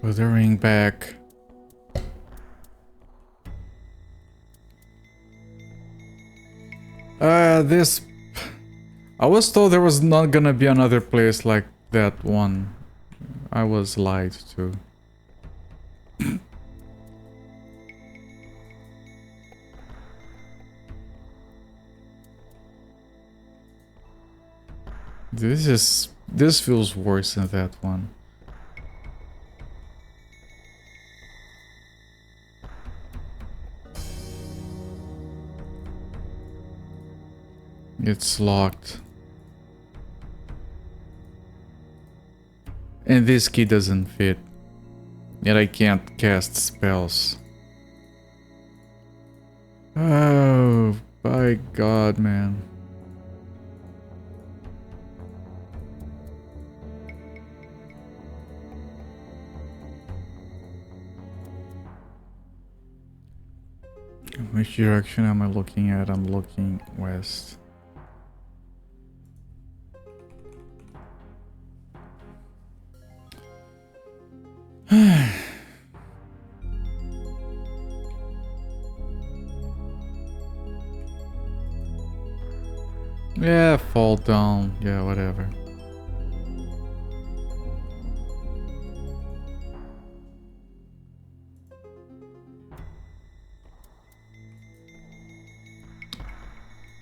Put the ring back. This... I was told there was not gonna be another place like that one. I was lied to. This feels worse than that one. It's locked. And this key doesn't fit. Yet I can't cast spells. Oh, by God, man. Which direction am I looking at? I'm looking west. Yeah, fall down. Yeah, whatever.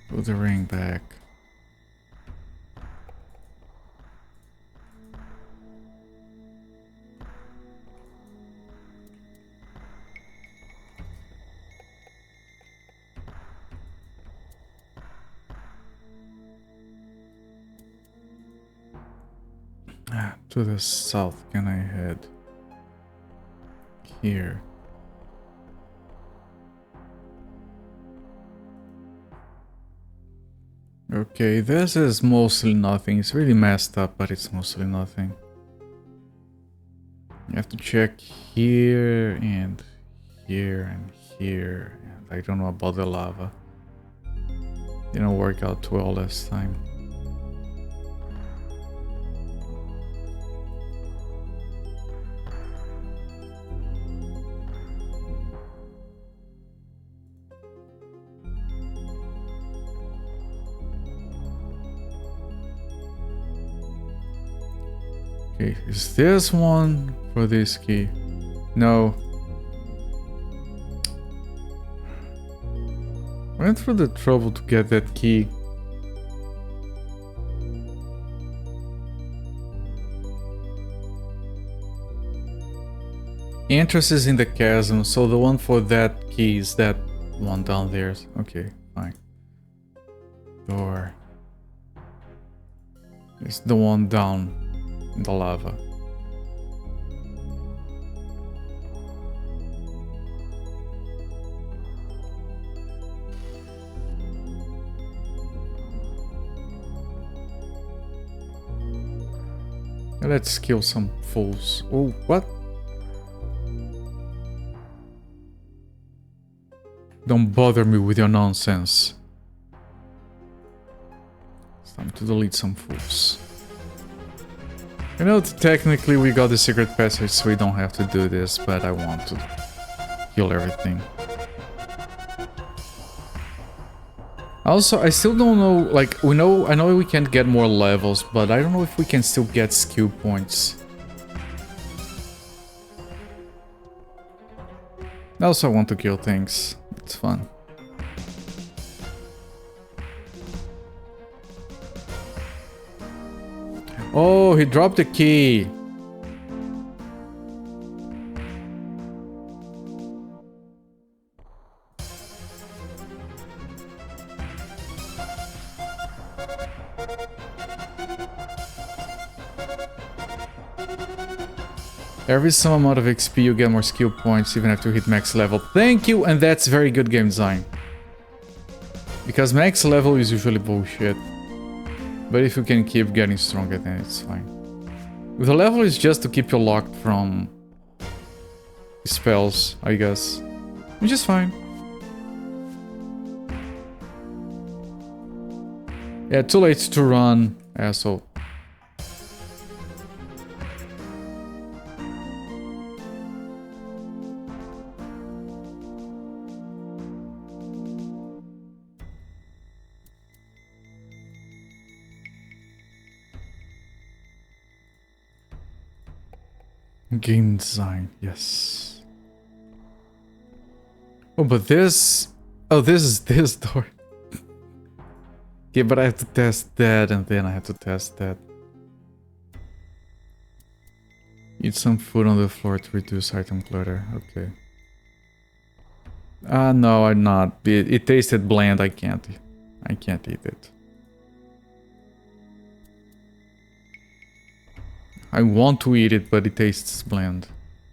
Put the ring back. To the south, can I head here? Okay, this is mostly nothing. It's really messed up, but it's mostly nothing. You have to check here and here and here. And I don't know about the lava. Didn't work out too well last time. Okay, is this one for this key? No. Went through the trouble to get that key. Entrance is in the chasm, so the one for that key is that one down there. Okay, fine. Door. It's the one down in the lava. Let's kill some fools. Oh, what? Don't bother me with your nonsense. It's time to delete some fools. You know, technically we got the secret passage, so we don't have to do this, but I want to kill everything. Also, I still don't know, like, I know we can't get more levels, but I don't know if we can still get skill points. Also, I want to kill things. It's fun. Oh, he dropped the key. Every some amount of XP you get more skill points even after you hit max level. Thank you, and that's very good game design. Because max level is usually bullshit. But if you can keep getting stronger, then it's fine. The level is just to keep you locked from spells, I guess. Which is fine. Yeah, too late to run, asshole. Game design, yes. Oh, but this... Oh, this is this door. Yeah, but I have to test that, and then I have to test that. Eat some food on the floor to reduce item clutter. Okay. No, I'm not. It tasted bland. I can't eat it. I want to eat it, but it tastes bland.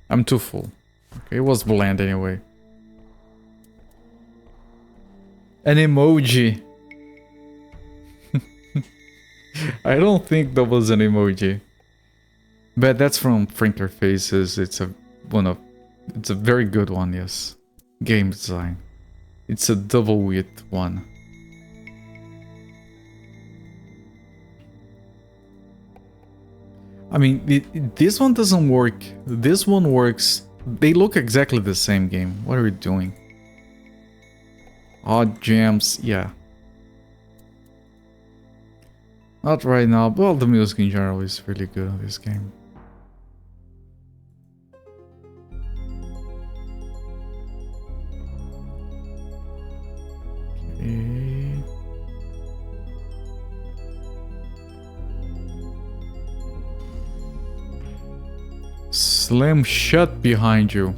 I'm too full. Okay, it was bland anyway. An emoji. I don't think that was an emoji. But that's from Printer Faces. It's a very good one, yes. Game design. It's a double width one. I mean, this one doesn't work. This one works. They look exactly the same game. What are we doing? Odd gems, yeah. Not right now, but well, the music in general is really good on this game. Okay. Slam shut behind you.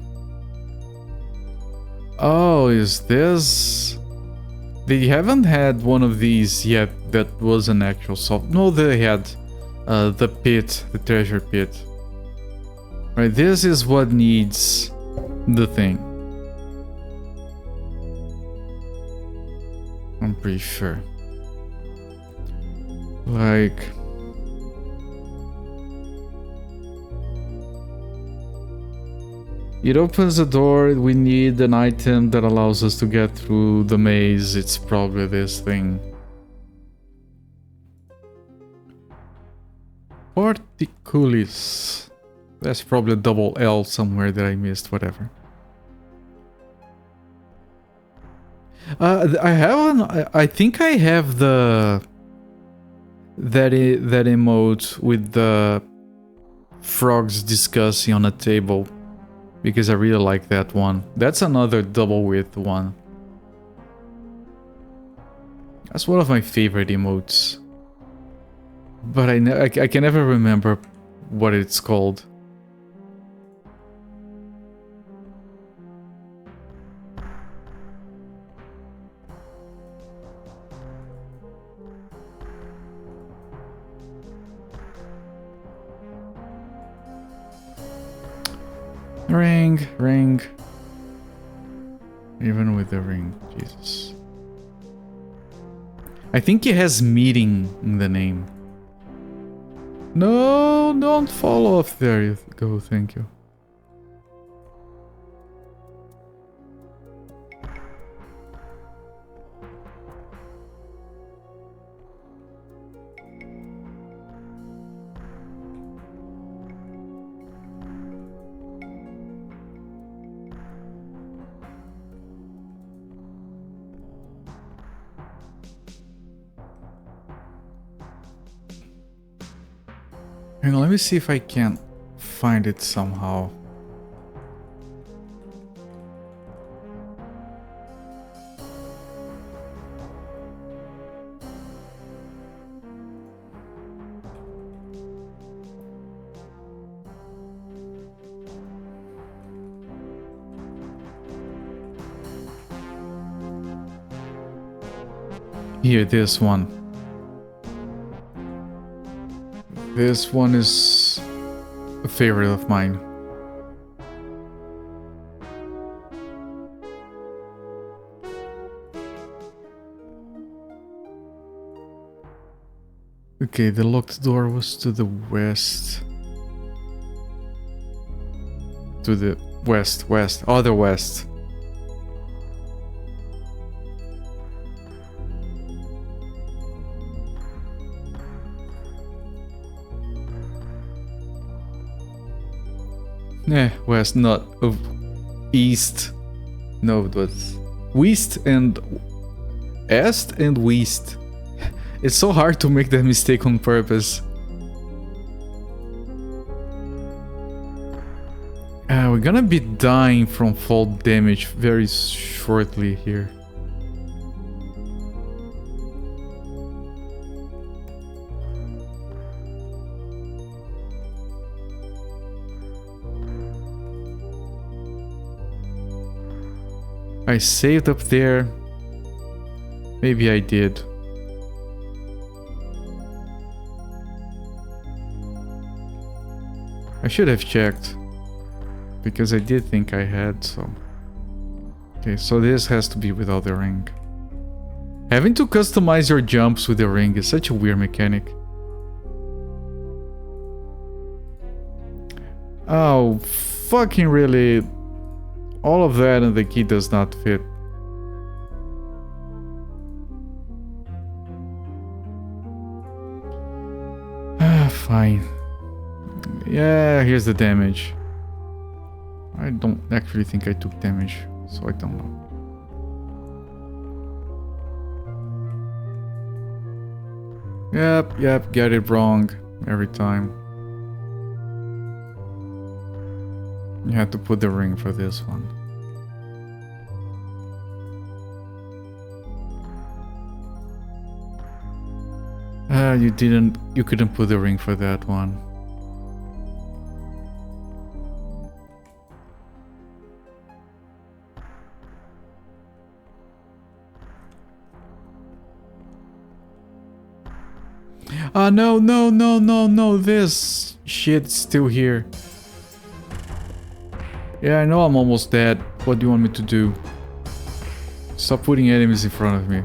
Oh, is this... They haven't had one of these yet that was an actual solve. No, they had the pit, the treasure pit. Right, this is what needs the thing. I'm pretty sure. Like... It opens the door, we need an item that allows us to get through the maze. It's probably this thing. Particulis. That's probably a double L somewhere that I missed, whatever. I think I have that emote with the frogs discussing on a table. Because I really like that one. That's another double width one. That's one of my favorite emotes. But I can never remember what it's called. Ring. Even with the ring, Jesus. I think it has meeting in the name. No, don't fall off there. You go, thank you. Hang on, let me see if I can find it somehow. Here, this one. This one is a favorite of mine. Okay, the locked door was to the west. To the west, other west. West, not east. No, it was west and east and west. It's so hard to make that mistake on purpose. We're gonna be dying from fall damage very shortly here. I saved up there. Maybe I did. I should have checked. Because I did think I had, so... Okay, so this has to be without the ring. Having to customize your jumps with the ring is such a weird mechanic. Oh, fucking really... All of that and the key does not fit. Fine. Yeah, here's the damage. I don't actually think I took damage, so I don't know. Yep, get it wrong every time. You had to put the ring for this one. You couldn't put the ring for that one. No, this shit's still here. Yeah, I know I'm almost dead. What do you want me to do? Stop putting enemies in front of me.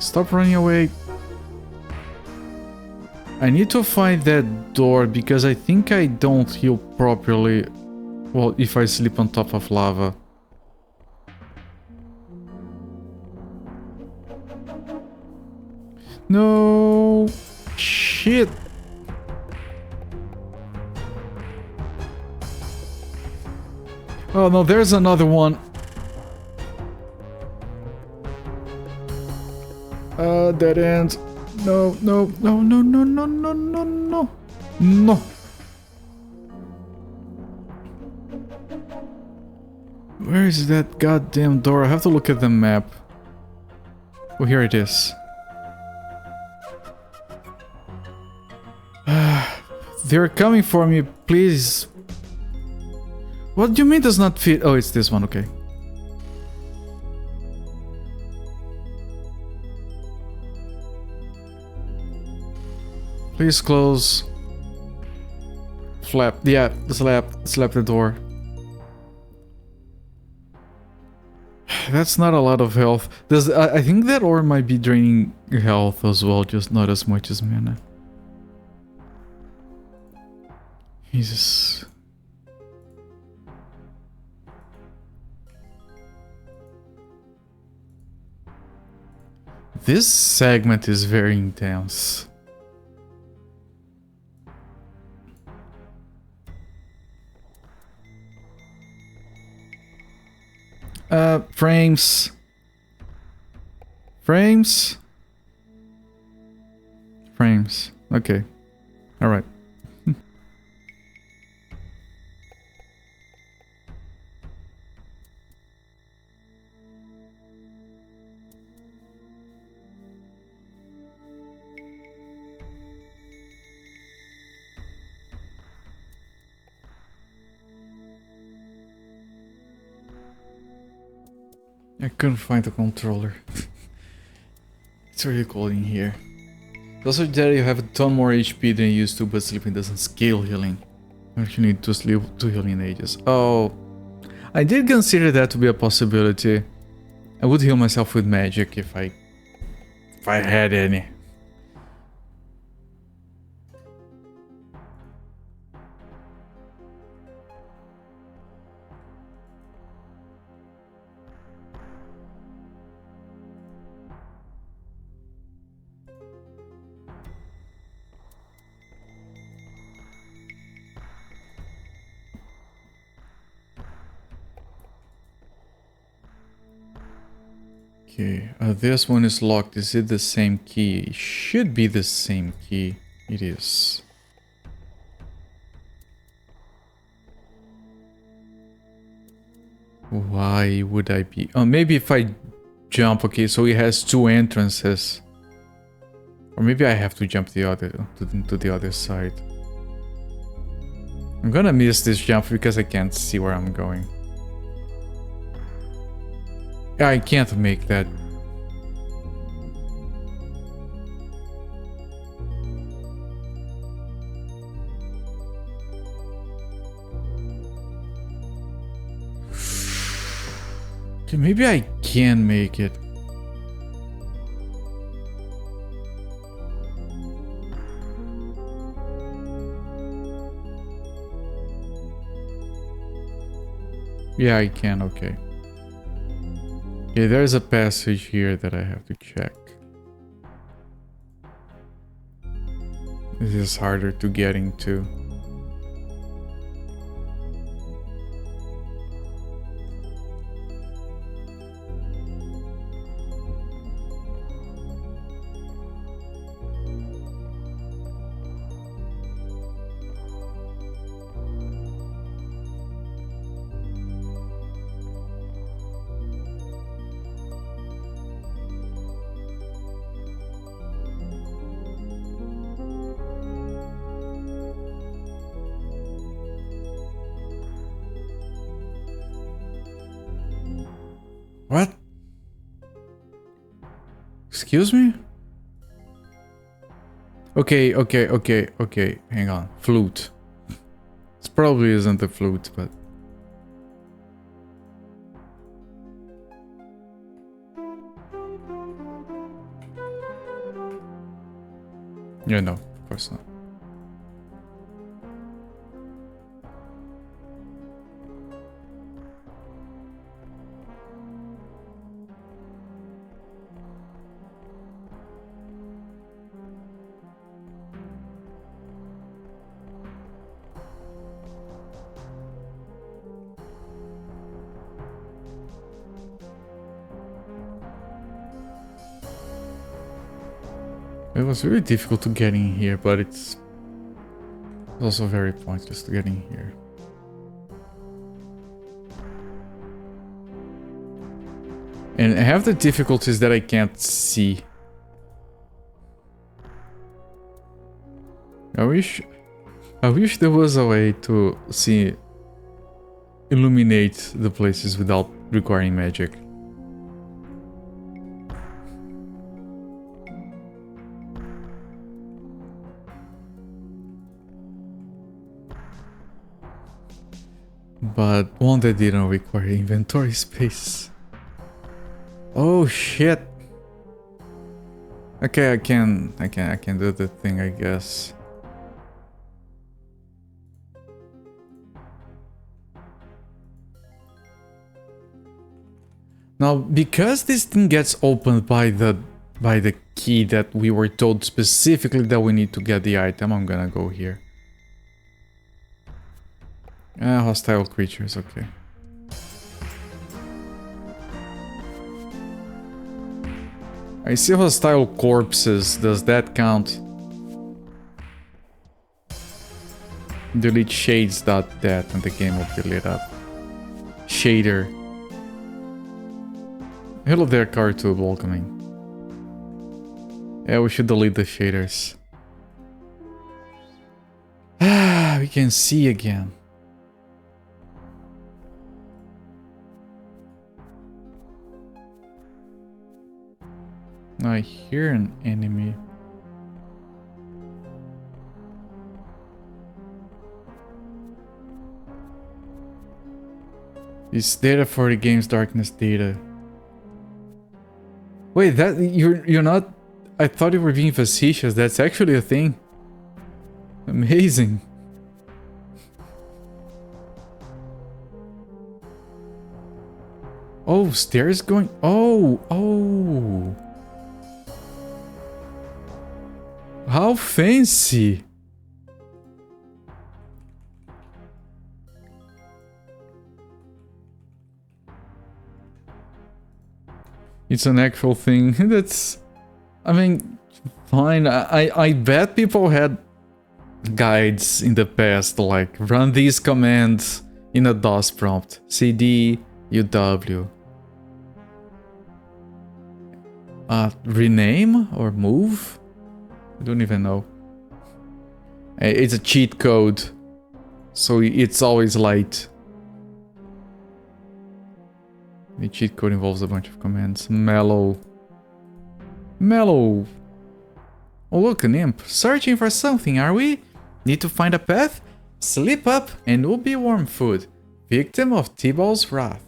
Stop running away. I need to find that door because I think I don't heal properly. Well, if I sleep on top of lava. No. Shit. Oh no, there's another one. Dead end. No. Where is that goddamn door? I have to look at the map. Oh, here it is. They're coming for me, please. What do you mean does not fit? Oh, it's this one, okay. Please close. Flap. Yeah, slap the door. That's not a lot of health. I think that ore might be draining health as well, just not as much as mana. Jesus. This segment is very intense. Frames. Okay. All right. I couldn't find the controller. It's really cold in here. Also, that you have a ton more HP than you used to, but sleeping doesn't scale healing. You actually need to sleep to heal in ages. Oh, I did consider that to be a possibility. I would heal myself with magic if I had any. Okay, this one is locked. Is it the same key? It should be the same key. It is. Why would I be... Oh, maybe if I jump. Okay, so it has two entrances. Or maybe I have to jump to the other side. I'm gonna miss this jump because I can't see where I'm going. I can't make that. Okay, maybe I can make it. Yeah, I can, okay. Okay, there's a passage here that I have to check. This is harder to get into. What? Excuse me? Okay. Hang on. Flute. This probably isn't a flute, but... Yeah, no, of course not. It was really difficult to get in here, but it's also very pointless to get in here. And I have the difficulties that I can't see. I wish there was a way to see, illuminate the places without requiring magic. But one that didn't require inventory space. Oh shit. Okay, I can do the thing, I guess. Now, because this thing gets opened by the key that we were told specifically that we need to get the item, I'm gonna go here. Hostile creatures, okay. I see hostile corpses, does that count? Delete shades.dat and the game will be lit up. Shader. Hello there, Cartoon, welcoming. Yeah, we should delete the shaders. Ah, we can see again. I hear an enemy. It's data for the game's darkness data. Wait, that you're not... I thought you were being facetious. That's actually a thing. Amazing. Oh, stairs going... Oh. How fancy. It's an actual thing. That's... I mean, fine. I bet people had guides in the past, like run these commands in a DOS prompt. CD, UW. Rename or move? I don't even know. It's a cheat code, so it's always light. The cheat code involves a bunch of commands. Mellow. Oh look, an imp. Searching for something, are we? Need to find a path? Slip up and we'll be warm food. Victim of T-Ball's wrath.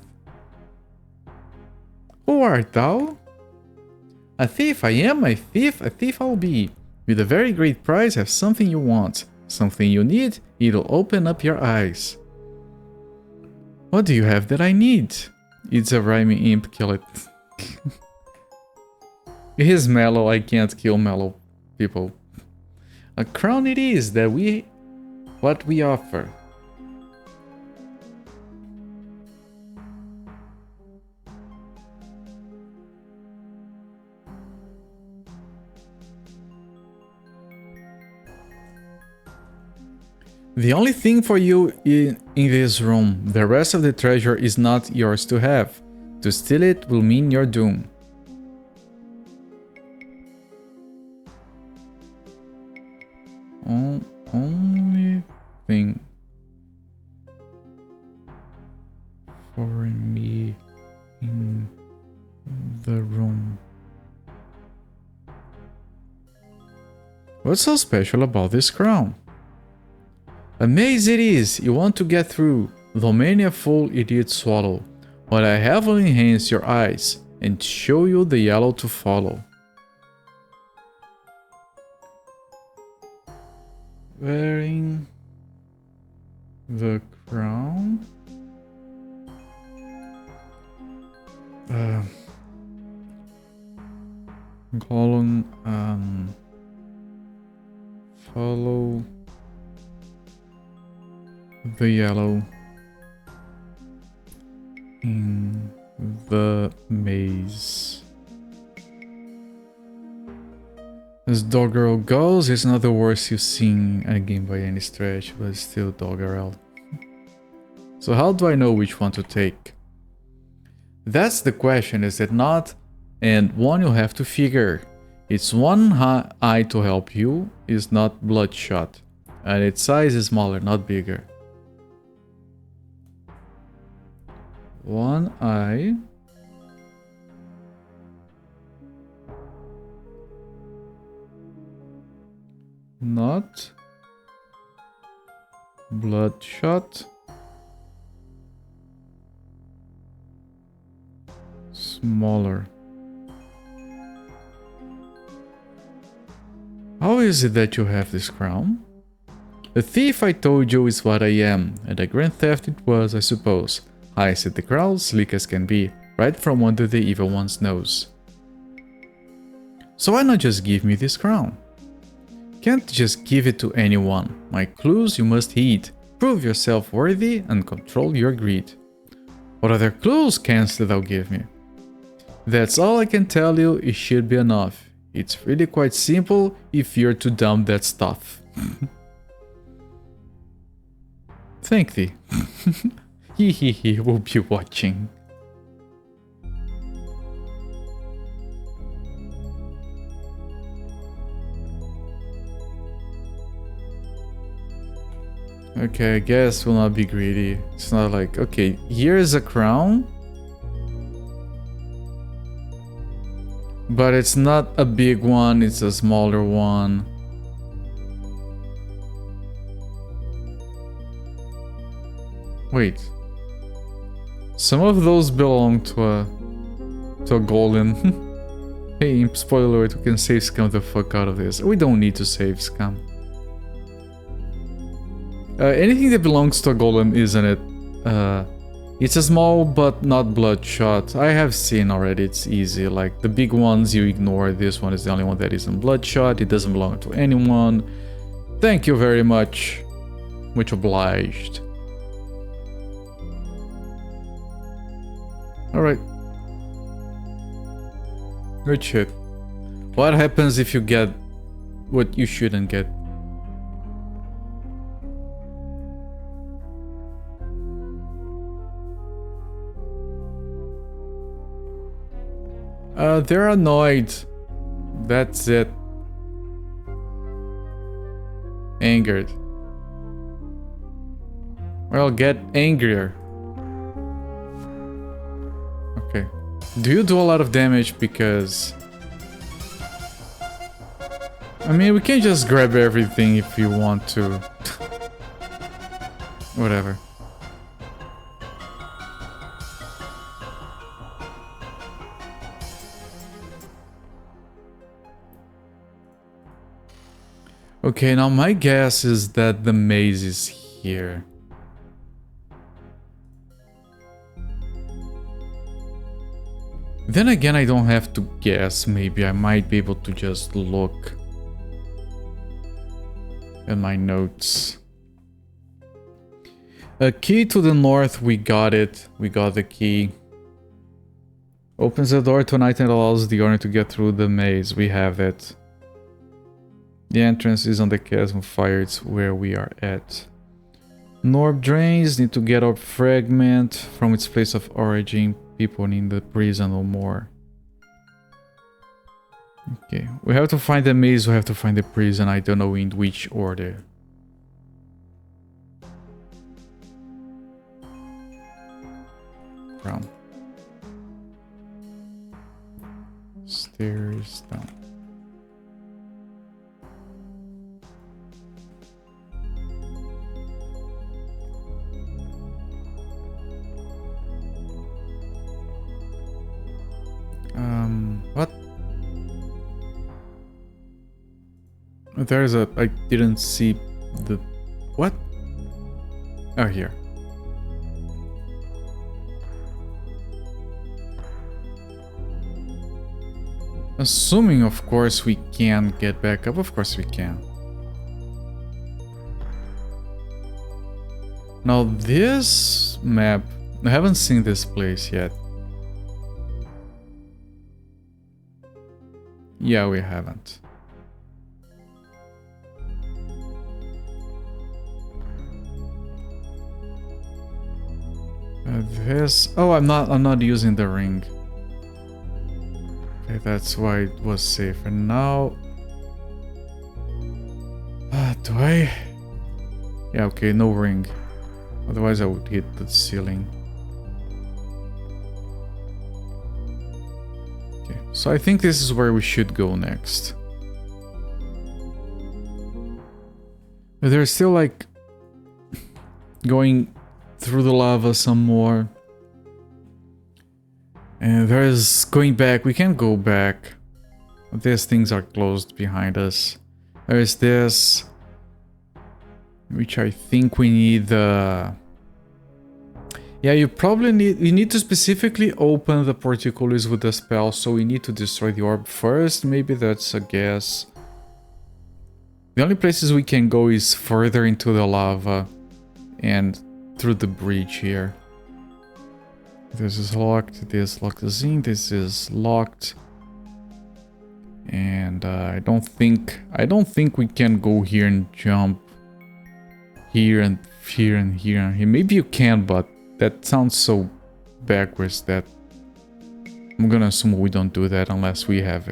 Who art thou? A thief I am, a thief I'll be. With a very great prize, have something you want. Something you need, it'll open up your eyes. What do you have that I need? It's a rhyming imp, kill it. He's mellow, I can't kill mellow people. A crown it is that what we offer. The only thing for you in this room, the rest of the treasure is not yours to have. To steal it will mean your doom. Only thing for me in the room. What's so special about this crown? A maze it is, you want to get through, though many a fool it did swallow. But I have will enhance your eyes, and show you the yellow to follow. Wearing the crown? Column, follow the yellow in the maze. As Doggerel goes, it's not the worst you've seen in a game by any stretch, but it's still Doggerel. So how do I know which one to take? That's the question, is it not? And one you have to figure. It's one eye to help you, is not bloodshot. And its size is smaller, not bigger. One eye. Not bloodshot. Smaller. How is it that you have this crown? The thief I told you is what I am, and a grand theft it was, I suppose. I set the crown, sleek as can be, right from under the evil one's nose. So why not just give me this crown? Can't just give it to anyone. My clues you must heed. Prove yourself worthy and control your greed. What other clues canst thou give me? That's all I can tell you, it should be enough. It's really quite simple if you're too dumb that stuff. Thank thee. Hehehe, we'll be watching. Okay, I guess we'll not be greedy. It's not like, okay, here's a crown. But it's not a big one, it's a smaller one. Wait. Some of those belong to a golem. Hey, spoiler alert, we can save scam the fuck out of this. We don't need to save scam. Anything that belongs to a golem, isn't it? It's a small but not bloodshot. I have seen already, it's easy. Like the big ones you ignore, this one is the only one that isn't bloodshot. It doesn't belong to anyone. Thank you very much. Much obliged. Alright. Good shit. What happens if you get what you shouldn't get? They're annoyed. That's it. Angered. Well, get angrier. Okay. Do you do a lot of damage? Because... I mean, we can just grab everything if you want to. Whatever. Okay, now my guess is that the maze is here. Then again, I don't have to guess. Maybe I might be able to just look at my notes. A key to the north, we got it. We got the key. Opens the door to night and allows the owner to get through the maze. We have it. The entrance is on the chasm fire. It's where we are at. Norb drains. Need to get up fragment from its place of origin. People in the prison no more. Okay, we have to find the maze, we have to find the prison. I don't know in which order. Down. Stairs down. What? There's a... I didn't see the... What? Oh, here. Assuming, of course, we can get back up. Of course we can. Now this map... I haven't seen this place yet. Yeah, we haven't. This... Oh, I'm not using the ring. Okay, that's why it was safe. And now... do I... Yeah, okay, no ring. Otherwise I would hit the ceiling. Okay, so I think this is where we should go next. But there's still like... going through the lava some more. And there's going back. We can't go back. These things are closed behind us. There's this, which I think we need the... Yeah, you probably need... You need to specifically open the portcullis with the spell, so we need to destroy the orb first. Maybe that's a guess. The only places we can go is further into the lava and through the bridge here. This is locked, this locked us in, this is locked. And I don't think we can go here and jump here and here and here and here. Maybe you can, but that sounds so backwards that I'm gonna assume we don't do that unless we have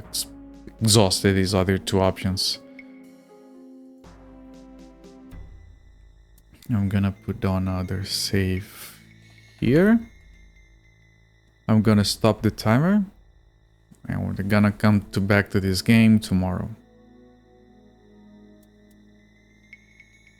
exhausted these other two options. I'm gonna put down another save here. I'm gonna stop the timer and we're gonna come back to this game tomorrow.